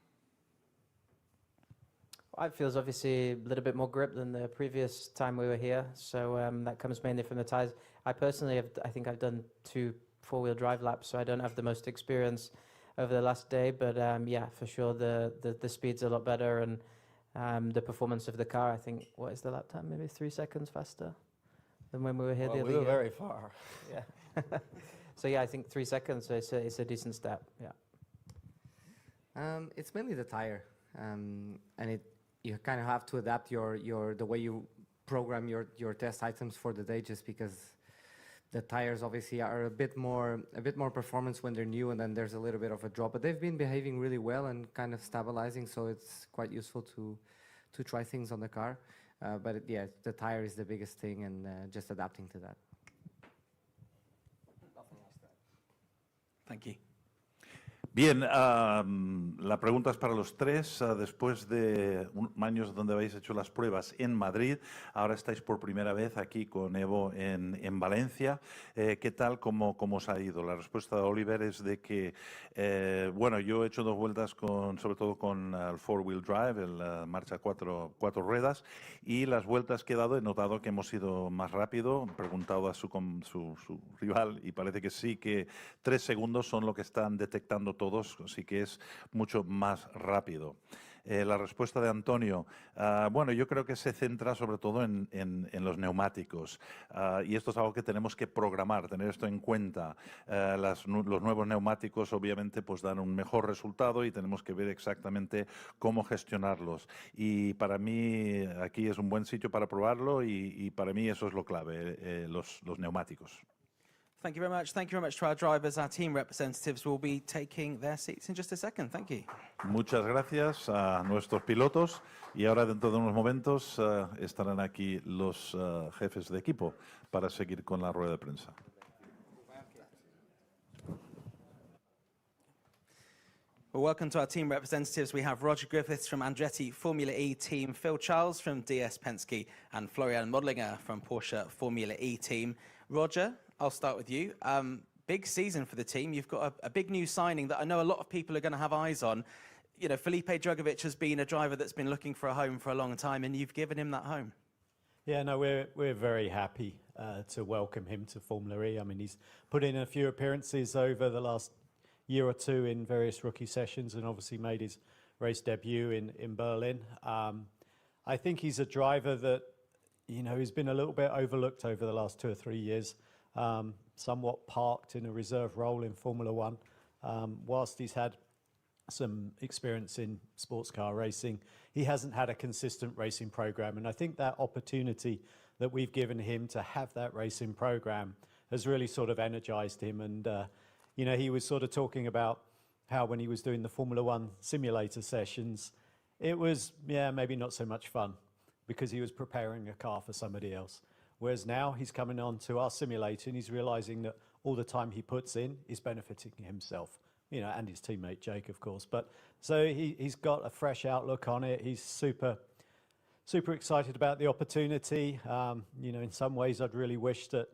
It feels obviously a little bit more grip than the previous time we were here, so that comes mainly from the tyres. I personally I think I've done 2 4-wheel drive laps, so I don't have the most experience over the last day, but for sure the speed's a lot better, and the performance of the car, I think, what is the lap time? Maybe 3 seconds faster than when we were here the other year. We were very far. Yeah. So I think 3 seconds, so it's a decent step, yeah. It's mainly the tire, and you kind of have to adapt the way you program your test items for the day, just because the tires obviously are a bit more performance when they're new, and then there's a little bit of a drop. But they've been behaving really well and kind of stabilizing, so it's quite useful to try things on the car. But the tire is the biggest thing, and just adapting to that. Thank you. Bien, la pregunta es para los tres. Después de años donde habéis hecho las pruebas en Madrid, ahora estáis por primera vez aquí con Evo en Valencia. ¿Qué tal? ¿Cómo os ha ido? La respuesta de Oliver es de que, yo he hecho 2 vueltas sobre todo con el 4-wheel drive, el marcha 4 ruedas, y las vueltas que he dado he notado que hemos ido más rápido. He preguntado a su rival y parece que sí, que 3 segundos son lo que están detectando todos, así que es mucho más rápido. La respuesta de Antonio, yo creo que se centra sobre todo en los neumáticos, y esto es algo que tenemos que programar, tener esto en cuenta. Los nuevos neumáticos obviamente pues dan un mejor resultado y tenemos que ver exactamente cómo gestionarlos, y para mí aquí es un buen sitio para probarlo, y para mí eso es lo clave, los neumáticos. Thank you very much. Thank you very much to our drivers. Our team representatives will be taking their seats in just a second. Thank you. Muchas gracias a nuestros pilotos, y ahora dentro de unos momentos estarán aquí los jefes de equipo para seguir con la rueda de prensa. Well, welcome to our team representatives. We have Roger Griffiths from Andretti Formula E team, Phil Charles from DS Penske, and Florian Modlinger from Porsche Formula E team. Roger, I'll start with you. Big season for the team. You've got a big new signing that I know a lot of people are going to have eyes on. Felipe Drugovich has been a driver that's been looking for a home for a long time, and you've given him that home. Yeah, no, we're very happy to welcome him to Formula E. I mean, he's put in a few appearances over the last year or two in various rookie sessions, and obviously made his race debut in Berlin. I think he's a driver that, you know, he's been a little bit overlooked over the last 2 or 3 years, somewhat parked in a reserve role in Formula One. Whilst he's had some experience in sports car racing, he hasn't had a consistent racing program. And I think that opportunity that we've given him to have that racing program has really sort of energized him. And, you know, he was sort of talking about how when he was doing the Formula One simulator sessions, it was, yeah, maybe not so much fun because he was preparing a car for somebody else. Whereas now he's coming on to our simulator and he's realizing that all the time he puts in is benefiting himself, you know, and his teammate Jake, of course. But so he's got a fresh outlook on it. He's super excited about the opportunity. You know, in some ways, I'd really wish that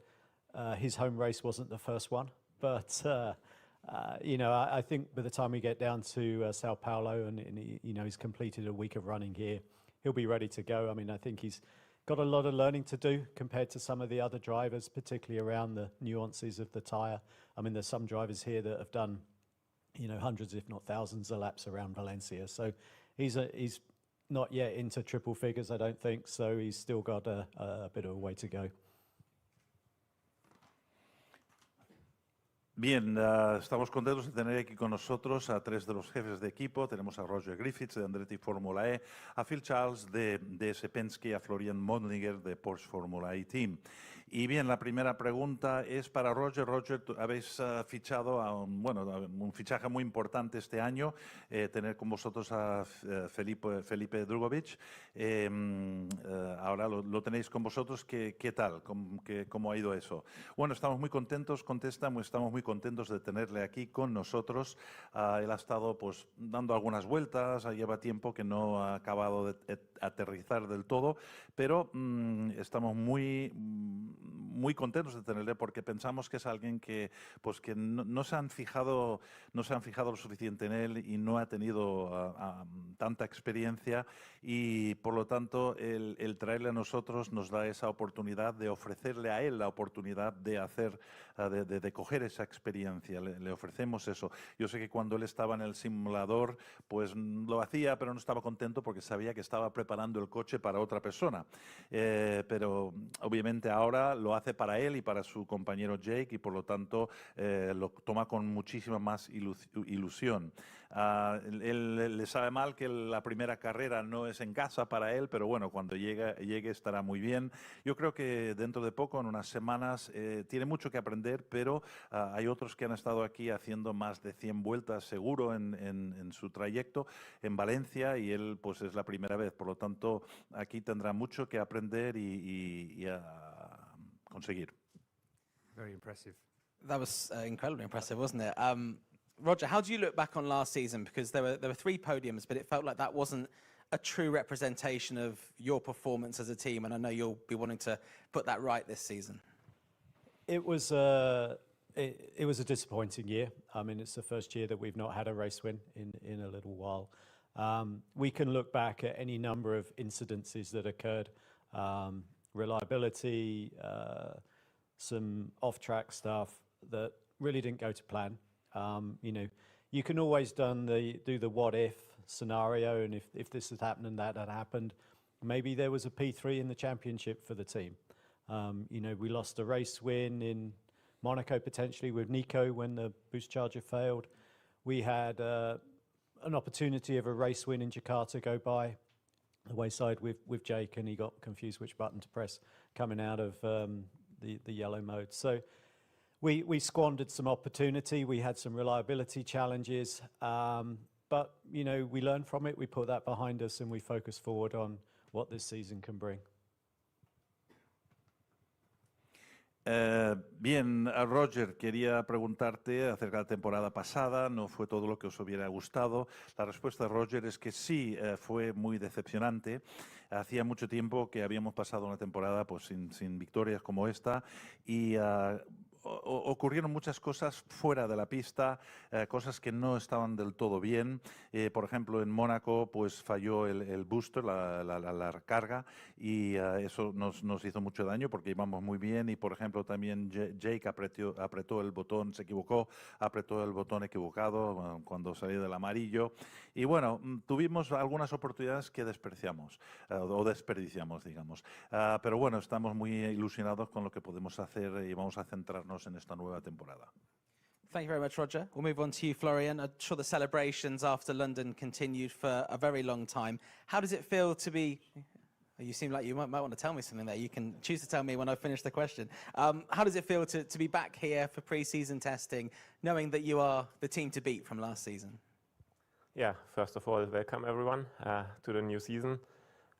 his home race wasn't the first one. But, you know, I think by the time we get down to Sao Paulo and he, you know, he's completed a week of running here, he'll be ready to go. I mean, I think he's got a lot of learning to do compared to some of the other drivers, particularly around the nuances of the tyre. I mean, there's some drivers here that have done, you know, hundreds, if not thousands of laps around Valencia. So he's not yet into triple figures, I don't think. So he's still got a bit of a way to go. Bien, estamos contentos de tener aquí con nosotros a 3 de los jefes de equipo. Tenemos a Roger Griffiths de Andretti Fórmula E, a Phil Charles de DS Penske y a Florian Mondlinger de Porsche Fórmula E Team. Y bien, la primera pregunta es para Roger. Roger, habéis fichado a un fichaje muy importante este año, tener con vosotros a Felipe Drugovich. Ahora lo tenéis con vosotros. ¿Qué tal? ¿Cómo ha ido eso? Bueno, estamos muy contentos, estamos muy contentos de tenerle aquí con nosotros. Él ha estado pues dando algunas vueltas, lleva tiempo que no ha acabado de aterrizar del todo, pero estamos muy contentos de tenerle porque pensamos que es alguien que no se han fijado lo suficiente en él y no ha tenido tanta experiencia, y por lo tanto el traerle a nosotros nos da esa oportunidad de ofrecerle a él la oportunidad de coger esa experiencia. Le ofrecemos eso. Yo sé que cuando él estaba en el simulador pues lo hacía, pero no estaba contento porque sabía que estaba preparando el coche para otra persona, pero obviamente ahora lo hace para él y para su compañero Jake, y por lo tanto lo toma con muchísima más ilusión. Él le sabe mal que la primera carrera no es en casa para él, pero bueno, cuando llegue estará muy bien. Yo creo que dentro de poco, en unas semanas, tiene mucho que aprender, pero hay otros que han estado aquí haciendo más de 100 vueltas seguro en su trayecto en Valencia, y él pues es la primera vez. Por lo tanto, aquí tendrá mucho que aprender y conseguir. Very impressive. That was incredibly impressive, wasn't it? Roger, how do you look back on last season? Because there were 3 podiums, but it felt like that wasn't a true representation of your performance as a team, and I know you'll be wanting to put that right this season. It was it was a disappointing year. I mean, it's the first year that we've not had a race win in a little while. We can look back at any number of incidences that occurred, reliability, some off-track stuff that really didn't go to plan. You know, you can always do the what-if scenario, and if this had happened and that had happened, maybe there was a P3 in the championship for the team. You know, we lost a race win in Monaco potentially with Nico when the boost charger failed. We had an opportunity of a race win in Jakarta go by the wayside with Jake, and he got confused which button to press coming out of the yellow mode. So we squandered some opportunity. We had some reliability challenges, but you know, we learned from it. We put that behind us and we focus forward on what this season can bring. Bien, Roger, quería preguntarte acerca de la temporada pasada. ¿No fue todo lo que os hubiera gustado? La respuesta de Roger es que sí, fue muy decepcionante. Hacía mucho tiempo que habíamos pasado una temporada pues, sin victorias como esta, y ocurrieron muchas cosas fuera de la pista, cosas que no estaban del todo bien. Por ejemplo, en Mónaco pues falló el booster, la recarga, y eso nos hizo mucho daño porque íbamos muy bien. Y por ejemplo también Jake apretó el botón, se equivocó, apretó el botón equivocado cuando salió del amarillo. Y bueno, tuvimos algunas oportunidades que desperdiciamos, o desperdiciamos, digamos. Pero bueno, estamos muy ilusionados con lo que podemos hacer y vamos a centrarnos en esta nueva temporada. Thank you very much, Roger. We'll move on to you, Florian. I'm sure the celebrations after London continued for a very long time. How does it feel to be... You seem like you might want to tell me something there. You can choose to tell me when I finish the question. How does it feel to be back here for pre-season testing, knowing that you are the team to beat from last season? Yeah, first of all, welcome everyone to the new season.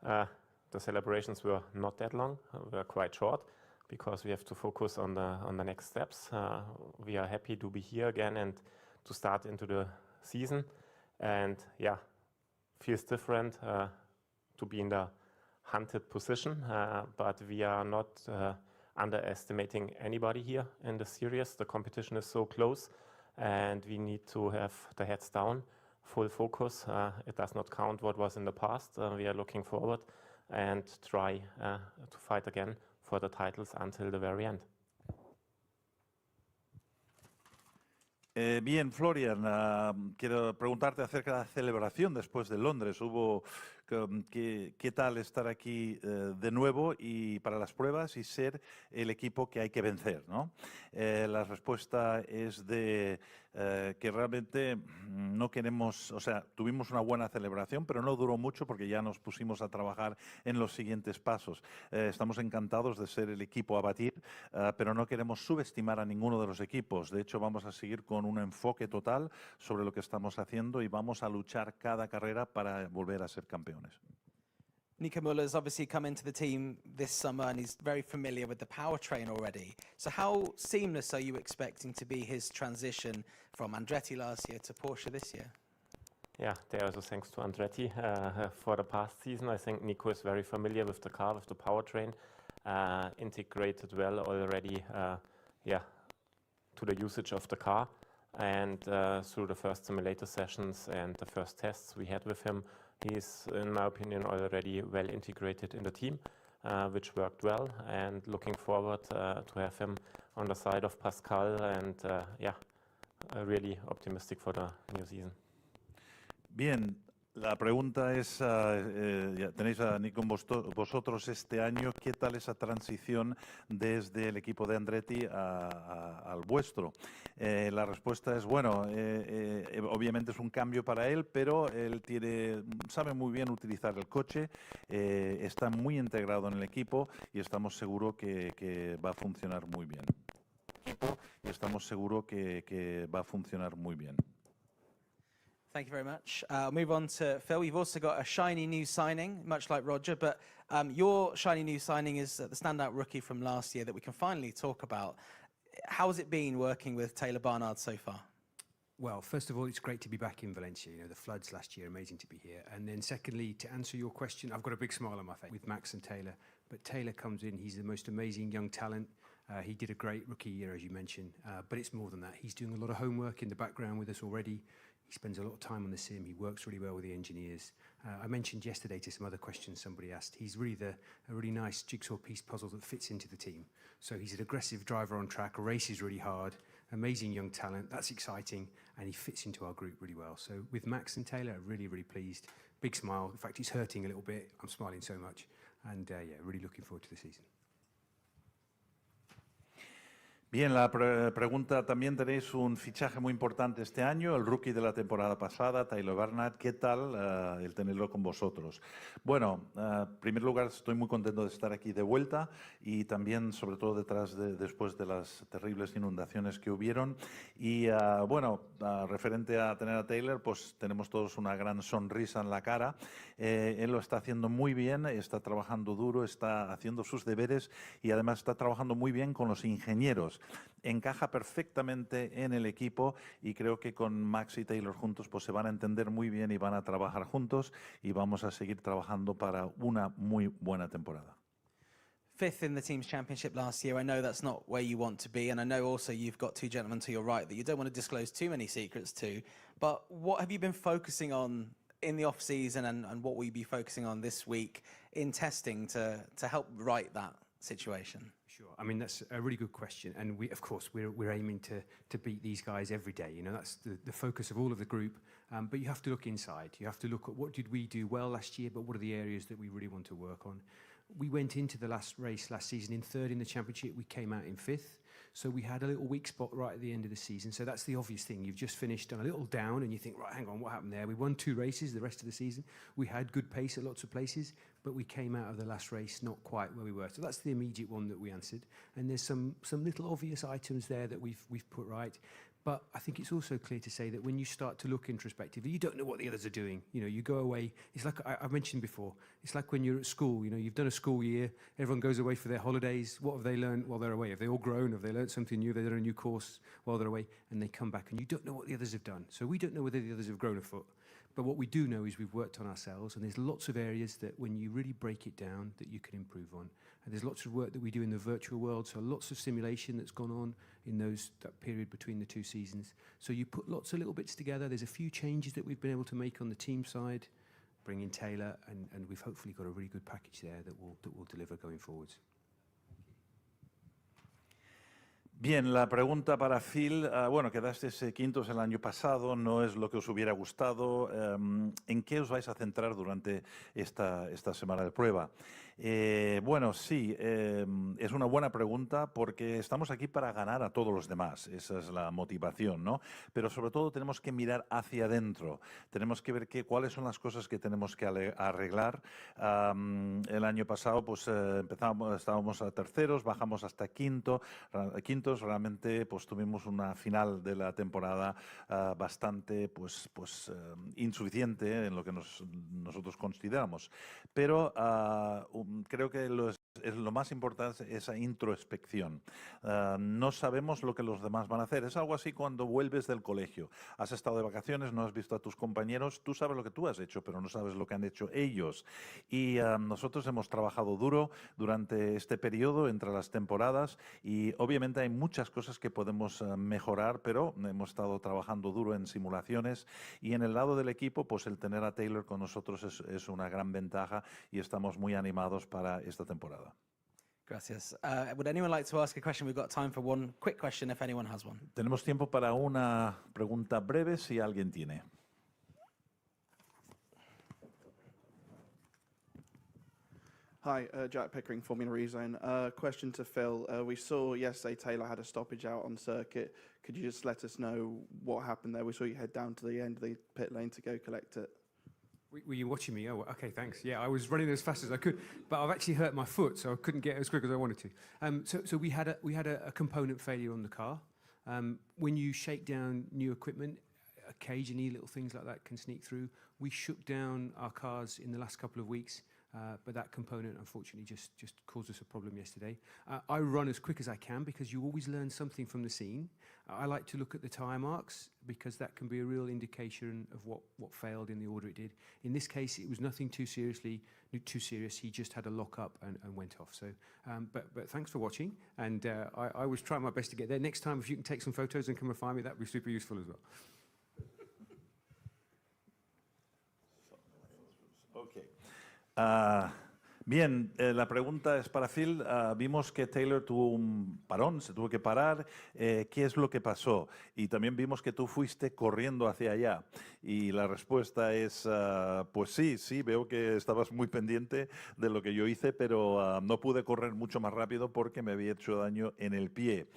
The celebrations were not that long, were quite short, because we have to focus on the next steps. We are happy to be here again and to start into the season. And yeah, feels different to be in the hunted position, but we are not underestimating anybody here in the series. The competition is so close and we need to have the heads down, full focus. It does not count what was in the past. We are looking forward and try to fight again for the titles until the very end. Bien, Florian, quiero preguntarte acerca de la celebración después de Londres. ¿Qué tal estar aquí de nuevo y para las pruebas y ser el equipo que hay que vencer, ¿no? La respuesta es de que realmente no queremos, o sea, tuvimos una buena celebración, pero no duró mucho porque ya nos pusimos a trabajar en los siguientes pasos. Estamos encantados de ser el equipo a batir, pero no queremos subestimar a ninguno de los equipos. De hecho, vamos a seguir con un enfoque total sobre lo que estamos haciendo y vamos a luchar cada carrera para volver a ser campeones. Nico Muller's obviously come into the team this summer and he's very familiar with the powertrain already. So how seamless are you expecting to be his transition from Andretti last year to Porsche this year? Yeah, there also thanks to Andretti for the past season. I think Nico is very familiar with the car, with the powertrain, integrated well already to the usage of the car. And through the first simulator sessions and the first tests we had with him, he's, in my opinion, already well integrated in the team, which worked well. And looking forward to have him on the side of Pascal. And really optimistic for the new season. Bien. La pregunta es, tenéis a Nico vosotros este año, ¿qué tal esa transición desde el equipo de Andretti al vuestro? La respuesta es, bueno, obviamente es un cambio para él, pero él sabe muy bien utilizar el coche, está muy integrado en el equipo y estamos seguros que va a funcionar muy bien. Thank you very much. I'll move on to Phil. We've also got a shiny new signing, much like Roger, but your shiny new signing is the standout rookie from last year that we can finally talk about. How has it been working with Taylor Barnard so far? Well, first of all, it's great to be back in Valencia. You know, the floods last year, amazing to be here. And then secondly, to answer your question, I've got a big smile on my face with Max and Taylor. But Taylor comes in, he's the most amazing young talent. He did a great rookie year, as you mentioned, but it's more than that. He's doing a lot of homework in the background with us already. He spends a lot of time on the sim. He works really well with the engineers. I mentioned yesterday to some other questions somebody asked, he's really a really nice jigsaw piece puzzle that fits into the team. So he's an aggressive driver on track, races really hard, amazing young talent. That's exciting, and he fits into our group really well. So with Max and Taylor, I'm really, really pleased. Big smile. In fact, it's hurting a little bit. I'm smiling so much. And really looking forward to the season. Bien, la pregunta, también tenéis un fichaje muy importante este año, el rookie de la temporada pasada, Taylor Barnard. ¿Qué tal el tenerlo con vosotros? Bueno, en primer lugar, estoy muy contento de estar aquí de vuelta y también, sobre todo, después de las terribles inundaciones que hubieron. Y referente a tener a Taylor, pues tenemos todos una gran sonrisa en la cara. Él lo está haciendo muy bien, está trabajando duro, está haciendo sus deberes y además está trabajando muy bien con los ingenieros. Encaja perfectamente en el equipo y creo que con Max y Taylor juntos pues se van a entender muy bien y van a trabajar juntos y vamos a seguir trabajando para una muy buena temporada. Fifth in the team's championship last year. I know that's not where you want to be, and I know also you've got two gentlemen to your right that you don't want to disclose too many secrets to, but what have you been focusing on in the off-season and what will you be focusing on this week in testing to help right that situation? Sure. I mean, that's a really good question, and we, of course, we're aiming to beat these guys every day. You know, that's the focus of all of the group. But you have to look inside. You have to look at what did we do well last year, but what are the areas that we really want to work on. We went into the last race last season in third in the championship. We came out in fifth. So we had a little weak spot right at the end of the season. So that's the obvious thing. You've just finished on a little down and you think, right, hang on, what happened there? We won 2 races the rest of the season. We had good pace at lots of places, but we came out of the last race not quite where we were. So that's the immediate one that we answered. And there's some little obvious items there that we've put right. But I think it's also clear to say that when you start to look introspectively, you don't know what the others are doing. You know, you go away. It's like I've mentioned before. It's like when you're at school. You know, you've done a school year. Everyone goes away for their holidays. What have they learned while they're away? Have they all grown? Have they learned something new? They've done a new course while they're away, and they come back, and you don't know what the others have done. So we don't know whether the others have grown a foot. But what we do know is we've worked on ourselves, and there's lots of areas that when you really break it down that you can improve on. And there's lots of work that we do in the virtual world, so lots of simulation that's gone on in that period between the 2 seasons. So you put lots of little bits together. There's a few changes that we've been able to make on the team side, bring in Taylor, and we've hopefully got a really good package there that will deliver going forwards. Bien, la pregunta para Phil. Bueno, quedasteis quintos el año pasado, no es lo que os hubiera gustado. ¿En qué os vais a centrar durante esta semana de prueba? Bueno, sí, es una buena pregunta porque estamos aquí para ganar a todos los demás. Esa es la motivación, ¿no? Pero sobre todo tenemos que mirar hacia adentro. Tenemos que ver cuáles son las cosas que tenemos que arreglar. El año pasado pues estábamos a terceros, bajamos hasta quintos. Realmente pues tuvimos una final de la temporada bastante insuficiente en lo que nosotros consideramos. Pero creo que lo más importante es esa introspección. No sabemos lo que los demás van a hacer. Es algo así cuando vuelves del colegio. Has estado de vacaciones, no has visto a tus compañeros, tú sabes lo que tú has hecho, pero no sabes lo que han hecho ellos. Y nosotros hemos trabajado duro durante este periodo entre las temporadas y obviamente hay muchas cosas que podemos mejorar, pero hemos estado trabajando duro en simulaciones y en el lado del equipo, pues el tener a Taylor con nosotros es una gran ventaja y estamos muy animados para esta temporada. Gracias. Would anyone like to ask a question? We've got time for one quick question if anyone has one. Tenemos tiempo para una pregunta breve si alguien tiene. Hi, Jack Pickering, Formula Rezone. Question to Phil. We saw yesterday Taylor had a stoppage out on circuit. Could you just let us know what happened there? We saw you head down to the end of the pit lane to go collect it. Were you watching me? Oh, okay, thanks. Yeah, I was running as fast as I could, but I've actually hurt my foot, so I couldn't get as quick as I wanted to. So we had a component failure on the car. When you shake down new equipment, occasionally little things like that can sneak through. We shook down our cars in the last couple of weeks, but that component unfortunately just caused us a problem yesterday. I run as quick as I can because you always learn something from the scene. I like to look at the tyre marks because that can be a real indication of what failed in the order it did. In this case, it was nothing too serious. He just had a lock up and went off. So, but thanks for watching, and I was trying my best to get there. Next time, if you can take some photos and come and find me, that would be super useful as well. Okay. Bien, la pregunta es para Phil. Vimos que Taylor tuvo un parón, se tuvo que parar. ¿Qué es lo que pasó? Y también vimos que tú fuiste corriendo hacia allá. Y la respuesta es, pues sí, veo que estabas muy pendiente de lo que yo hice, pero no pude correr mucho más rápido porque me había hecho daño en el pie.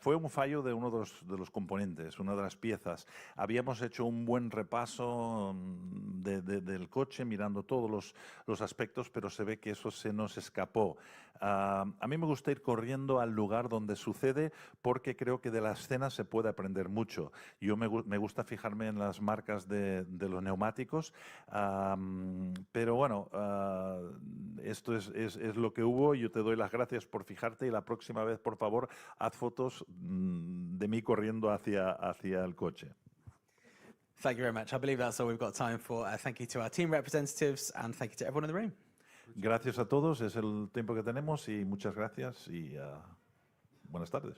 Fue un fallo de uno de los componentes, una de las piezas. Habíamos hecho un buen repaso del coche, mirando todos los aspectos, pero se ve que eso se nos escapó. A mí me gusta ir corriendo al lugar donde sucede porque creo que de la escena se puede aprender mucho. Yo me gusta fijarme en las marcas de los neumáticos, pero bueno, esto es lo que hubo. Yo te doy las gracias por fijarte y la próxima vez, por favor, haz fotos de mí corriendo hacia el coche. Thank you very much. I believe that's all we've got time for. Thank you to our team representatives and thank you to everyone in the room. Gracias a todos, es el tiempo que tenemos y muchas gracias y buenas tardes.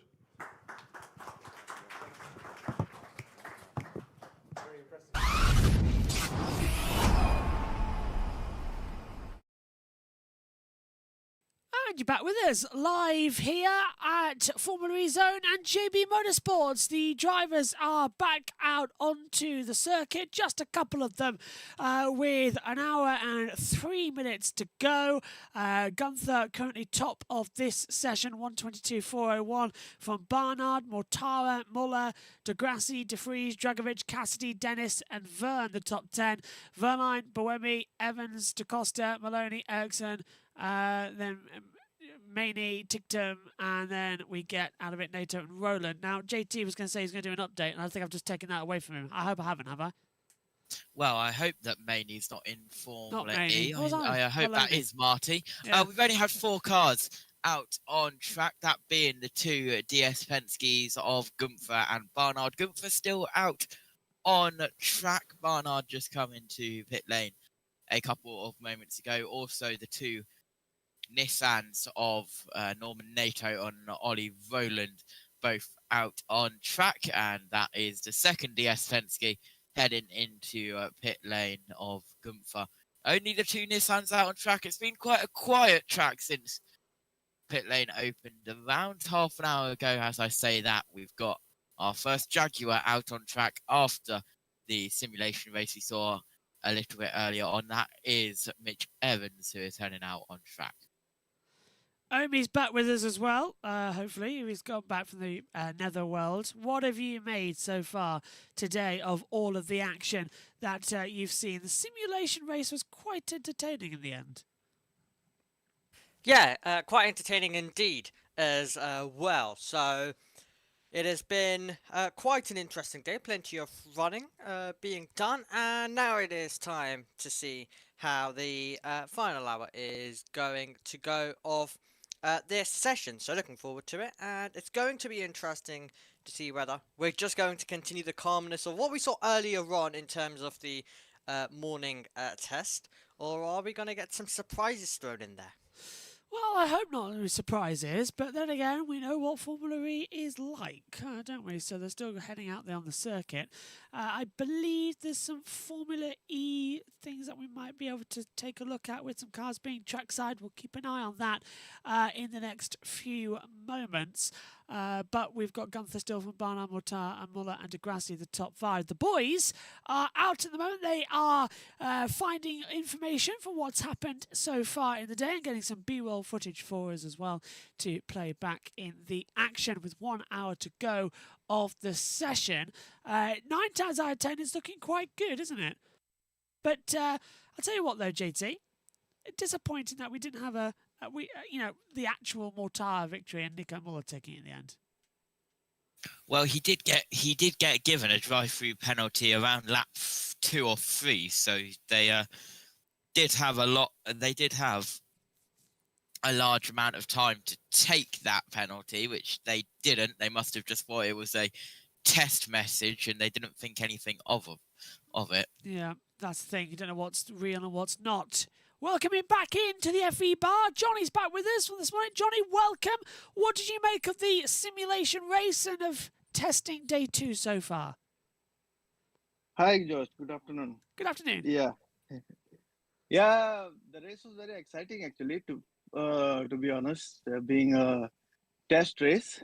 And you're back with us live here at Formula E Zone and JB Motorsports. The drivers are back out onto the circuit, just a couple of them, with an hour and 3 minutes to go. Gunther currently top of this session, 122.401 from Barnard, Mortara, Muller, Degrassi, De Vries, Dragovic, Cassidy, Dennis and Verne, the top 10. Verline, Boemi, Evans, DaCosta, Maloney, Ericsson, then Maney, Tictum, and then we get out of it Nato and Roland. Now, JT was going to say he's going to do an update, and I think I've just taken that away from him. I hope I haven't, have I? Well, I hope that Maney's not in Formula Maney. E. What was I hope that Maloney. is Marty. Yeah. We've only had 4 cars out on track, that being the 2 DS Penske's of Gunther and Barnard. Gunther still out on track. Barnard just come into pit lane a couple of moments ago. Also, the 2 Nissans of Norman Nato and Ollie Rowland both out on track, and that is the second DS Penske heading into pit lane of Gunther. Only the 2 Nissans out on track. It's been quite a quiet track since pit lane opened around half an hour ago. As I say that, we've got our first Jaguar out on track after the simulation race we saw a little bit earlier on. That is Mitch Evans, who is heading out on track. Omi's back with us as well, hopefully. He's gone back from the netherworld. What have you made so far today of all of the action that you've seen? The simulation race was quite entertaining in the end. Yeah, quite entertaining indeed as well. So it has been quite an interesting day. Plenty of running being done. And now it is time to see how the final hour is going to go of this session. So looking forward to it. And it's going to be interesting to see whether we're just going to continue the calmness of what we saw earlier on in terms of the morning test. Or are we going to get some surprises thrown in there? Well, I hope not any surprises, but then again, we know what Formula E is like, don't we? So they're still heading out there on the circuit. I believe there's some Formula E things that we might be able to take a look at with some cars being trackside. We'll keep an eye on that in the next few moments. But we've got Gunther still from Barnard, Mortar, and Muller and Degrassi, the top 5. The boys are out at the moment. They are finding information from what's happened so far in the day and getting some B-roll footage for us as well to play back in the action with 1 hour to go of the session. 9 times out of 10 is looking quite good, isn't it? But I'll tell you what though, JT, disappointing that we didn't have the actual Mortar victory and Nico Muller taking it in the end. Well, he did get given a drive-through penalty around lap 2 or 3, so they did have a large amount of time to take that penalty, which they didn't. They must have just thought it was a test message, and they didn't think anything of it. Yeah, that's the thing. You don't know what's real and what's not. Welcoming back into the FE bar, Johnny's back with us from this morning. Johnny, welcome. What did you make of the simulation race and of testing day 2 so far? Hi, Josh. Good afternoon. Good afternoon. Yeah. Yeah, the race was very exciting actually, to be honest, being a test race.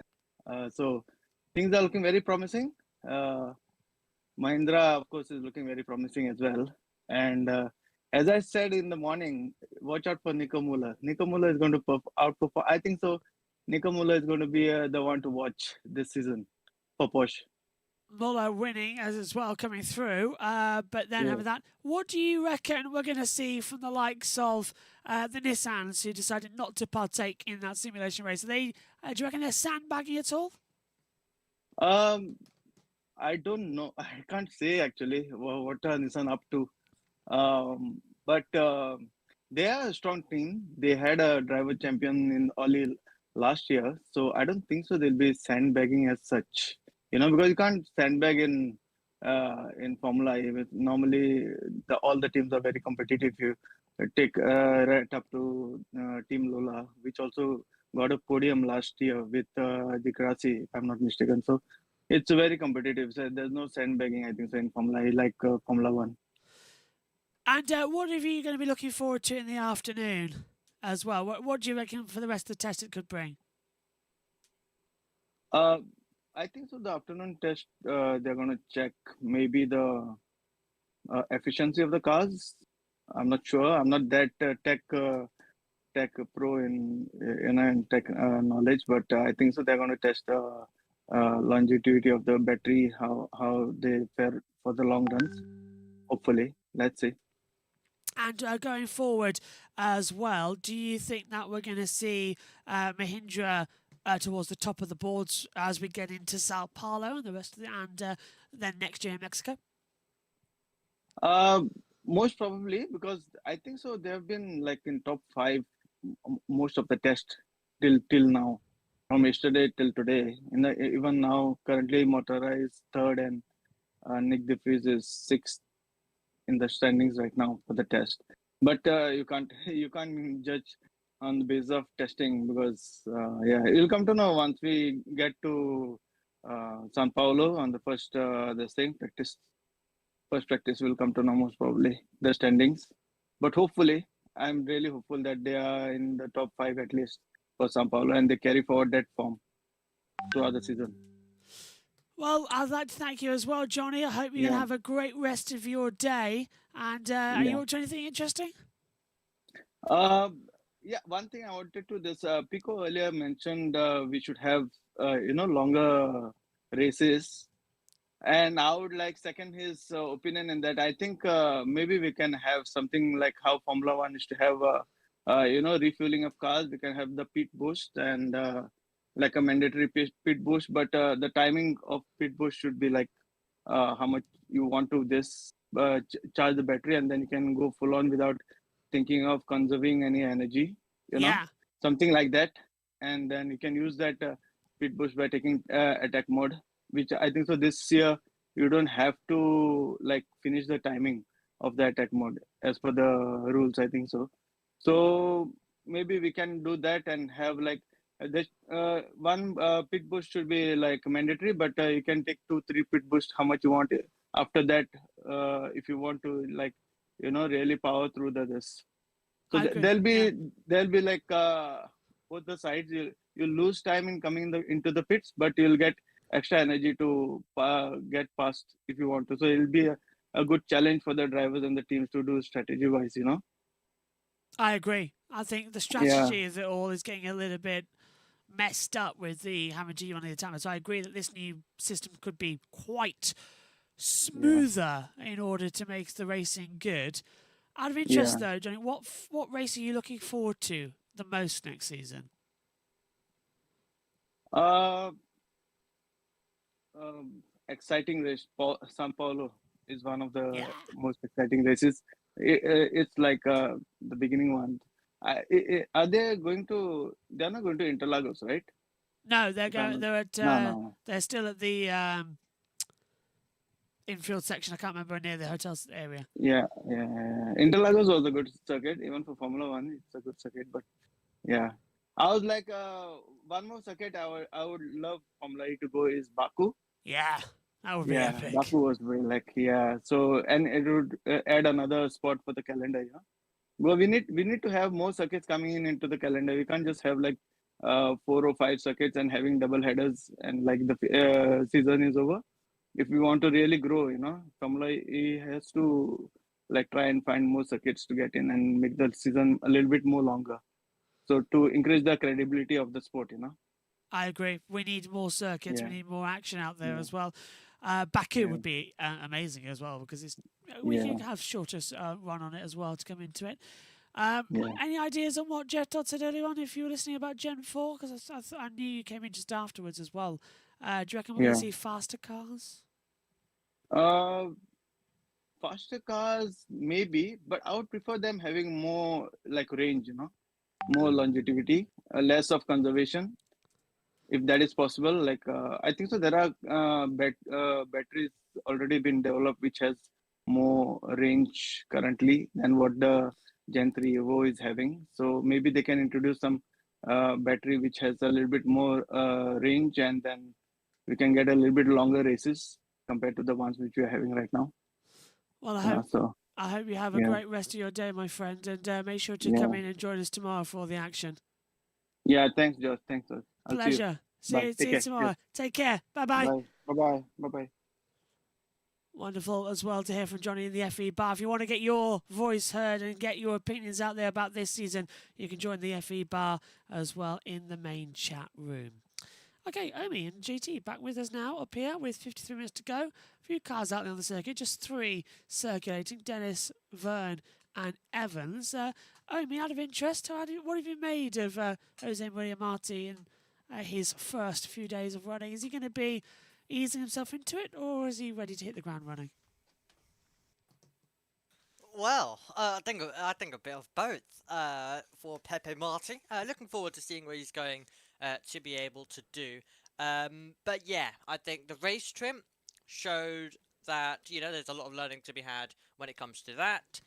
So things are looking very promising. Mahindra, of course, is looking very promising as well. And as I said in the morning, watch out for Nico Muller. Nico Muller is going to outperform. I think so. Nico Muller is going to be the one to watch this season for Porsche. Muller winning as well coming through. But then Yeah. over that, what do you reckon we're going to see from the likes of the Nissans who decided not to partake in that simulation race? Are they, do you reckon they're sandbagging at all? I don't know. I can't say actually what are Nissan up to. But they are a strong team. They had a driver champion in Oli last year, so I don't think so they'll be sandbagging as such. Because you can't sandbag in Formula E. Normally, all the teams are very competitive. You take right up to Team Lola, which also got a podium last year with Degrassi, if I'm not mistaken. So it's very competitive. So there's no sandbagging, I think, so in Formula E like Formula One. And what are you going to be looking forward to in the afternoon? as well. What do you reckon for the rest of the test it could bring? I think so. The afternoon test, they're going to check maybe the efficiency of the cars. I'm not sure. I'm not that tech pro in tech knowledge, but I think so. They're going to test the longevity of the battery, how they fare for the long runs. Hopefully, let's see. And going forward as well, do you think that we're going to see Mahindra towards the top of the boards as we get into Sao Paulo and the rest of then next year in Mexico? Most probably, because I think so. They have been like in top 5 most of the test till now, from yesterday till today. Even now, currently Motora is 3rd and Nick DeFries is 6th in the standings right now for the test. But you can't judge on the basis of testing, because you'll come to know once we get to San Paulo on the first practice. First practice will come to know most probably the standings. But hopefully, I'm really hopeful that they are in the top 5 at least for Sao Paulo, and they carry forward that form throughout the season. Well, I'd like to thank you as well, Johnny. I hope you can have a great rest of your day. And are you up to anything interesting? One thing I wanted to Pico earlier mentioned we should have longer races, and I would like second his opinion in that. I think maybe we can have something like how Formula One is to have refueling of cars. We can have the pit boost and like a mandatory pit boost, but the timing of pit boost should be like how much you want to charge the battery, and then you can go full on without thinking of conserving any energy, something like that. And then you can use that pit boost by taking attack mode, which I think so this year you don't have to like finish the timing of the attack mode as per the rules, I think so. So maybe we can do that and have like this one pit boost should be like mandatory, but you can take 2-3 pit boost how much you want after that if you want to like really power through this. So there'll be like both the sides. You lose time in coming into the pits, but you'll get extra energy to get past if you want to. So it'll be a good challenge for the drivers and the teams to do strategy wise. I agree. I think the strategy of it all is getting a little bit messed up with the hammer G on the timer. So I agree that this new system could be quite smoother in order to make the racing good. Out of interest, though, Johnny, what race are you looking forward to the most next season? Exciting race. Sao Paulo is one of the most exciting races. It's like the beginning one. Are they going to? They're not going to Interlagos, right? No, they're going. They're at. No. They're still at the infield section. I can't remember, near the hotel area. Yeah. Interlagos was a good circuit, even for Formula One. It's a good circuit, but I was like, one more circuit I would love Formula E to go is Baku. Yeah, that would be epic. Baku was very like So and it would add another spot for the calendar. Well, we need to have more circuits coming into the calendar. We can't just have like 4 or 5 circuits and having double headers and like the season is over. If we want to really grow, Formula E has to like try and find more circuits to get in and make the season a little bit more longer. So to increase the credibility of the sport, I agree. We need more circuits. We need more action out there as well. Baku would be amazing as well, because we can have shorter run on it as well to come into it. Any ideas on what Jeff Dods said earlier on, if you were listening about Gen 4? Because I knew you came in just afterwards as well. Do you reckon we're going to see faster cars? Faster cars, maybe, but I would prefer them having more like range, more longevity, less of conservation, if that is possible. Like I think so. There are batteries already been developed which has more range currently than what the Gen 3 Evo is having. So maybe they can introduce some battery which has a little bit more range, and then we can get a little bit longer races compared to the ones which we are having right now. Well, I hope you have a Yeah. great rest of your day, my friend, and make sure to Yeah. come in and join us tomorrow for the action. Yeah, thanks, Josh. Thanks, Josh. I'll see you. Pleasure. See Bye. you, Take see you care. tomorrow. Yes. Take care. Bye-bye. Bye. Bye-bye. Bye-bye. Wonderful as well to hear from Johnny in the FE Bar. If you want to get your voice heard and get your opinions out there about this season, you can join the FE Bar as well in the main chat room. Okay, Omi and GT back with us now up here with 53 minutes to go. A few cars out there on the circuit, just 3 circulating. Dennis, Vern and Evans. Omi, out of interest, what have you made of Jose Maria Marti in his first few days of running? Is he going to be easing himself into it, or is he ready to hit the ground running? Well, I think a bit of both for Pepe Marti. Looking forward to seeing what he's going to be able to do. But yeah, I think the race trim showed that there's a lot of learning to be had when it comes to that.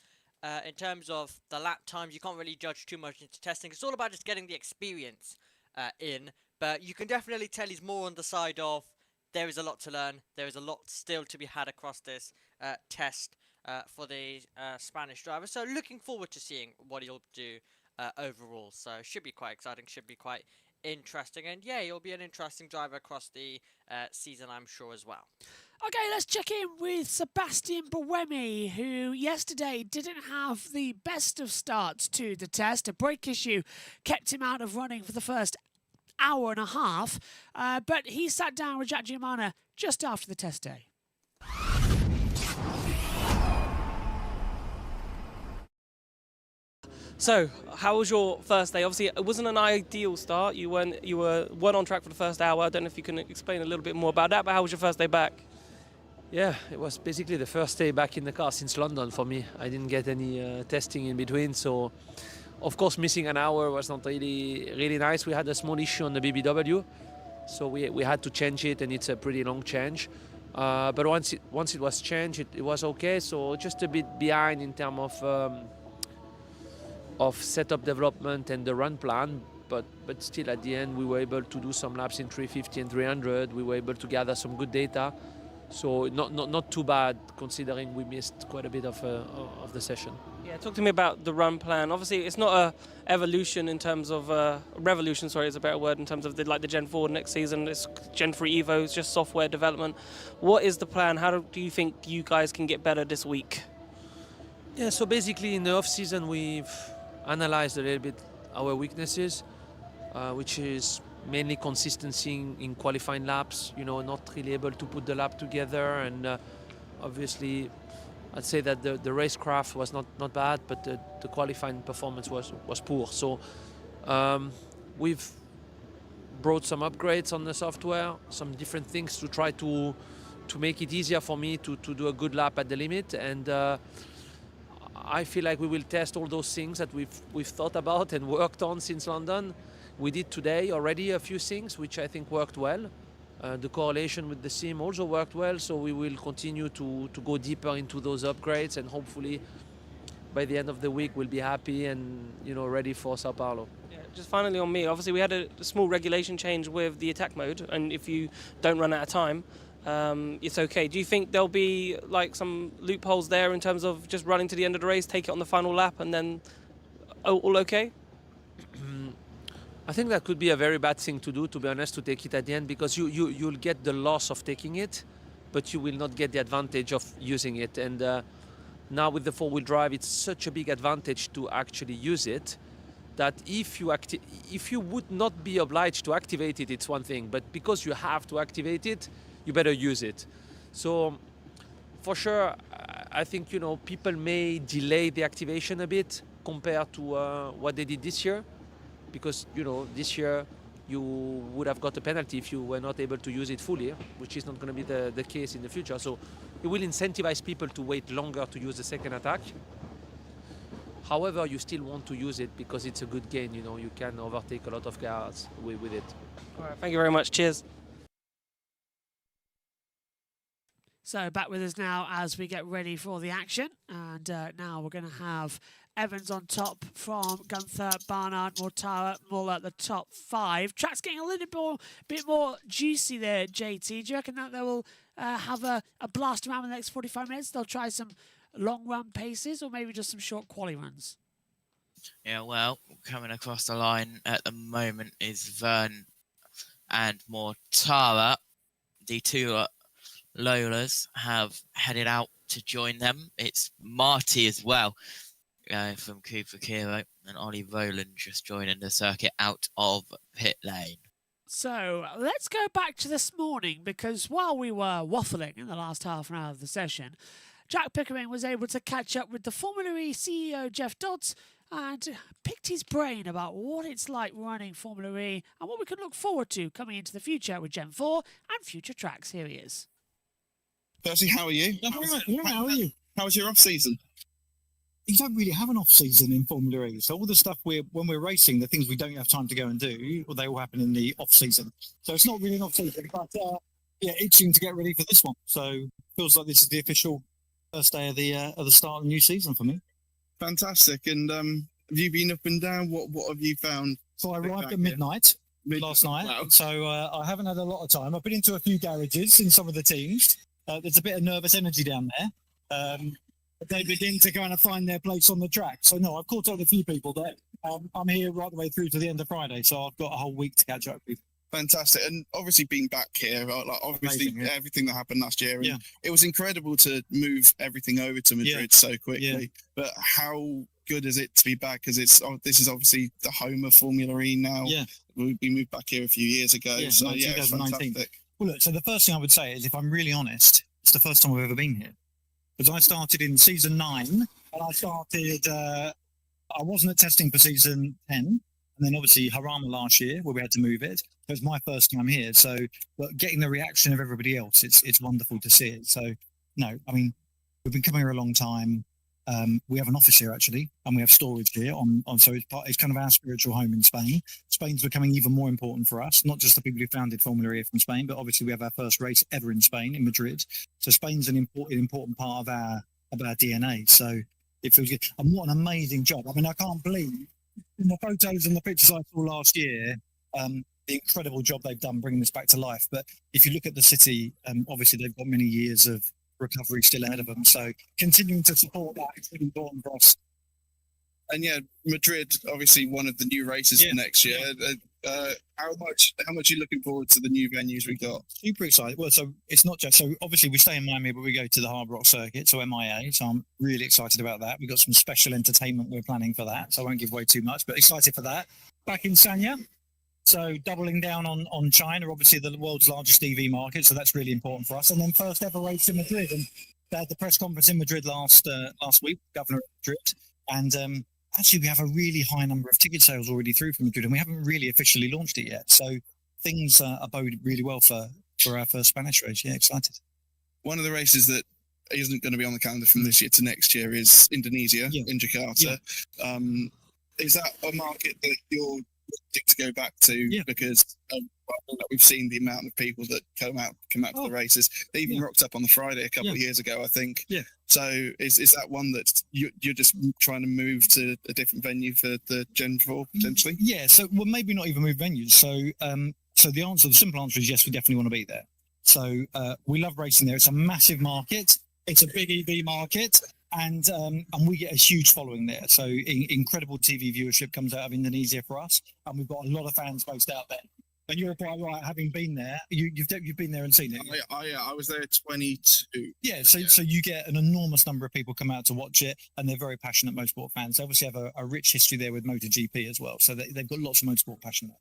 In terms of the lap times, you can't really judge too much into testing. It's all about just getting the experience in. But you can definitely tell he's more on the side of there is a lot to learn. There is a lot still to be had across this test for the Spanish driver. So looking forward to seeing what he'll do overall. So should be quite exciting, should be quite interesting. And yeah, he'll be an interesting driver across the season, I'm sure, as well. Okay, let's check in with Sebastian Buemi, who yesterday didn't have the best of starts to the test. A brake issue kept him out of running for the first hour and a half, but he sat down with Jack Giamana just after the test day. So, how was your first day? Obviously, it wasn't an ideal start. You weren't on track for the first hour. I don't know if you can explain a little bit more about that, but how was your first day back? Yeah, it was basically the first day back in the car since London for me. I didn't get any testing in between, so of course missing an hour was not really nice. We had a small issue on the BBW, so we had to change it, and it's a pretty long change. But once it was changed, it was okay. So just a bit behind in terms of setup development and the run plan, but still at the end we were able to do some laps in 350 and 300. We were able to gather some good data, so not too bad considering we missed quite a bit of the session. Yeah, talk to me about the run plan. Obviously, it's not a evolution in terms of revolution. Sorry, is a better word in terms of the Gen 4 next season. It's Gen 3 Evo. It's just software development. What is the plan? How do you think you guys can get better this week? Yeah, so basically in the off season we've analyzed a little bit our weaknesses, which is mainly consistency in qualifying laps. Not really able to put the lap together, and obviously I'd say that the racecraft was not bad, but the qualifying performance was poor. So we've brought some upgrades on the software, some different things to try to make it easier for me to do a good lap at the limit, and I feel like we will test all those things that we've thought about and worked on since London. We did today already a few things which I think worked well. The correlation with the sim also worked well, so we will continue to go deeper into those upgrades, and hopefully by the end of the week we'll be happy and ready for Sao Paulo. Yeah, just finally on me, obviously we had a small regulation change with the attack mode, and if you don't run out of time, it's okay. Do you think there'll be like some loopholes there in terms of just running to the end of the race, take it on the final lap, and then all okay? I think that could be a very bad thing to do, to be honest, to take it at the end, because you'll get the loss of taking it, but you will not get the advantage of using it. And now with the four-wheel drive, it's such a big advantage to actually use it that if you would not be obliged to activate it, it's one thing, but because you have to activate it, you better use it. So for sure, I think people may delay the activation a bit compared to what they did this year, because this year you would have got a penalty if you were not able to use it fully, which is not going to be the case in the future. So it will incentivize people to wait longer to use the second attack. However, you still want to use it because it's a good gain. You can overtake a lot of cars with it. All right, thank you very much. Cheers. So back with us now as we get ready for the action, and now we're going to have Evans on top from Gunther, Barnard, Mortara, Muller, the top 5. Track's getting a little bit more juicy there, JT. Do you reckon that they will have a blast around in the next 45 minutes? They'll try some long run paces or maybe just some short quali runs? Yeah, well, coming across the line at the moment is Vern and Mortara. The two Lolas have headed out to join them. It's Marty as well from Cooper Kiro and Ollie Rowland just joining the circuit out of pit lane. So let's go back to this morning, because while we were waffling in the last half an hour of the session, Jack Pickering was able to catch up with the Formula E CEO Jeff Dods and picked his brain about what it's like running Formula E and what we can look forward to coming into the future with Gen 4 and future tracks. Here he is. Percy, how are you? How are you? How was your off season? You don't really have an off season in Formula E, so all the stuff when we're racing, the things we don't have time to go and do, well, they all happen in the off season. So it's not really an off season, but itching to get ready for this one. So feels like this is the official first day of the start of the new season for me. Fantastic. And have you been up and down? What have you found? So I arrived at midnight last night. Wow. So I haven't had a lot of time. I've been into a few garages in some of the teams. There's a bit of nervous energy down there. They begin to kind of find their place on the track. So no, I've caught up with a few people there. I'm here right the way through to the end of Friday, so I've got a whole week to catch up with. Fantastic. And obviously being back here, like obviously amazing, everything that happened last year, and it was incredible to move everything over to Madrid so quickly. Yeah. But how good is it to be back? Because this is obviously the home of Formula E now. Yeah. We moved back here a few years ago. Yeah, so yeah, it's fantastic. Well, look, so the first thing I would say is, if I'm really honest, it's the first time I've ever been here. Because I started in season 9, and I wasn't at testing for season 10, and then obviously Harama last year, where we had to move it. It was my first time here, so but getting the reaction of everybody else, it's wonderful to see it. So, no, I mean, we've been coming here a long time. We have an office here actually, and we have storage here so it's kind of our spiritual home in Spain. Spain's becoming even more important for us, not just the people who founded Formula E from Spain, but obviously we have our first race ever in Spain, in Madrid. So Spain's an important part of our DNA. So it feels good. And what an amazing job. I mean, I can't believe in the photos and the pictures I saw last year, the incredible job they've done bringing this back to life. But if you look at the city, obviously they've got many years of recovery still ahead of them, so continuing to support that is really important for us. And yeah, Madrid obviously one of the new races for next year. How much are you looking forward to the new venues we got? Super excited. Well, so it's not just, so obviously we stay in Miami, but we go to the Hard Rock Circuit, so MIA, so I'm really excited about that. We've got some special entertainment we're planning for that, so I won't give away too much, but excited for that. Back in Sanya, so doubling down on China, obviously the world's largest EV market, so that's really important for us. And then first ever race in Madrid, and they had the press conference in Madrid last week, Governor of Madrid, and actually we have a really high number of ticket sales already through from Madrid, and we haven't really officially launched it yet. So things are bode really well for our first Spanish race. Yeah, excited. One of the races that isn't going to be on the calendar from this year to next year is Indonesia in Jakarta. Yeah. Is that a market that you're to go back to because we've seen the amount of people that come out to the races. They even rocked up on the Friday a couple of years ago, I think. Yeah. So is that one that you're just trying to move to a different venue for the Gen 4 potentially? Yeah. So maybe not even move venues. So the simple answer is yes, we definitely want to be there. So we love racing there. It's a massive market. It's a big EV market. And we get a huge following there. So incredible TV viewership comes out of Indonesia for us, and we've got a lot of fans based out there. And you're quite right, having been there, you've been there and seen it. I was there 22. Yeah, so you get an enormous number of people come out to watch it, and they're very passionate motorsport fans. They obviously have a rich history there with MotoGP as well, so they've got lots of motorsport passion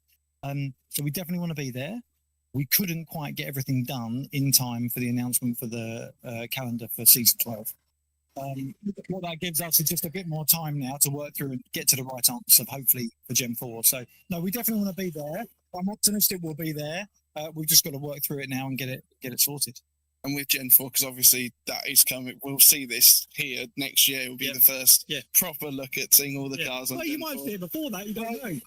there. So we definitely want to be there. We couldn't quite get everything done in time for the announcement for the calendar for season 12. What that gives us is just a bit more time now to work through and get to the right answer, hopefully for Gen 4. So no, we definitely want to be there. I'm optimistic we'll be there. We've just got to work through it now and get it sorted. And with Gen 4, because obviously that is coming, we'll see this here next year. Will be the first proper look at seeing all the cars on Gen 4. You might see it before that, you don't know.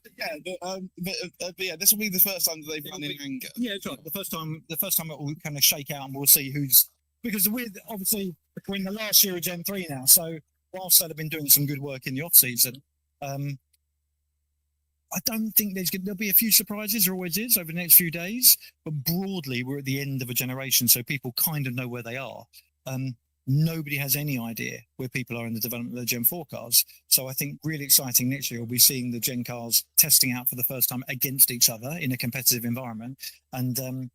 But this will be the first time that they've run in anger. Yeah, that's right. The first time it will kind of shake out, and we'll see who's, because we're obviously between the last year of Gen 3 now, so whilst they've been doing some good work in the off-season, I don't think there'll be a few surprises, there always is, over the next few days, but broadly we're at the end of a generation, so people kind of know where they are. nobody has any idea where people are in the development of the Gen 4 cars. So I think really exciting next year, we'll be seeing the Gen cars testing out for the first time against each other in a competitive environment. And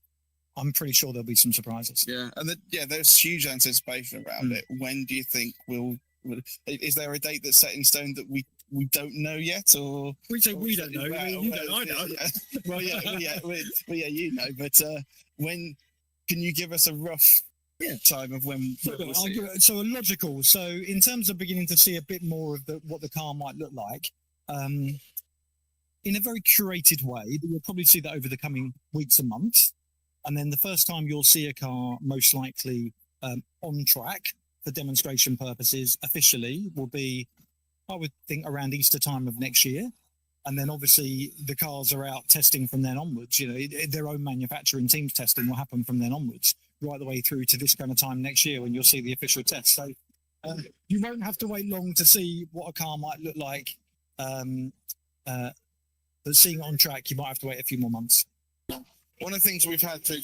I'm pretty sure there'll be some surprises. Yeah, and there's huge anticipation around it. When do you think is there a date that's set in stone that we don't know yet, or we don't know? You don't, I know. Well, yeah, you know. But when can you give us a rough time of when? We'll see it? So a logical. So in terms of beginning to see a bit more of what the car might look like, in a very curated way, we'll probably see that over the coming weeks and months. And then the first time you'll see a car most likely on track for demonstration purposes officially will be, I would think, around Easter time of next year. And then obviously the cars are out testing from then onwards. You know, their own manufacturing teams testing will happen from then onwards, right the way through to this kind of time next year when you'll see the official test. So you won't have to wait long to see what a car might look like. But seeing it on track, you might have to wait a few more months. One of the things we've had to,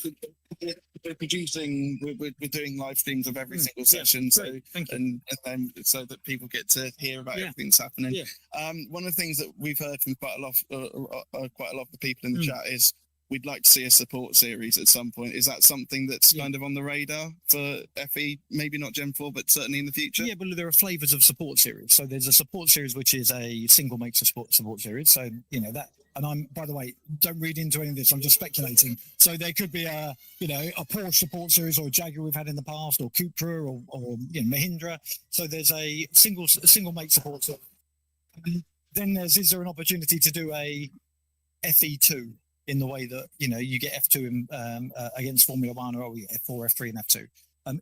we're doing live streams of every single session, so and then so that people get to hear about everything that's happening. One of the things that we've heard from quite a lot of the people in the chat is we'd like to see a support series at some point. Is that something that's kind of on the radar for FE? Maybe not Gen 4, but certainly in the future. Yeah, but there are flavors of support series. So there's a support series which is a single make support series. So you know that. And I'm, by the way, don't read into any of this. I'm just speculating. So there could be a Porsche support series or a Jaguar we've had in the past, or Cupra, or Mahindra. So there's a single make support series. Then is there an opportunity to do a FE2 in the way that you get F2 against Formula One, or F4, F3, and F2?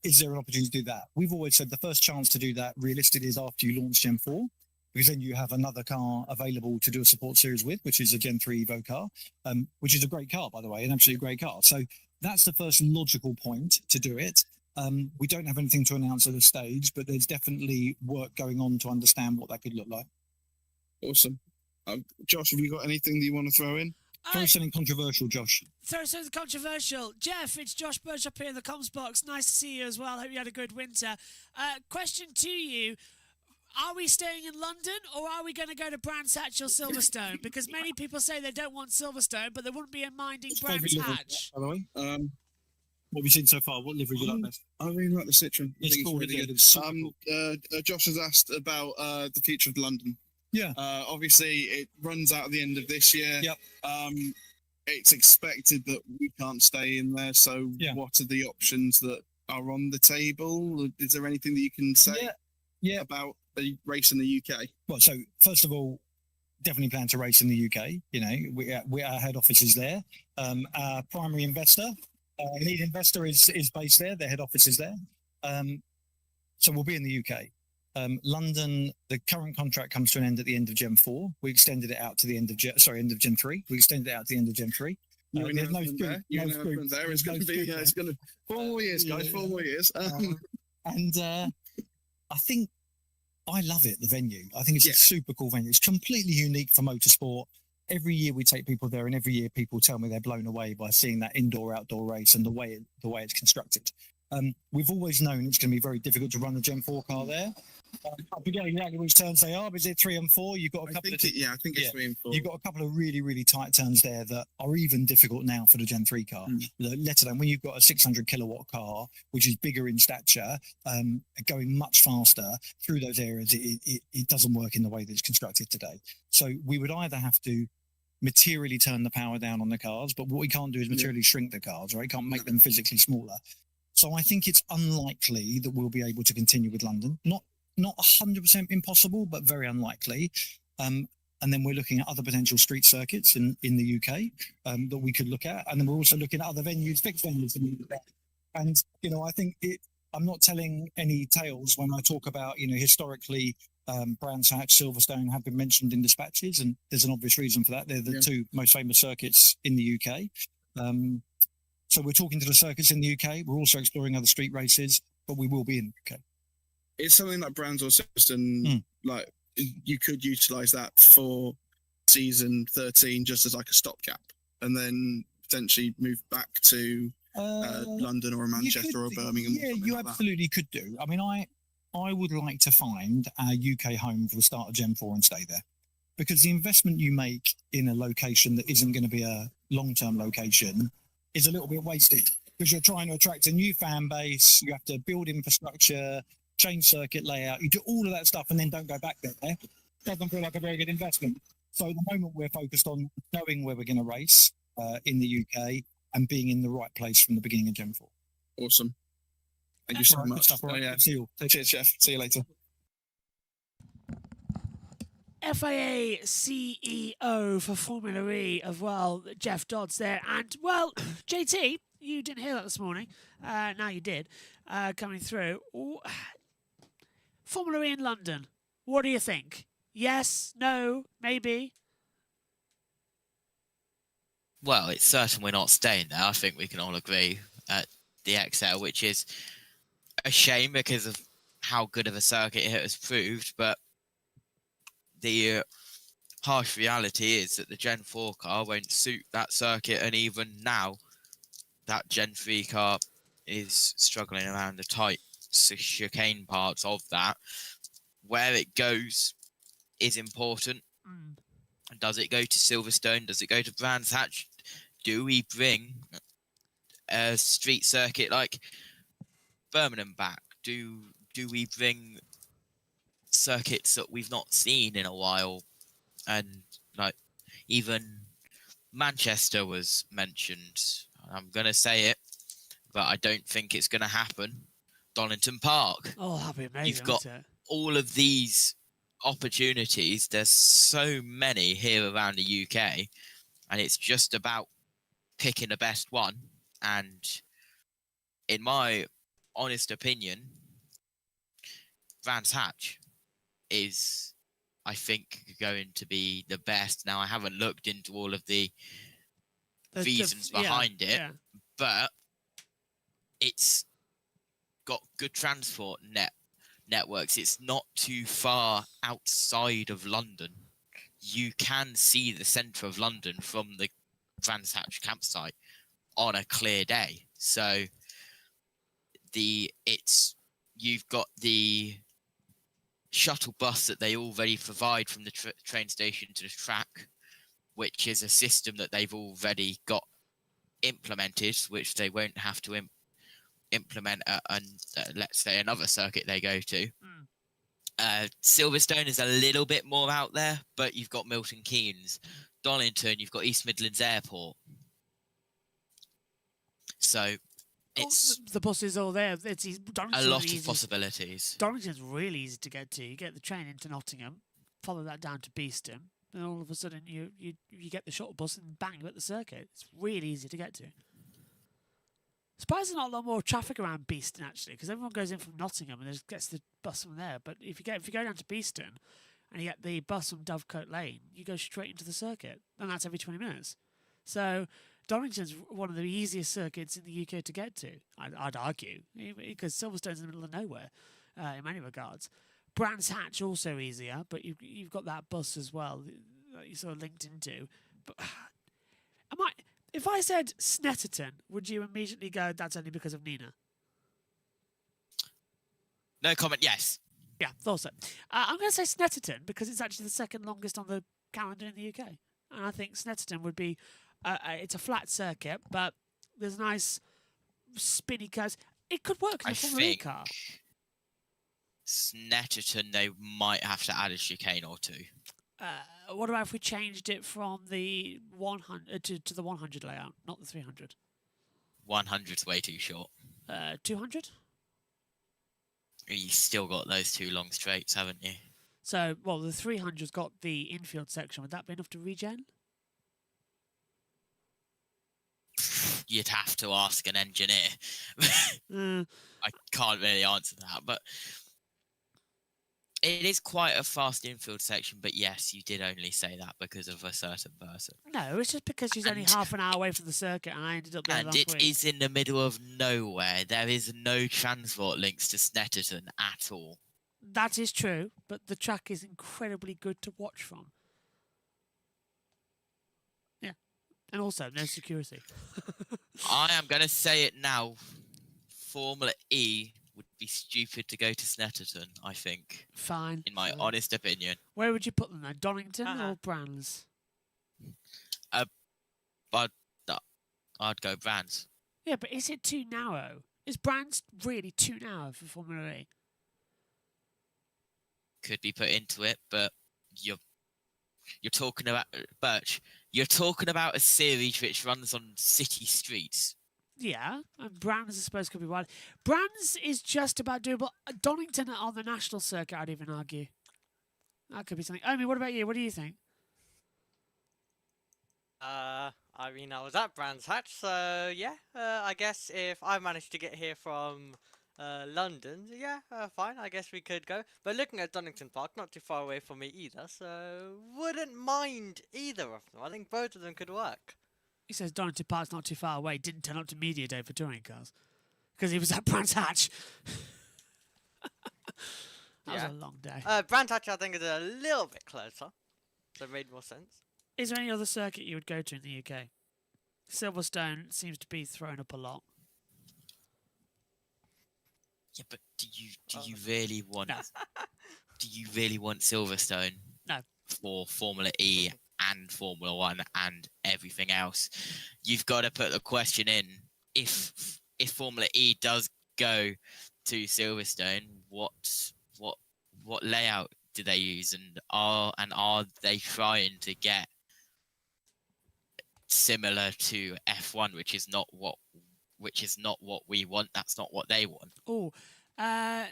Is there an opportunity to do that? We've always said the first chance to do that realistically is after you launch Gen 4. Because then you have another car available to do a support series with, which is a Gen 3 Evo car, which is a great car, by the way, an absolutely great car. So that's the first logical point to do it. We don't have anything to announce at this stage, but there's definitely work going on to understand what that could look like. Awesome. Josh, have you got anything that you want to throw in? Throw something controversial, Josh. Throw something controversial. Jeff, it's Josh Birch up here in the comms box. Nice to see you as well. Hope you had a good winter. Question to you. Are we staying in London, or are we going to go to Brands Hatch or Silverstone? Because many people say they don't want Silverstone, but they wouldn't be minding Brands Hatch. By the way, what have you seen so far? What livery do you like best? I really like the Citroen. It's cool, really good. It's Josh has asked about the future of London. Yeah. Obviously, it runs out at the end of this year. Yep. It's expected that we can't stay in there. So, what are the options that are on the table? Is there anything that you can say about the race in the UK? Well, so first of all, definitely plan to race in the UK. Our head office is there. Our primary investor, lead investor is based there. Their head office is there. So we'll be in the UK. London, the current contract comes to an end at the end of Gen 4. We extended it out to the end of Gen 3. We extended it out to the end of Gen 3. There's no there. It's going to be. It's going to 4 more years, guys. 4 more years. And I think I love it. The venue. I think it's a super cool venue. It's completely unique for motorsport. Every year we take people there, and every year people tell me they're blown away by seeing that indoor-outdoor race and the way it's constructed. We've always known it's going to be very difficult to run the Gen 4 car there. I forget exactly which turns they are, but is it 3 and 4? You've got a couple I think it's 3 and 4. You've got a couple of really, really tight turns there that are even difficult now for the Gen 3 car. Let alone when you've got a 600 kilowatt car, which is bigger in stature, going much faster through those areas, it doesn't work in the way that it's constructed today. So we would either have to materially turn the power down on the cars, but what we can't do is materially shrink the cars, right? Can't make them physically smaller. So I think it's unlikely that we'll be able to continue with London. Not 100% impossible, but very unlikely. And then we're looking at other potential street circuits in the UK that we could look at. And then we're also looking at other venues, fixed venues in the UK. And, I think I'm not telling any tales when I talk about, historically, Brands Hatch, Silverstone have been mentioned in dispatches, and there's an obvious reason for that. They're the two most famous circuits in the UK. So we're talking to the circuits in the UK. We're also exploring other street races, but we will be in the UK. It's something like Brands or Silverstone, like you could utilise that for season 13 just as like a stopgap, and then potentially move back to London or a Manchester or a Birmingham. Yeah, or something you like that. absolutely could do. I mean, I would like to find a UK home for the start of Gen 4 and stay there. Because the investment you make in a location that isn't going to be a long-term location is a little bit wasted. Because you're trying to attract a new fan base, you have to build infrastructure, change circuit layout, you do all of that stuff and then don't go back there. Doesn't feel like a very good investment. So at the moment we're focused on knowing where we're going to race in the UK and being in the right place from the beginning of Gen 4. Awesome. Thank you so All right, good much. stuff, all right. Yeah. See you. Cheers, Jeff. See you later. FIA CEO for Formula E as well, Jeff Dods there. And, well, JT, you didn't hear that this morning. Now you did, coming through. Ooh. Formula E in London, what do you think? Yes, no, maybe? Well, it's certain we're not staying there. I think we can all agree at the XL, which is a shame because of how good of a circuit it has proved. But the harsh reality is that the Gen 4 car won't suit that circuit. And even now, that Gen 3 car is struggling around the tight chicane parts of that. Where it goes is important. Does it go to Silverstone? Does it go to Brands Hatch? Do we bring a street circuit like Birmingham back? Do we bring circuits that we've not seen in a while? And like even Manchester was mentioned. I'm gonna say it, but I don't think it's gonna happen. Donington Park. Oh, that'd be amazing. You've got wouldn't it? all of these opportunities. There's so many here around the UK, and it's just about picking the best one. And in my honest opinion, Brands Hatch is, I think, going to be the best. Now, I haven't looked into all of the reasons behind it, but it's got good transport networks. It's not too far outside of London. You can see the centre of London from the Brands Hatch campsite on a clear day. So you've got the shuttle bus that they already provide from the train station to the track, which is a system that they've already got implemented, which they won't have to implement at let's say another circuit they go to. Silverstone is a little bit more out there, but you've got Milton Keynes, Donington, you've got East Midlands Airport. So it's the bus is all there. It's a lot of possibilities. Donington's really easy to get to. You get the train into Nottingham, follow that down to Beeston, and all of a sudden you get the shuttle bus and bang, you're at the circuit. It's really easy to get to. Surprised there's not a lot more traffic around Beeston actually, because everyone goes in from Nottingham and just gets the bus from there. But if you go down to Beeston and you get the bus from Dovecote Lane, you go straight into the circuit, and that's every 20 minutes. So Donington's one of the easiest circuits in the UK to get to, I'd argue, because Silverstone's in the middle of nowhere in many regards. Brands Hatch also easier, but you've got that bus as well that you sort of linked into. But if I said Snetterton, would you immediately go, that's only because of Nina? No comment, yes. Yeah, thought so. I'm going to say Snetterton because it's actually the second longest on the calendar in the UK. And I think Snetterton would be, it's a flat circuit, but there's nice spinny curves. It could work in a Formula E car. Snetterton, they might have to add a chicane or two. What about if we changed it from the 100 to the 100 layout, not the 300? 100's way too short. 200? You still got those two long straights, haven't you? So, well, the 300's got the infield section. Would that be enough to regen? You'd have to ask an engineer. I can't really answer that, but it is quite a fast infield section. But yes, you did only say that because of a certain person. No, it's just because she's only half an hour away from the circuit, and I ended up there last week. And it is in the middle of nowhere. There is no transport links to Snetterton at all. That is true, but the track is incredibly good to watch from. Yeah. And also, no security. I am going to say it now. Formula E would be stupid to go to Snetterton, I think. Fine. In my honest opinion. Where would you put them then? Donington or Brands? I'd go Brands. Yeah, but is it too narrow? Is Brands really too narrow for Formula E? Could be put into it, but you're talking about Birch. You're talking about a series which runs on city streets. Yeah, and Brands, I suppose, could be wide. Brands is just about doable. Donington on the national circuit, I'd even argue. That could be something. Omi, what about you? What do you think? I mean, I was at Brands Hatch, so yeah. I guess if I managed to get here from London, yeah, fine. I guess we could go. But looking at Donington Park, not too far away from me either, so wouldn't mind either of them. I think both of them could work. He says Donington Park's not too far away. Didn't turn up to Media Day for touring cars because he was at Brands Hatch. That was a long day. Brands Hatch, I think, is a little bit closer, so it made more sense. Is there any other circuit you would go to in the UK? Silverstone seems to be thrown up a lot. Yeah, but do you really want do you really want Silverstone? No. For Formula E and Formula 1 and everything else. You've got to put the question in, if Formula E does go to Silverstone, what layout do they use, and are they trying to get similar to F1, which is not what we want. That's not what they want. Oh,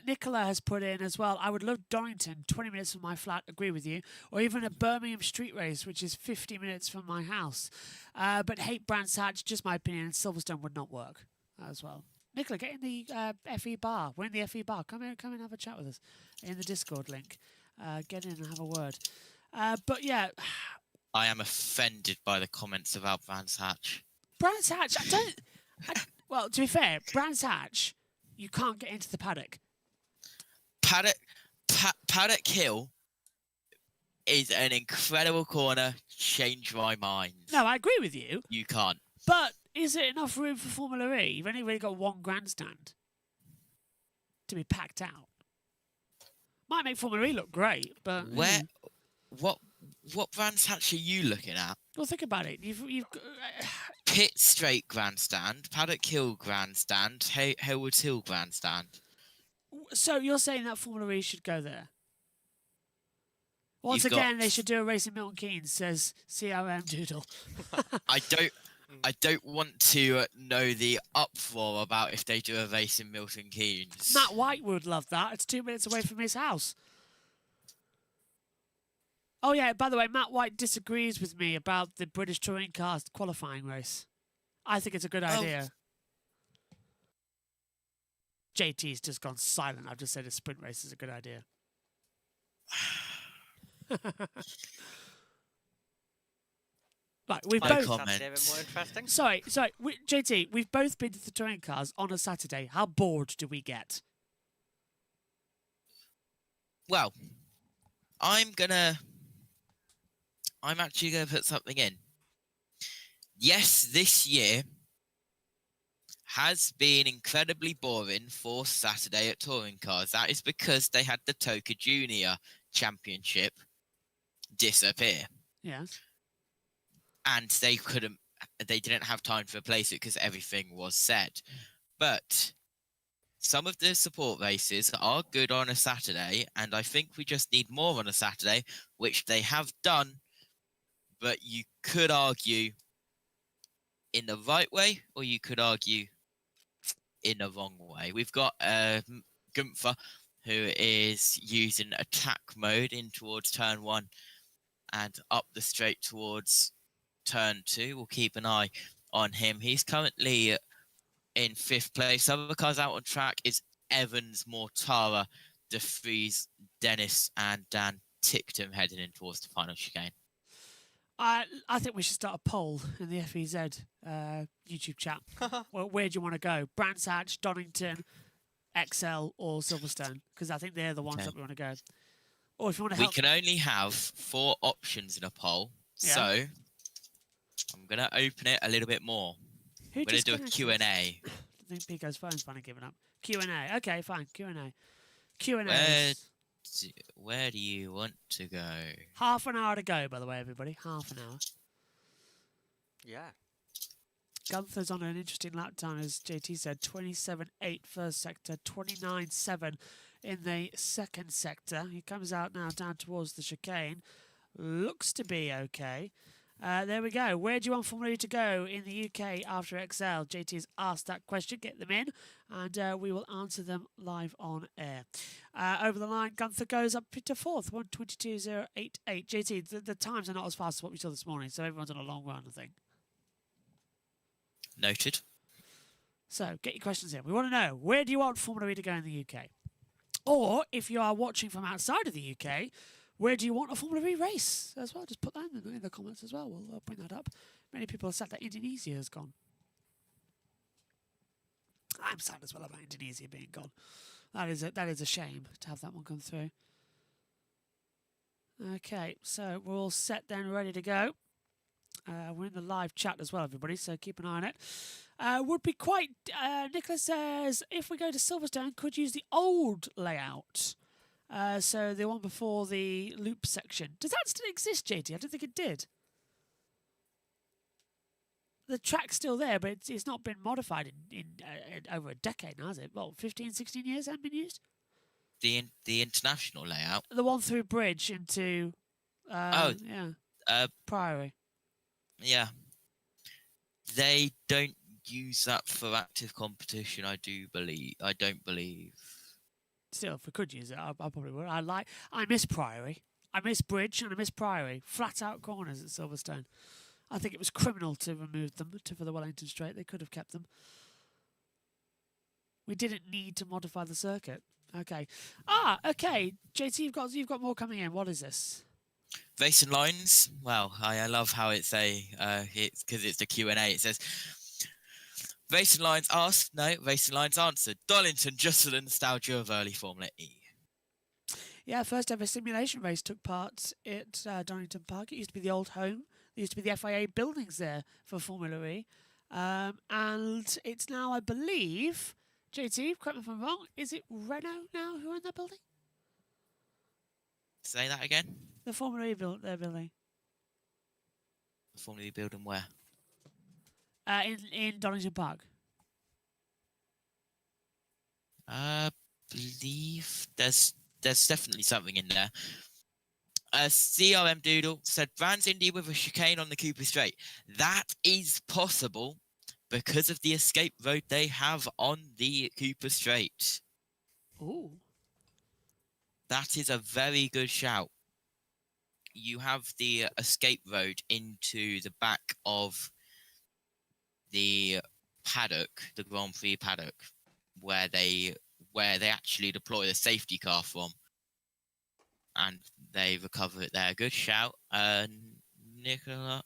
Nicola has put in as well. I would love Donington, 20 minutes from my flat. Agree with you. Or even a Birmingham street race, which is 50 minutes from my house. But hate Brands Hatch, just my opinion. Silverstone would not work as well. Nicola, get in the FE bar. We're in the FE bar. Come and have a chat with us in the Discord link. Get in and have a word. But yeah. I am offended by the comments about Brands Hatch. Brands Hatch, well, to be fair, Brands Hatch, you can't get into the paddock. Paddock Hill is an incredible corner. Changed my mind. No, I agree with you. You can't. But is it enough room for Formula E? You've only really got one grandstand to be packed out. Might make Formula E look great, but what Brands Hatch are you looking at? Well, think about it. You've Pit Straight grandstand, Paddock Hill grandstand, Haywards Hill grandstand. So you're saying that Formula E should go there? Once again, they should do a race in Milton Keynes, says CRM Doodle. I don't want to know the uproar about if they do a race in Milton Keynes. Matt White would love that. It's 2 minutes away from his house. Oh, yeah, by the way, Matt White disagrees with me about the British Touring Cars qualifying race. I think it's a good idea. JT's just gone silent. I've just said a sprint race is a good idea. Right, we've both. More interesting. Sorry, JT, we've both been to the touring cars on a Saturday. How bored do we get? Well, I'm actually gonna put something in. Yes, this year has been incredibly boring for Saturday at touring cars. That is because they had the Toka Junior Championship disappear. Yes. And they didn't have time to replace it because everything was set. But some of the support races are good on a Saturday, and I think we just need more on a Saturday, which they have done, but you could argue in the right way, or you could argue in the wrong way. We've got Gunther, who is using attack mode in towards turn 1 and up the straight towards turn 2. We'll keep an eye on him. He's currently in 5th place. Other cars out on track is Evans, Mortara, De Vries, Dennis, and Dan Ticktum heading in towards the final chicane. I think we should start a poll in the FEZ YouTube chat. Well, where do you want to go? Brands Hatch, Donington, XL, or Silverstone? Because I think they're the ones that we want to go. Or if you want to help... We can only have 4 options in a poll, so I'm going to open it a little bit more. Who We're going to do a disconnected? Q&A. I think Pico's phone's finally given up. Q&A. Okay, fine. Q&A. Q&A. Where do you want to go? Half an hour to go, by the way, everybody. Half an hour. Yeah. Gunther's on an interesting lap time, as JT said. 27.8 first sector, 29.7 in the second sector. He comes out now down towards the chicane. Looks to be okay. There we go. Where do you want Formula E to go in the UK after XL? JT has asked that question. Get them in, and we will answer them live on air. Over the line, Gunther goes up to fourth, 1:22.088. JT, the times are not as fast as what we saw this morning, so everyone's on a long run, I think. Noted. So, get your questions in. We want to know, where do you want Formula E to go in the UK? Or, if you are watching from outside of the UK, where do you want a Formula E race as well? Just put that in the comments as well. We'll bring that up. Many people have said that Indonesia has gone. I'm sad as well about Indonesia being gone. That is a shame to have that one come through. Okay, so we're all set then, ready to go. We're in the live chat as well, everybody, so keep an eye on it. Would be quite... Nicholas says, if we go to Silverstone, could use the old layout. So the one before the loop section. Does that still exist, JT? I don't think it did. The track's still there, but it's not been modified in over a decade now, has it? Well, 15, 16 years hasn't been used? The international layout? The one through Bridge into... Priory. Yeah. They don't use that for active competition, I don't believe. Still, if we could use it, I probably would. I miss Priory. I miss Bridge and I miss Priory. Flat out corners at Silverstone. I think it was criminal to remove them for the Wellington Straight. They could have kept them. We didn't need to modify the circuit. Okay. Okay. JT, you've got more coming in. What is this? Racing lines. Well, I love how it's because it's the Q&A. It says, Racing lines asked, no, Racing lines answered. Darlington, just for the nostalgia of early Formula E. Yeah, first ever simulation race took part at Donington Park. It used to be the old home. There used to be the FIA buildings there for Formula E. And it's now, I believe, JT, correct me if I'm wrong, is it Renault now who own that building? Say that again? The Formula E their building. The Formula E building where? In Donington Park. Believe there's definitely something in there. CRM Doodle said Brands Indy with a chicane on the Cooper Straight. That is possible because of the escape road they have on the Cooper Straight. Ooh. That is a very good shout. You have the escape road into the back of the paddock, the Grand Prix paddock, where they actually deploy the safety car from, and they recover it there. Good shout, Nicola.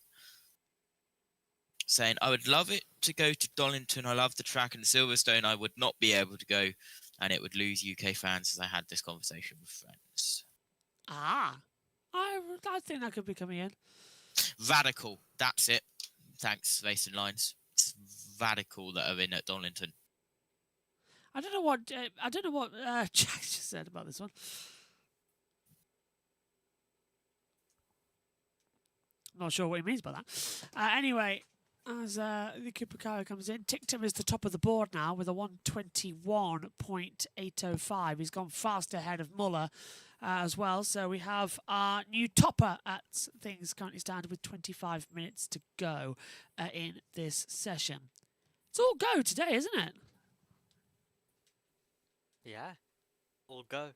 Saying, I would love it to go to Donington. I love the track, and Silverstone I would not be able to go, and it would lose UK fans, as I had this conversation with friends. I think that could be coming in. Radical, that's it. Thanks, Racing Lines. It's Radical that are in at Donington. I don't know what Jack just said about this one. I'm not sure what he means by that. Anyway, as the Cooper car comes in, Tictum is the top of the board now with a 1:21.805. He's gone fast ahead of Muller as well. So we have our new topper at things currently stand with 25 minutes to go in this session. It's all go today, isn't it? Yeah, all go.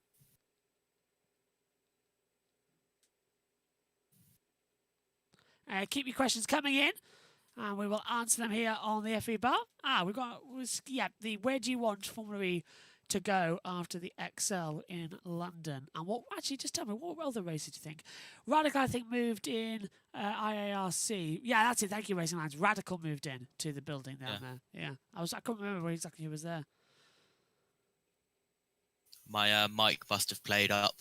Keep your questions coming in, and we will answer them here on the FE bar. We've got the where do you want Formula E to go after the XL in London? And what actually, just tell me, what other races do you think? Radical, I think, moved in IARC. Yeah, that's it. Thank you, Racing Lines. Radical moved in to the building down there. Yeah, I couldn't remember exactly who was there. My mic must have played up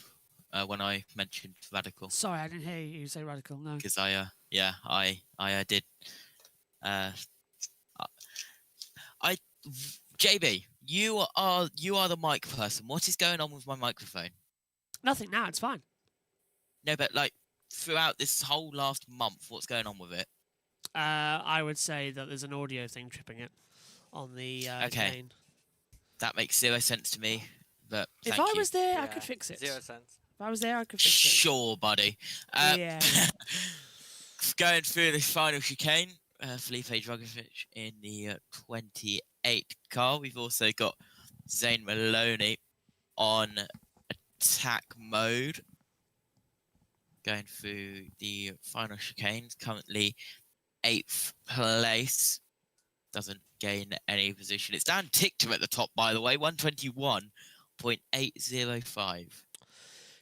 when I mentioned Radical. Sorry, I didn't hear you say Radical. No, because I did. JB, you are the mic person. What is going on with my microphone? Nothing now. It's fine. No, but like throughout this whole last month, what's going on with it? I would say that there's an audio thing tripping it on the Okay. gain. That makes 0 sense to me. But If thank I you. was there, I could fix it. 0 cents. If I was there, I could fix it. Sure, buddy. Yeah. Going through this final chicane, Felipe Drugovich in the 28 car. We've also got Zane Maloney on attack mode. Going through the final chicanes, currently 8th place. Doesn't gain any position. It's Dan Tickter at the top, by the way, 121.805.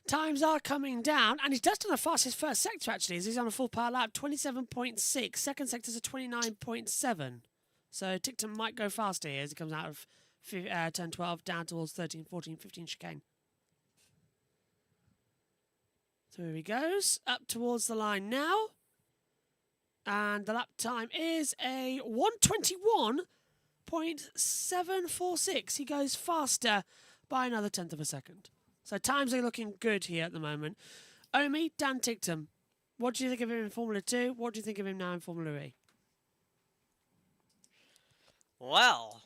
Times are coming down, and he's just done the fastest first sector, actually, as he's on a full power lap, 27.6. Second sector's a 29.7. So Tickton might go faster here as he comes out of 10, 12, down towards 13, 14, 15 chicane. So here he goes, up towards the line now. And the lap time is a 121.746. He goes faster by another tenth of a second. So times are looking good here at the moment. Omi, Dan Ticktum, what do you think of him in Formula 2? What do you think of him now in Formula E? Well,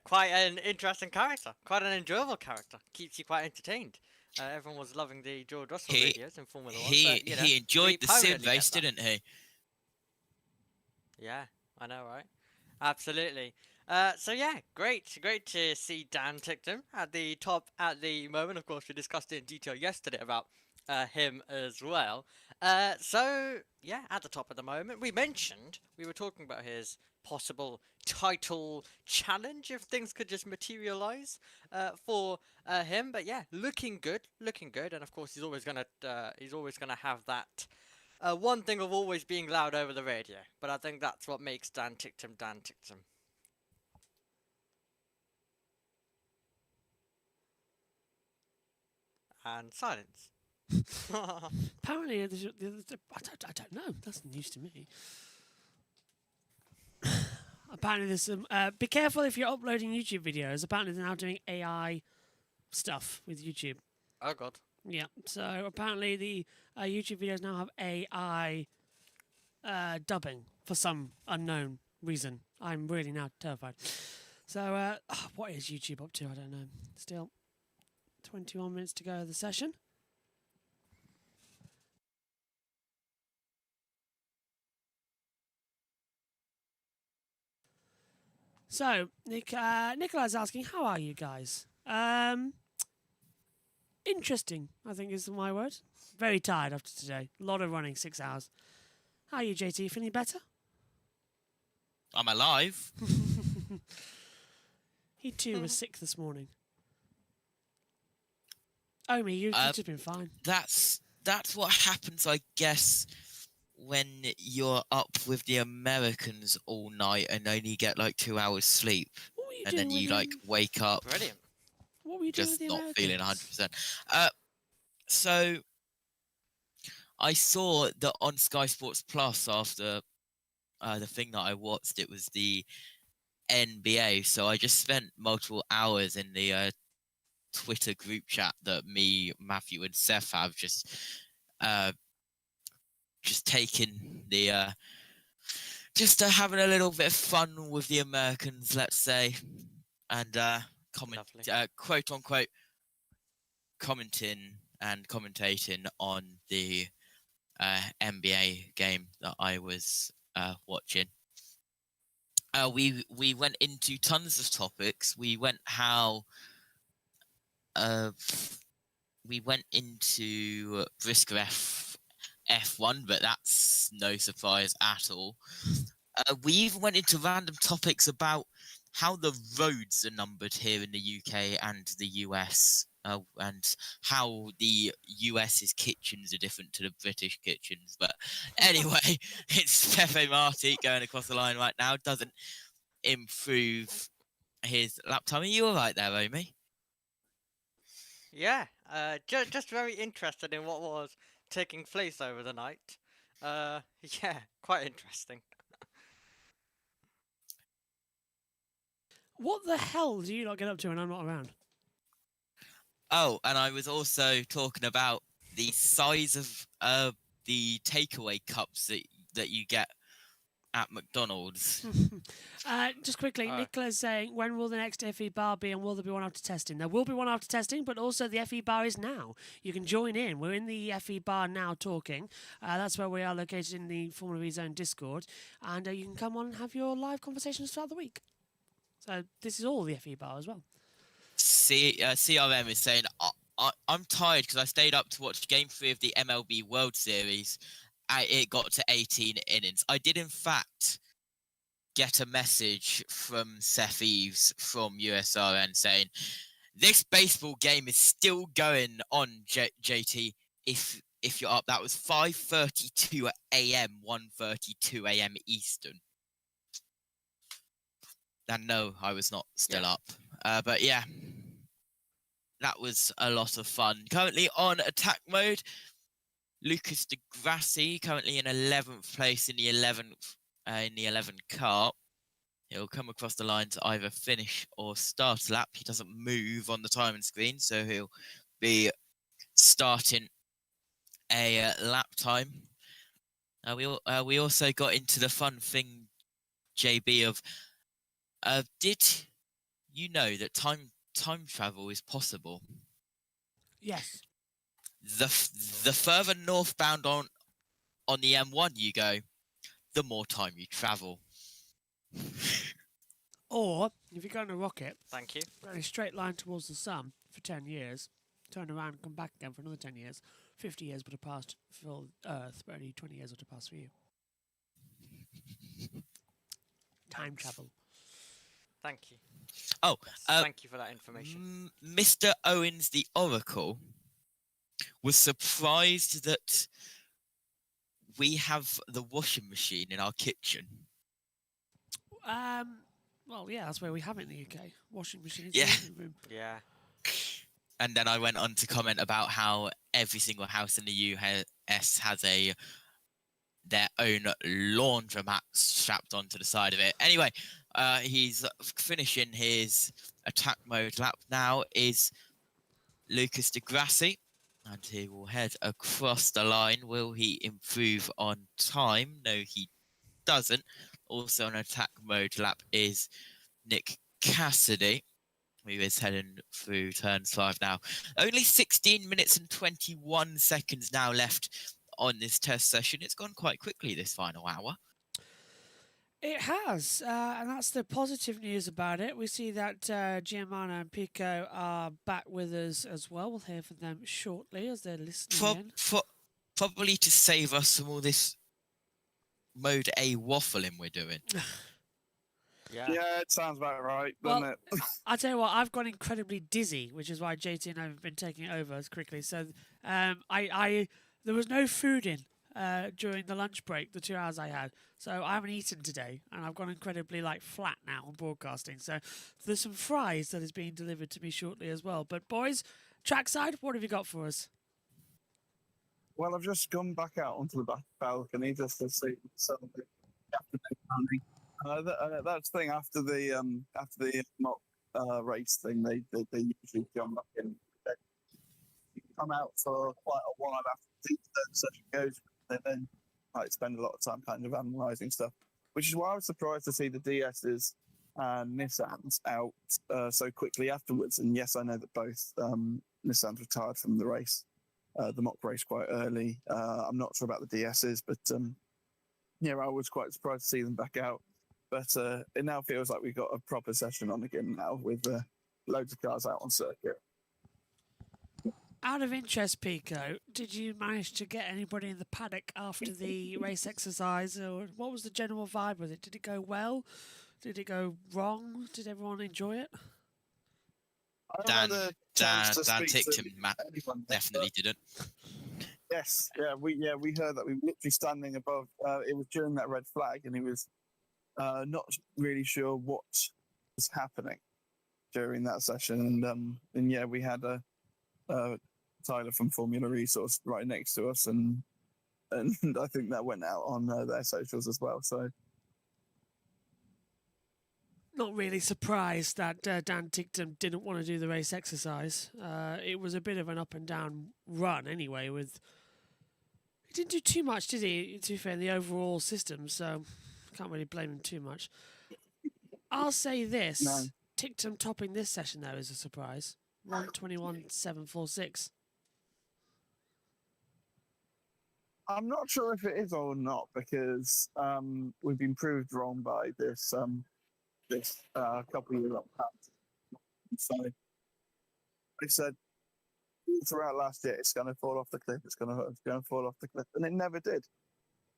quite an interesting character. Quite an enjoyable character. Keeps you quite entertained. Everyone was loving the George Russell videos in Formula 1. He but, you know, enjoyed the sim permanently race, gets that. didn't he? Yeah, I know, right? Absolutely. So yeah, great to see Dan Tickton at the top at the moment. Of course, we discussed it in detail yesterday about him as well. So yeah, at the top at the moment. We were talking about his possible title challenge if things could just materialize for him. But yeah, looking good, and of course he's always gonna have that. One thing of always being loud over the radio, but I think that's what makes Dan Ticktum Dan Ticktum. And silence. Apparently, I don't know. That's news to me. Apparently, there's some. Be careful if you're uploading YouTube videos. Apparently, they're now doing AI stuff with YouTube. Oh God. Yeah. So apparently, the YouTube videos now have AI dubbing for some unknown reason. I'm really now terrified. So, what is YouTube up to? I don't know. Still, 21 minutes to go of the session. So, Nikolai's asking, how are you guys? Interesting, I think is my word. Very tired after today. A lot of running, 6 hours. How are you, JT? Feeling better? I'm alive. He too was sick this morning. Omi, you've just been fine. That's what happens, I guess, when you're up with the Americans all night and only get like 2 hours sleep, and then you like wake up. Brilliant. What were you doing just with the not feeling Americans? 100%. So I saw that on Sky Sports Plus after the thing that I watched, it was the NBA. So I just spent multiple hours in the Twitter group chat that me, Matthew, and Seth have just taking the just having a little bit of fun with the Americans, let's say, and quote unquote commenting and commentating on the NBA game that I was watching. We went into tons of topics. We went into Brisker F1, but that's no surprise at all. We even went into random topics about how the roads are numbered here in the UK and the US, and how the US's kitchens are different to the British kitchens. But anyway, it's Pepe Marti going across the line right now. Doesn't improve his lap time. Are you all right there, Omi? Yeah, just very interested in what was taking place over the night. Yeah, quite interesting. What the hell do you not get up to when I'm not around? Oh, and I was also talking about the size of the takeaway cups that you get at McDonald's. Just quickly, Nicola's saying, when will the next FE bar be and will there be one after testing? There will be one after testing, but also the FE bar is now. You can join in. We're in the FE bar now talking. That's where we are located in the Formula E Zone Discord. And you can come on and have your live conversations throughout the week. So this is all the FE bar as well. CRM is saying, I'm tired because I stayed up to watch Game 3 of the MLB World Series. It got to 18 innings. I did, in fact, get a message from Seth Eves from USRN saying, this baseball game is still going on, JT, if you're up. That was 5:32 a.m., 1:32 a.m. Eastern. And no, I was not still up. But yeah, that was a lot of fun. Currently on attack mode, Lucas de Grassi currently in 11th place in the 11 car. He'll come across the line to either finish or start a lap. He doesn't move on the timing screen, so he'll be starting a lap time. We also got into the fun thing, JB, of did you know that time travel is possible? Yes. The further northbound on the M1 you go, the more time you travel. Or, if you're going to rocket, thank you, go in a straight line towards the sun for 10 years, turn around and come back again for another 10 years. 50 years would have passed for Earth, but only 20 years would have passed for you. Time travel. Thank you. Oh, thank you for that information. Mr. Owens, the Oracle, was surprised that we have the washing machine in our kitchen. Well, yeah, that's where we have it in the UK. Washing machines. Yeah. Room. Yeah. And then I went on to comment about how every single house in the US has their own laundromat strapped onto the side of it. Anyway, he's finishing his attack mode lap now is Lucas de Grassi, and he will head across the line. Will he improve on time? No, he doesn't. Also on attack mode lap is Nick Cassidy, who is heading through turns 5 now. Only 16 minutes and 21 seconds now left on this test session. It's gone quite quickly, this final hour. It has, and that's the positive news about it. We see that Giamano and Pico are back with us as well. We'll hear from them shortly as they're listening in. Probably to save us from all this Mode A waffling we're doing. Yeah, it sounds about right, doesn't it? I tell you what, I've gone incredibly dizzy, which is why JT and I have been taking it over as quickly. So, there was no food in during the lunch break, the 2 hours I had. So I haven't eaten today, and I've gone incredibly flat now on broadcasting. So there's some fries that is being delivered to me shortly as well. But boys, trackside, what have you got for us? Well, I've just gone back out onto the balcony just to see some of the afternoon running. That's the thing after the mock race thing, they usually jump back in. You come out for quite a while after the session goes, and then spend a lot of time kind of analysing stuff, which is why I was surprised to see the DSs and Nissans out so quickly afterwards. And yes, I know that both Nissans retired from the race. The mock race quite early. I'm not sure about the DSs, but yeah, I was quite surprised to see them back out. But it now feels like we've got a proper session on again now with loads of cars out on circuit. Out of interest, Pico, did you manage to get anybody in the paddock after the race exercise, or what was the general vibe with it? Did it go well? Did it go wrong? Did everyone enjoy it? Dan ticked him. Matt definitely didn't. Yes, we heard that. We were literally standing above. It was during that red flag, and he was not really sure what was happening during that session. And yeah, we had Tyler from Formula Resource right next to us, and I think that went out on their socials as well. So not really surprised that Dan Ticktum didn't want to do the race exercise. It was a bit of an up and down run anyway. He didn't do too much, did he? To be fair, in the overall system, so can't really blame him too much. I'll say this: No. Ticktum topping this session though is a surprise. 1:21.746. I'm not sure if it is or not because we've been proved wrong by this couple of years up past. So I said throughout last year it's going to fall off the cliff. It's going to fall off the cliff, and it never did.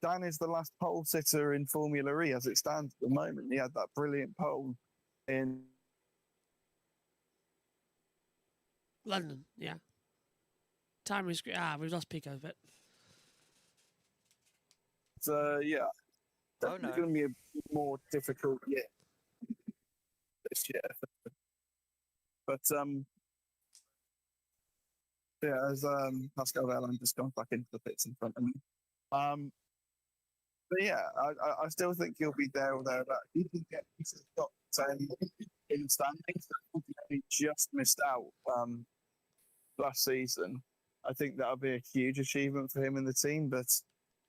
Dan is the last pole sitter in Formula E as it stands at the moment. He had that brilliant pole in London, yeah. Time is we've lost Pico a bit. So yeah, definitely going to be a more difficult year this year. But yeah, as Pascal Wehrlein just gone back into the pits in front of me. But yeah, I still think he'll be there or thereabouts. He can get he's got in the standings. He just missed out last season. I think that'll be a huge achievement for him and the team. But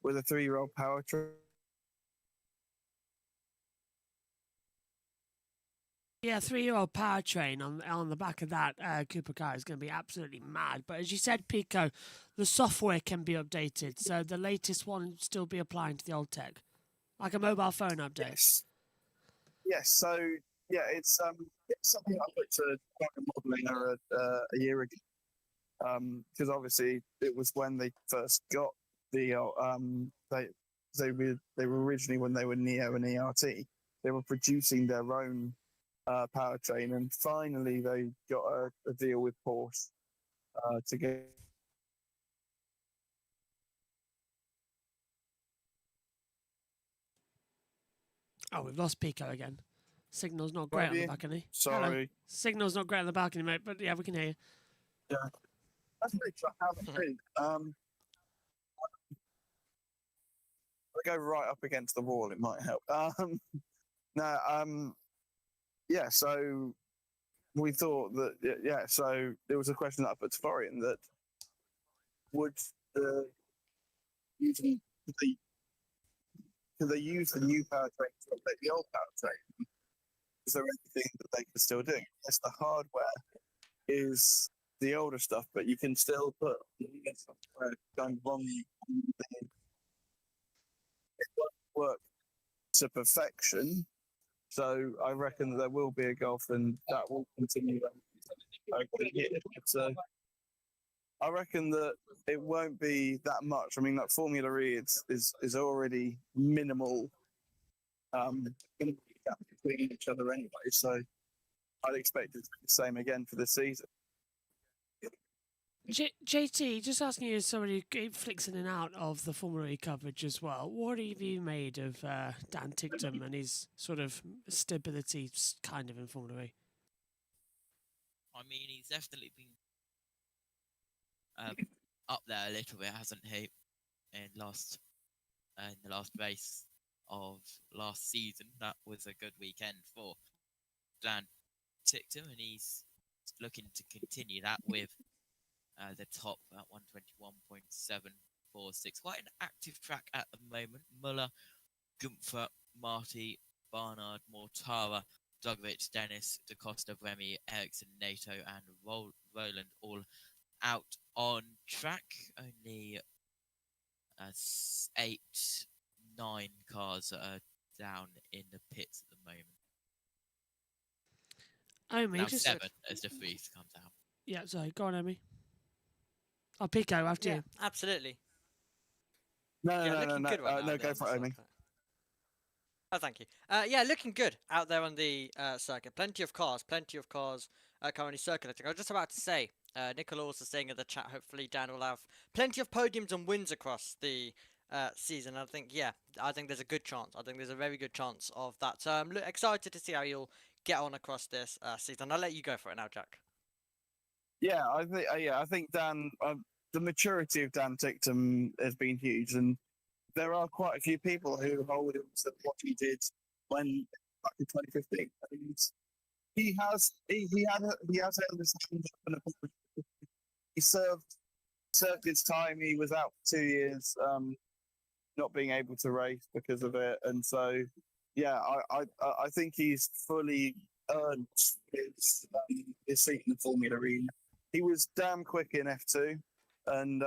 with a 3-year-old powertrain. Yeah, 3-year-old powertrain on the back of that Cooper car is going to be absolutely mad. But as you said, Pico, the software can be updated, so the latest one will still be applying to the old tech, like a mobile phone update. Yes. So yeah, it's something I looked to modelling a year ago, because obviously it was when they first got the they were originally when they were Neo and ERT, they were producing their own powertrain, and finally they got a deal with Porsche to get. Oh, we've lost Pico again. Signal's not great on the balcony. Sorry. Hello. Signal's not great on the balcony, mate, but yeah, we can hear you. Yeah. That's really how it is. I go right up against the wall, it might help. Yeah, so we thought that, so there was a question that I put to Florian that would could they use the new powertrain to update the old powertrain? Is there anything that they can still do? Yes, the hardware is the older stuff, but you can still put software going wrong. It won't work to perfection. So I reckon that there will be a gulf, and that will continue. So I reckon that it won't be that much. I mean, that Formula E is already minimal between each other anyway. So I'd expect it to be the same again for this season. JT, just asking you as somebody who flicks in and out of the Formula E coverage as well, what have you made of Dan Ticktum and his sort of stability kind of in Formula E? I mean, he's definitely been up there a little bit, hasn't he? In the last race of last season, that was a good weekend for Dan Ticktum, and he's looking to continue that with the top at 121.746. Quite an active track at the moment. Muller, Gunther, Marty, Barnard, Mortara, Dogovic, Dennis, Da Costa, Remy, Ericsson, NATO, and Roland all out on track. Only 8, 9 cars are down in the pits at the moment. Omi, now just 7 as the freeze comes out. Yeah, sorry, go on, Omi. I'll Pico after you. Absolutely. No, Go for it, Omi. Oh, thank you. Yeah, looking good out there on the circuit. Plenty of cars currently circulating. I was just about to say, Nicola also saying in the chat, hopefully Dan will have plenty of podiums and wins across the season. I think there's a good chance. I think there's a very good chance of that. So I'm excited to see how you'll get on across this season. I'll let you go for it now, Jack. Yeah, I think Dan, the maturity of Dan Ticktum has been huge, and there are quite a few people who hold him to what he did when back in 2015. And he has held his hand up and he served his time. He was out for 2 years, not being able to race because of it, and so yeah, I think he's fully earned his seat in the Formula E. He was damn quick in F2, and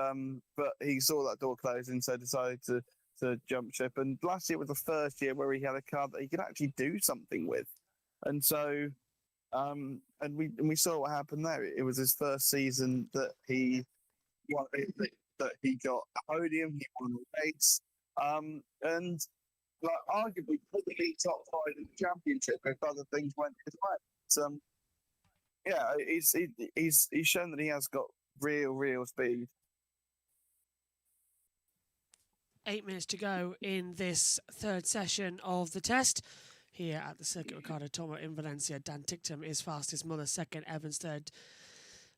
but he saw that door closing, so decided to jump ship. And last year was the first year where he had a car that he could actually do something with, and so and we saw what happened there. It was his first season that he won, that he got a podium, he won a race, and like arguably put the league top 5 in the championship if other things went his way. So, yeah, he's shown that he has got real speed. 8 minutes to go in this third session of the test. Here at the circuit, Ricardo Tomo in Valencia. Dan Ticktum is fastest, Muller second, Evans third,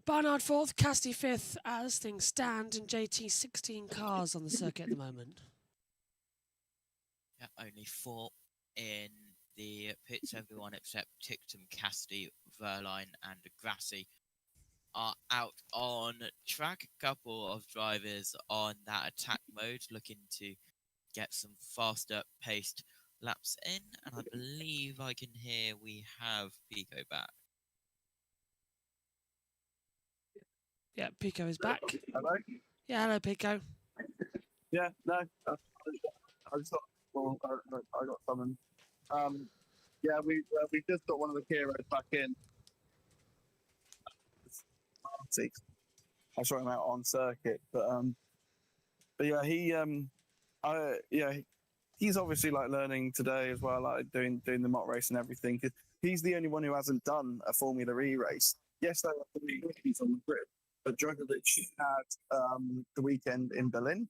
Barnard fourth, Cassidy fifth as things stand, and JT 16 cars on the circuit at the moment. Yeah, only 4 in the pits. Everyone except Ticktum, Cassidy, Verline and Grassi are out on track. A couple of drivers on that attack mode looking to get some faster paced laps in, and I believe I can hear we have Pico back. Yeah, Pico is back. Hello? Yeah, hello, Pico. Yeah, no, I just thought, well, I got summoned. Yeah, we just got one of the heroes back in. I saw him out on circuit, but yeah, he's obviously like learning today as well, like doing the mock race and everything. 'Cause he's the only one who hasn't done a Formula E race. Yes, there are 3 rookies on the grid, but Dragovic had the weekend in Berlin,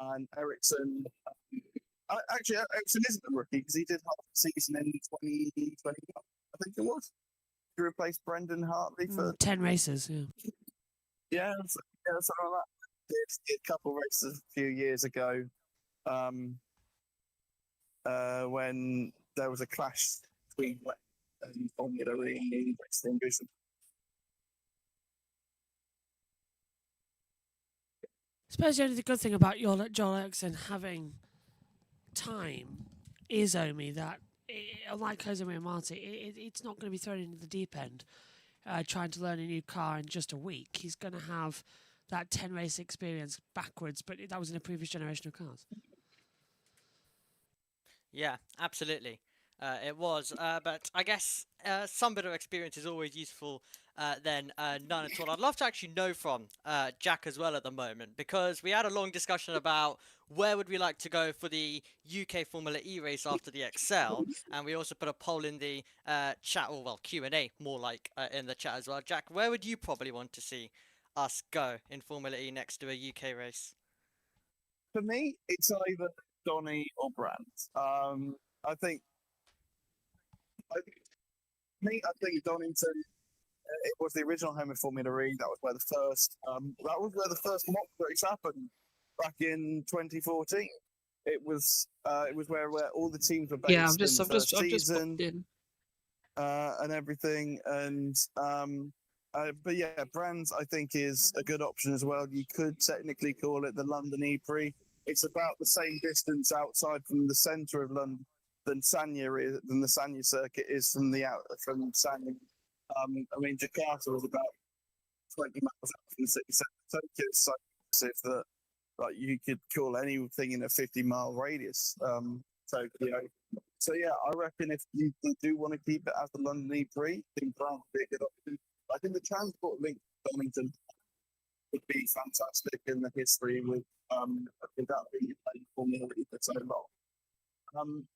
and Ericsson. Actually, Ericsson isn't a rookie because he did half the season in 2021, I think it was. To replace Brendan Hartley for 10 races, yeah. Yeah, something like that. Did a couple races a few years ago, when there was a clash between Wet and Formula E extinguished. I suppose the only good thing about Joel Eriksson having time is only that, unlike Jose Maria Marti, it's not going to be thrown into the deep end trying to learn a new car in just a week. He's going to have that 10 race experience backwards, but that was in a previous generation of cars. Yeah, absolutely. It was, but I guess some bit of experience is always useful than none at all. I'd love to actually know from Jack as well at the moment, because we had a long discussion about where would we like to go for the UK Formula E race after the Excel, and we also put a poll in the chat, or well, Q&A more like in the chat as well. Jack, where would you probably want to see us go in Formula E next to a UK race? For me, it's either Donny or Brandt. I think Donington. It was the original home of Formula E. That was where the first mock race happened back in 2014. It was where all the teams were based. Yeah, I've in the first just season, popped in. and everything. And but yeah, Brands I think is a good option as well. You could technically call it the London E-Prix. It's about the same distance outside from the centre of London than the Sanya circuit is from Sanya. I mean, Jakarta was about 20 miles out from the city centre. Tokyo is so massive that like you could call anything in a 50-mile radius. Tokyo. So yeah, I reckon if you do want to keep it as the London E-Prix, I think Brandt would be a good option. I think the transport link to Donington would be fantastic in the history with that being played Formula E for so long.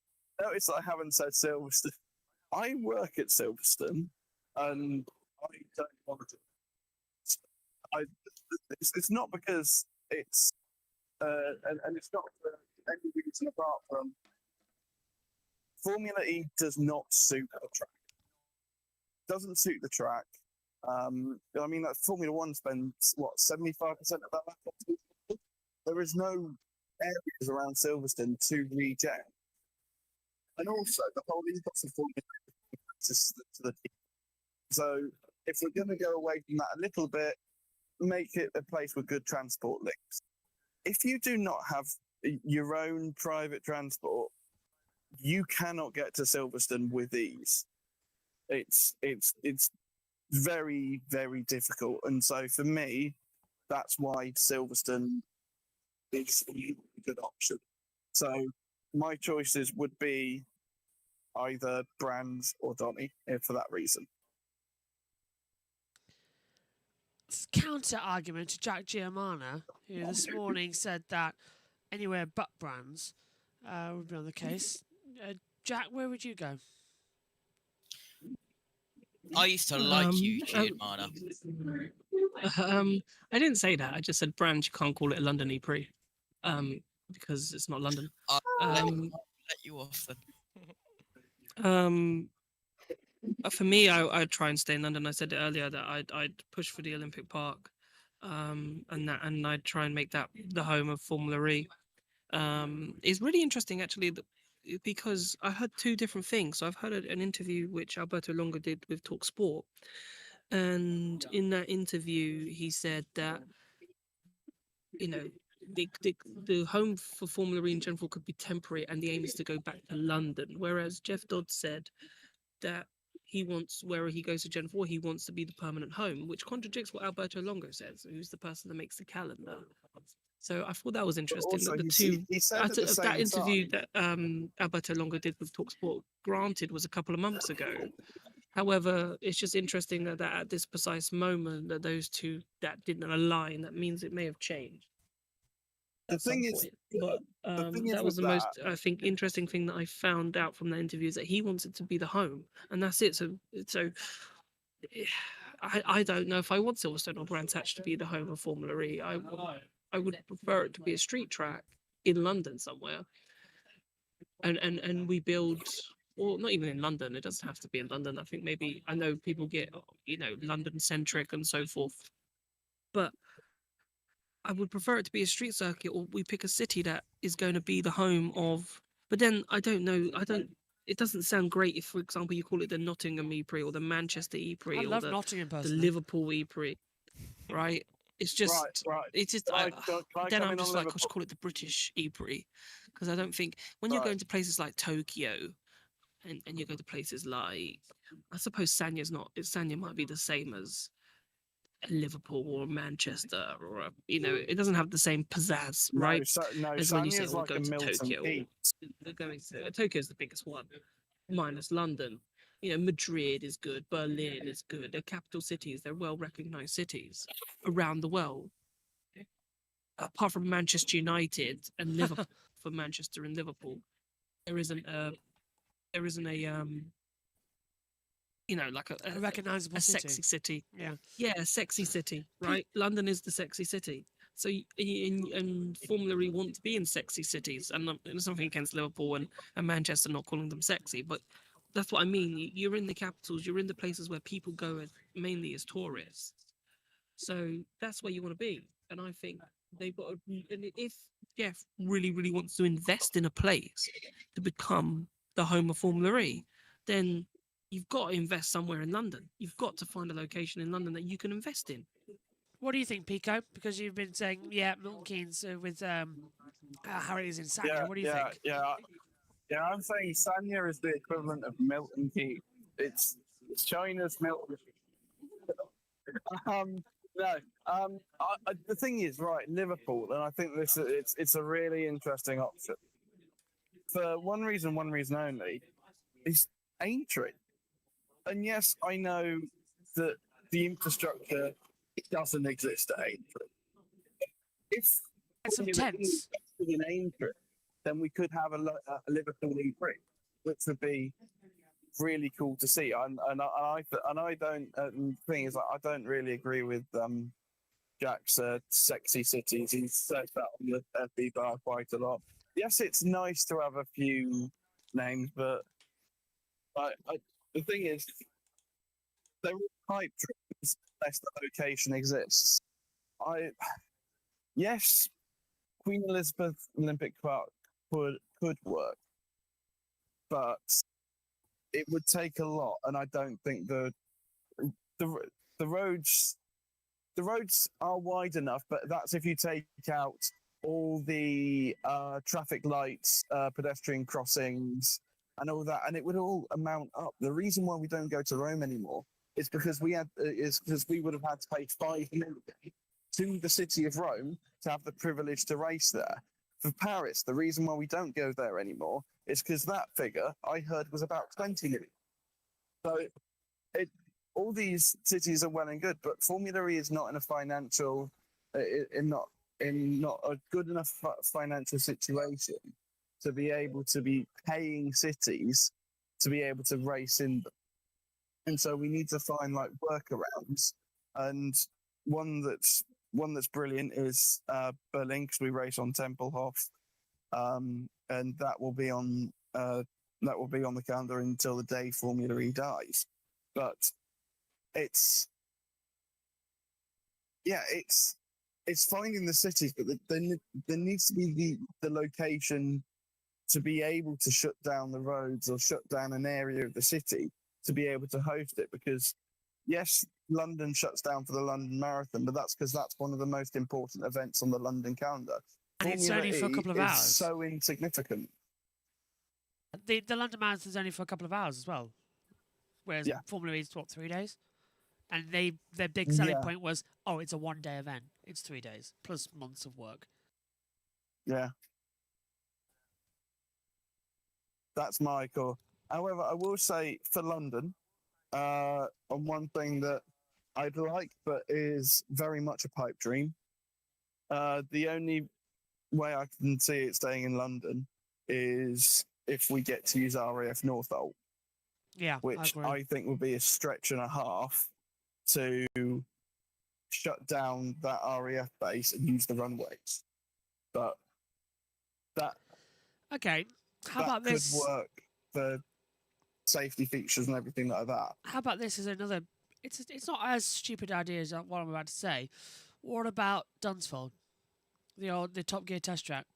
Notice I haven't said Silverstone. I work at Silverstone, and I don't want to. It's not because it's and it's not for any reason apart from Formula E does not suit the track. Doesn't suit the track. I mean, like Formula One spends 75% of that lap on. There is no areas around Silverstone to reject. And also, the whole ethos of Formula is to the team. So, if we're going to go away from that a little bit, make it a place with good transport links. If you do not have your own private transport, you cannot get to Silverstone with ease. It's very, very difficult. And so for me, that's why Silverstone is a good option. So my choices would be either Brands or Donny for that reason. Counter argument to Jack Giamana, who this morning said that anywhere but Brands would be on the case. Jack, where would you go? I used to like you, Gianmana. I didn't say that. I just said brand. You can't call it a London E-Prix, because it's not London. Let you off Um, then. for me, I'd try and stay in London. I said it earlier that I'd push for the Olympic Park, and I'd try and make that the home of Formula E. It's really interesting actually because I heard two different things. So I've heard an interview which Alberto Longo did with TalkSport, and in that interview he said that the home for Formula E in general could be temporary, and the aim is to go back to London. Whereas Jeff Dods said that he wants, wherever he goes to Gen 4, he wants to be the permanent home, which contradicts what Alberto Longo says, who's the person that makes the calendar. So I thought that was interesting. Also, That the he said at the same that interview time- that Alberto Longo did with TalkSport, granted, was a couple of months ago. However, it's just interesting that at this precise moment that those two that didn't align. That means it may have changed. The thing is, but that was the most, I think, interesting thing that I found out from that interview is that he wants it to be the home, and that's it. So I don't know if I want Silverstone or Brands Hatch to be the home of Formula E. I would prefer it to be a street track in London somewhere, and we build. Or not even in London. It doesn't have to be in London. I think maybe, I know people get London centric and so forth, but I would prefer it to be a street circuit, or we pick a city that is going to be the home of. But then I don't know. It doesn't sound great if, for example, you call it the Nottingham E-Prix or the Manchester E-Prix I or love the Nottingham the personally. Liverpool E-Prix, right? It's just, Right. it's just. Can I Then come I'm in just on like, I should call it the British E-Prix, because I don't think when you're going to places like Tokyo, and you go to places like, I suppose Sanya might be the same as Liverpool or Manchester, or it doesn't have the same pizzazz, right? As when you say, Sanya's "Oh, like go a to Milton Tokyo." Keynes. They're going to Tokyo's the biggest one, minus London. Madrid is good, Berlin is good. They're capital cities. They're well-recognized cities around the world. Apart from Manchester United and Liverpool, for Manchester and Liverpool, there isn't a like A recognizable city. sexy city. Yeah. A sexy city, right? London is the sexy city. So and Formula E want to be in sexy cities, and there's something against Liverpool and Manchester not calling them sexy, but that's what I mean. You're in the capitals, you're in the places where people go mainly as tourists. So that's where you want to be. And I think they've got and if Jeff really, really wants to invest in a place to become the home of Formula E, then you've got to invest somewhere in London. You've got to find a location in London that you can invest in. What do you think, Pico? Because you've been saying, Milton Keynes with how it is in Sanya. What do you think? Yeah, I'm saying Sanya is the equivalent of Milton Keynes. It's China's Milton. The thing is, right, Liverpool, and I think it's a really interesting option. For one reason only, is Aintree. And yes, I know that the infrastructure doesn't exist at Aintree. If some tents in Aintree, then we could have a Liverpool E-Prix, which would be really cool to see. I don't really agree with Jack's sexy cities. He's said that on the FB bar quite a lot. Yes, it's nice to have a few names, but the thing is, they're all hype trips unless the location exists. Yes, Queen Elizabeth Olympic Park could work, but it would take a lot, and I don't think the roads are wide enough. But that's if you take out all the traffic lights, pedestrian crossings, and all that, and it would all amount up. The reason why we don't go to Rome anymore is because we would have had to pay 5 million to the city of Rome to have the privilege to race there. For Paris, the reason why we don't go there anymore is because that figure I heard was about 20 million. So all these cities are well and good, but Formula E is not in a financial, not a good enough financial situation to be able to be paying cities to be able to race in them. And so we need to find like workarounds. And one that's brilliant is Berlin, because we race on Tempelhof, and that will be on the calendar until the day Formula E dies. But it's finding the cities, but there needs to be the location to be able to shut down the roads or shut down an area of the city to be able to host it. Because yes, London shuts down for the London Marathon, but that's because that's one of the most important events on the London calendar. And it's only for a couple of hours. So insignificant. The London Marathon is only for a couple of hours as well, whereas Formula E is 3 days, and their big selling point was, oh, it's a 1-day event. It's 3 days plus months of work. Yeah, that's my call. However, I will say for London, on one thing that I'd like, but is very much a pipe dream. The only way I can see it staying in London is if we get to use RAF Northolt. Yeah, which I think would be a stretch and a half to shut down that RAF base and use the runways. But that how about this? Could work for safety features and everything like that. How about this as another? It's not as stupid idea as what I'm about to say. What about Dunsfold, the Top Gear test track?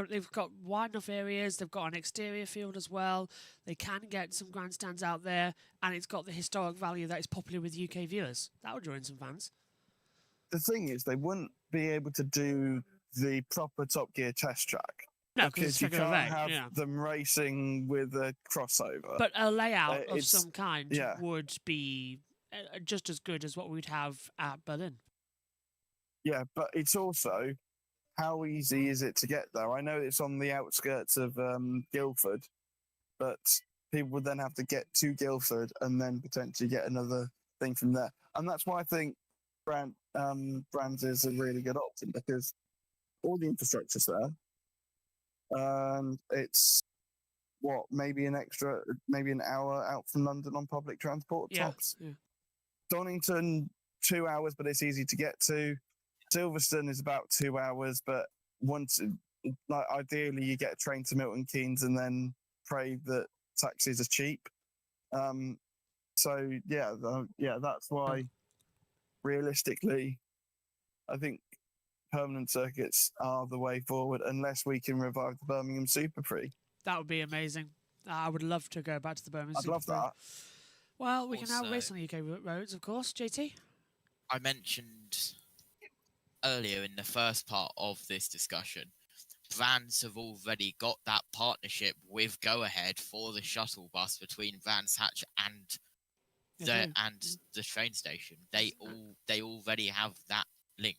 They've got wide enough areas. They've got an exterior field as well. They can get some grandstands out there, and it's got the historic value that is popular with UK viewers. That would draw in some fans. The thing is, they wouldn't be able to do the proper Top Gear test track. No, because you can't have them racing with a crossover. But a layout of some kind would be just as good as what we'd have at Berlin. Yeah, but it's also, how easy is it to get there? I know it's on the outskirts of Guildford, but people would then have to get to Guildford and then potentially get another thing from there. And that's why I think Brands is a really good option, because all the infrastructure's there. And it's maybe an hour out from London on public transport tops. Yeah. Donington, 2 hours, but it's easy to get to. Silverstone is about 2 hours, but ideally you get a train to Milton Keynes and then pray that taxis are cheap. That's why realistically, I think permanent circuits are the way forward, unless we can revive the Birmingham Super Prix. That would be amazing. I would love to go back to the Birmingham Super Prix. I'd love that. Well, we can now race on the UK roads, of course. JT? I mentioned earlier in the first part of this discussion, Vans have already got that partnership with Go Ahead for the shuttle bus between Brands Hatch and the train station. They already have that link.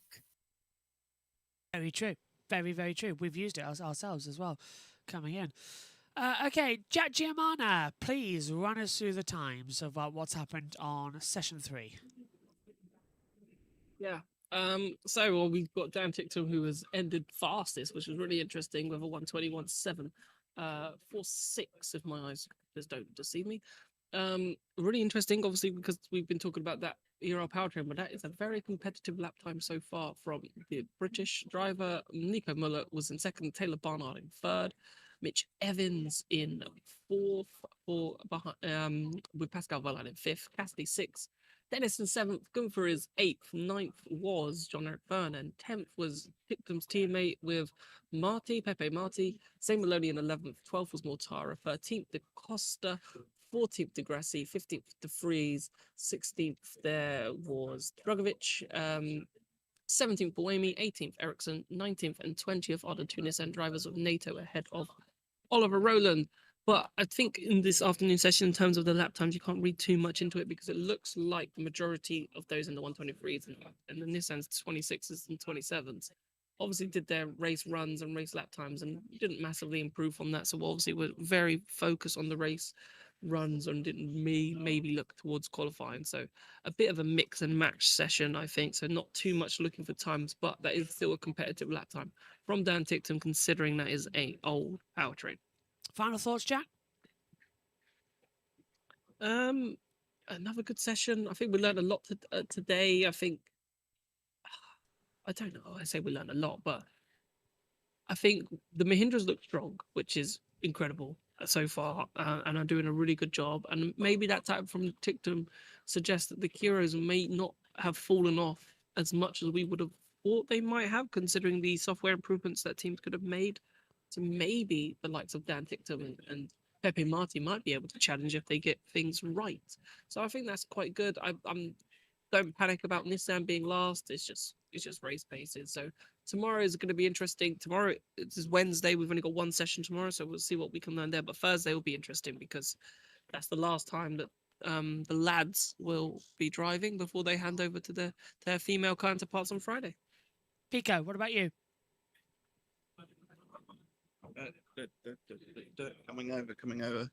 Very true. Very, very true. We've used it ourselves as well, coming in. Okay, Jack Giamana, please run us through the times of what's happened on session 3. Yeah. We've got Dan Ticktum, who has ended fastest, which was really interesting, with a 1:21.7, 4:6 if my eyes just don't deceive me. Really interesting, obviously, because we've been talking about that ERL powertrain, but that is a very competitive lap time so far from the British driver. Nico Muller was in second, Taylor Barnard in third, Mitch Evans in fourth, with Pascal Wehrlein in fifth, Cassidy sixth, Dennis in 7th, Gunther is 8th, 9th was John Eric Vernon, 10th was Pictum's teammate with Pepe Marti, same Maloney in 11th, 12th was Mortara, 13th De Costa, 14th De Grassi, 15th De Vries, 16th there was Drogovic, 17th Buemi, 18th Ericsson, 19th and 20th are the Tunis and drivers of NATO ahead of Oliver Rowland. But I think in this afternoon session, in terms of the lap times, you can't read too much into it because it looks like the majority of those in the 123s and the Nissan's 26s and 27s obviously did their race runs and race lap times and didn't massively improve on that. So obviously we're very focused on the race runs and didn't maybe look towards qualifying. So a bit of a mix and match session, I think. So not too much looking for times, but that is still a competitive lap time from Dan Tickton, considering that is a old powertrain. Final thoughts, Jack? Another good session. I think we learned a lot today. I think, I don't know, I say we learned a lot, but I think the Mahindras look strong, which is incredible so far, and are doing a really good job. And maybe that type from Ticktum suggests that the Kiros may not have fallen off as much as we would have thought they might have, considering the software improvements that teams could have made. So maybe the likes of Dan Ticktum and Pepe Marti might be able to challenge if they get things right. So I think that's quite good. Don't panic about Nissan being last. It's just race paces. So tomorrow is going to be interesting. Tomorrow is Wednesday. We've only got one session tomorrow, so we'll see what we can learn there. But Thursday will be interesting because that's the last time that the lads will be driving before they hand over to their female counterparts on Friday. Pico, what about you? Coming over.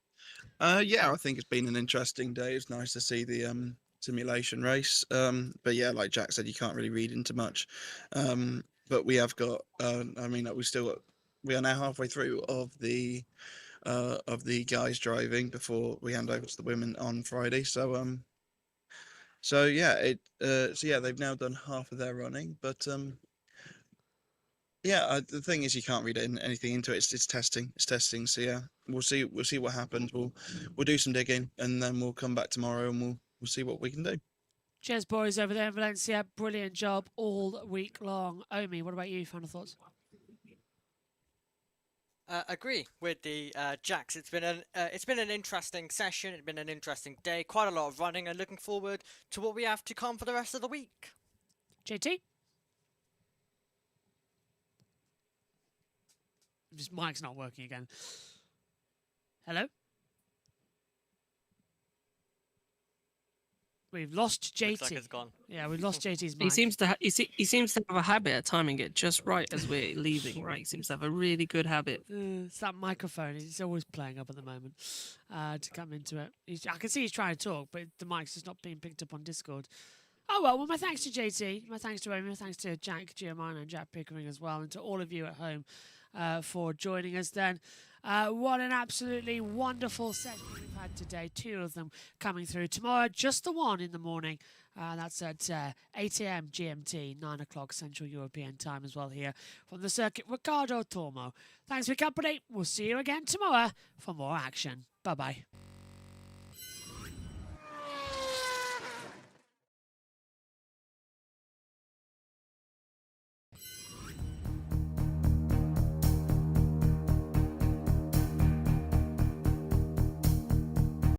Yeah, I think it's been an interesting day. It's nice to see the simulation race. But yeah, like Jack said, you can't really read into much. But we have got. We are now halfway through of the guys driving before we hand over to the women on Friday. So yeah, they've now done half of their running, but yeah, the thing is, you can't read anything into it. It's testing. It's testing. So yeah, we'll see what happens. We'll do some digging, and then we'll come back tomorrow, and we'll see what we can do. Cheers, boys, over there in Valencia. Brilliant job all week long. Omi, what about you? Final thoughts? Agree with the Jacks. It's been an interesting session. It's been an interesting day. Quite a lot of running, and looking forward to what we have to come for the rest of the week. JT? This mic's not working again. Hello? We've lost JT. Looks like it's gone. Yeah, we've lost JT's mic. He seems to have a habit of timing it just right as we're leaving. Right, he seems to have a really good habit. It's that microphone. It's always playing up at the moment to come into it. I can see he's trying to talk, but the mic's just not being picked up on Discord. Oh, well, my thanks to JT, my thanks to Omi, my thanks to Jack Giamano and Jack Pickering as well, and to all of you at home for joining us then. What an absolutely wonderful session we've had today. 2 of them coming through. Tomorrow, just the one in the morning. That's at 8 a.m. GMT, 9 o'clock Central European time as well here from the circuit. Ricardo Tormo. Thanks for your company. We'll see you again tomorrow for more action. Bye-bye.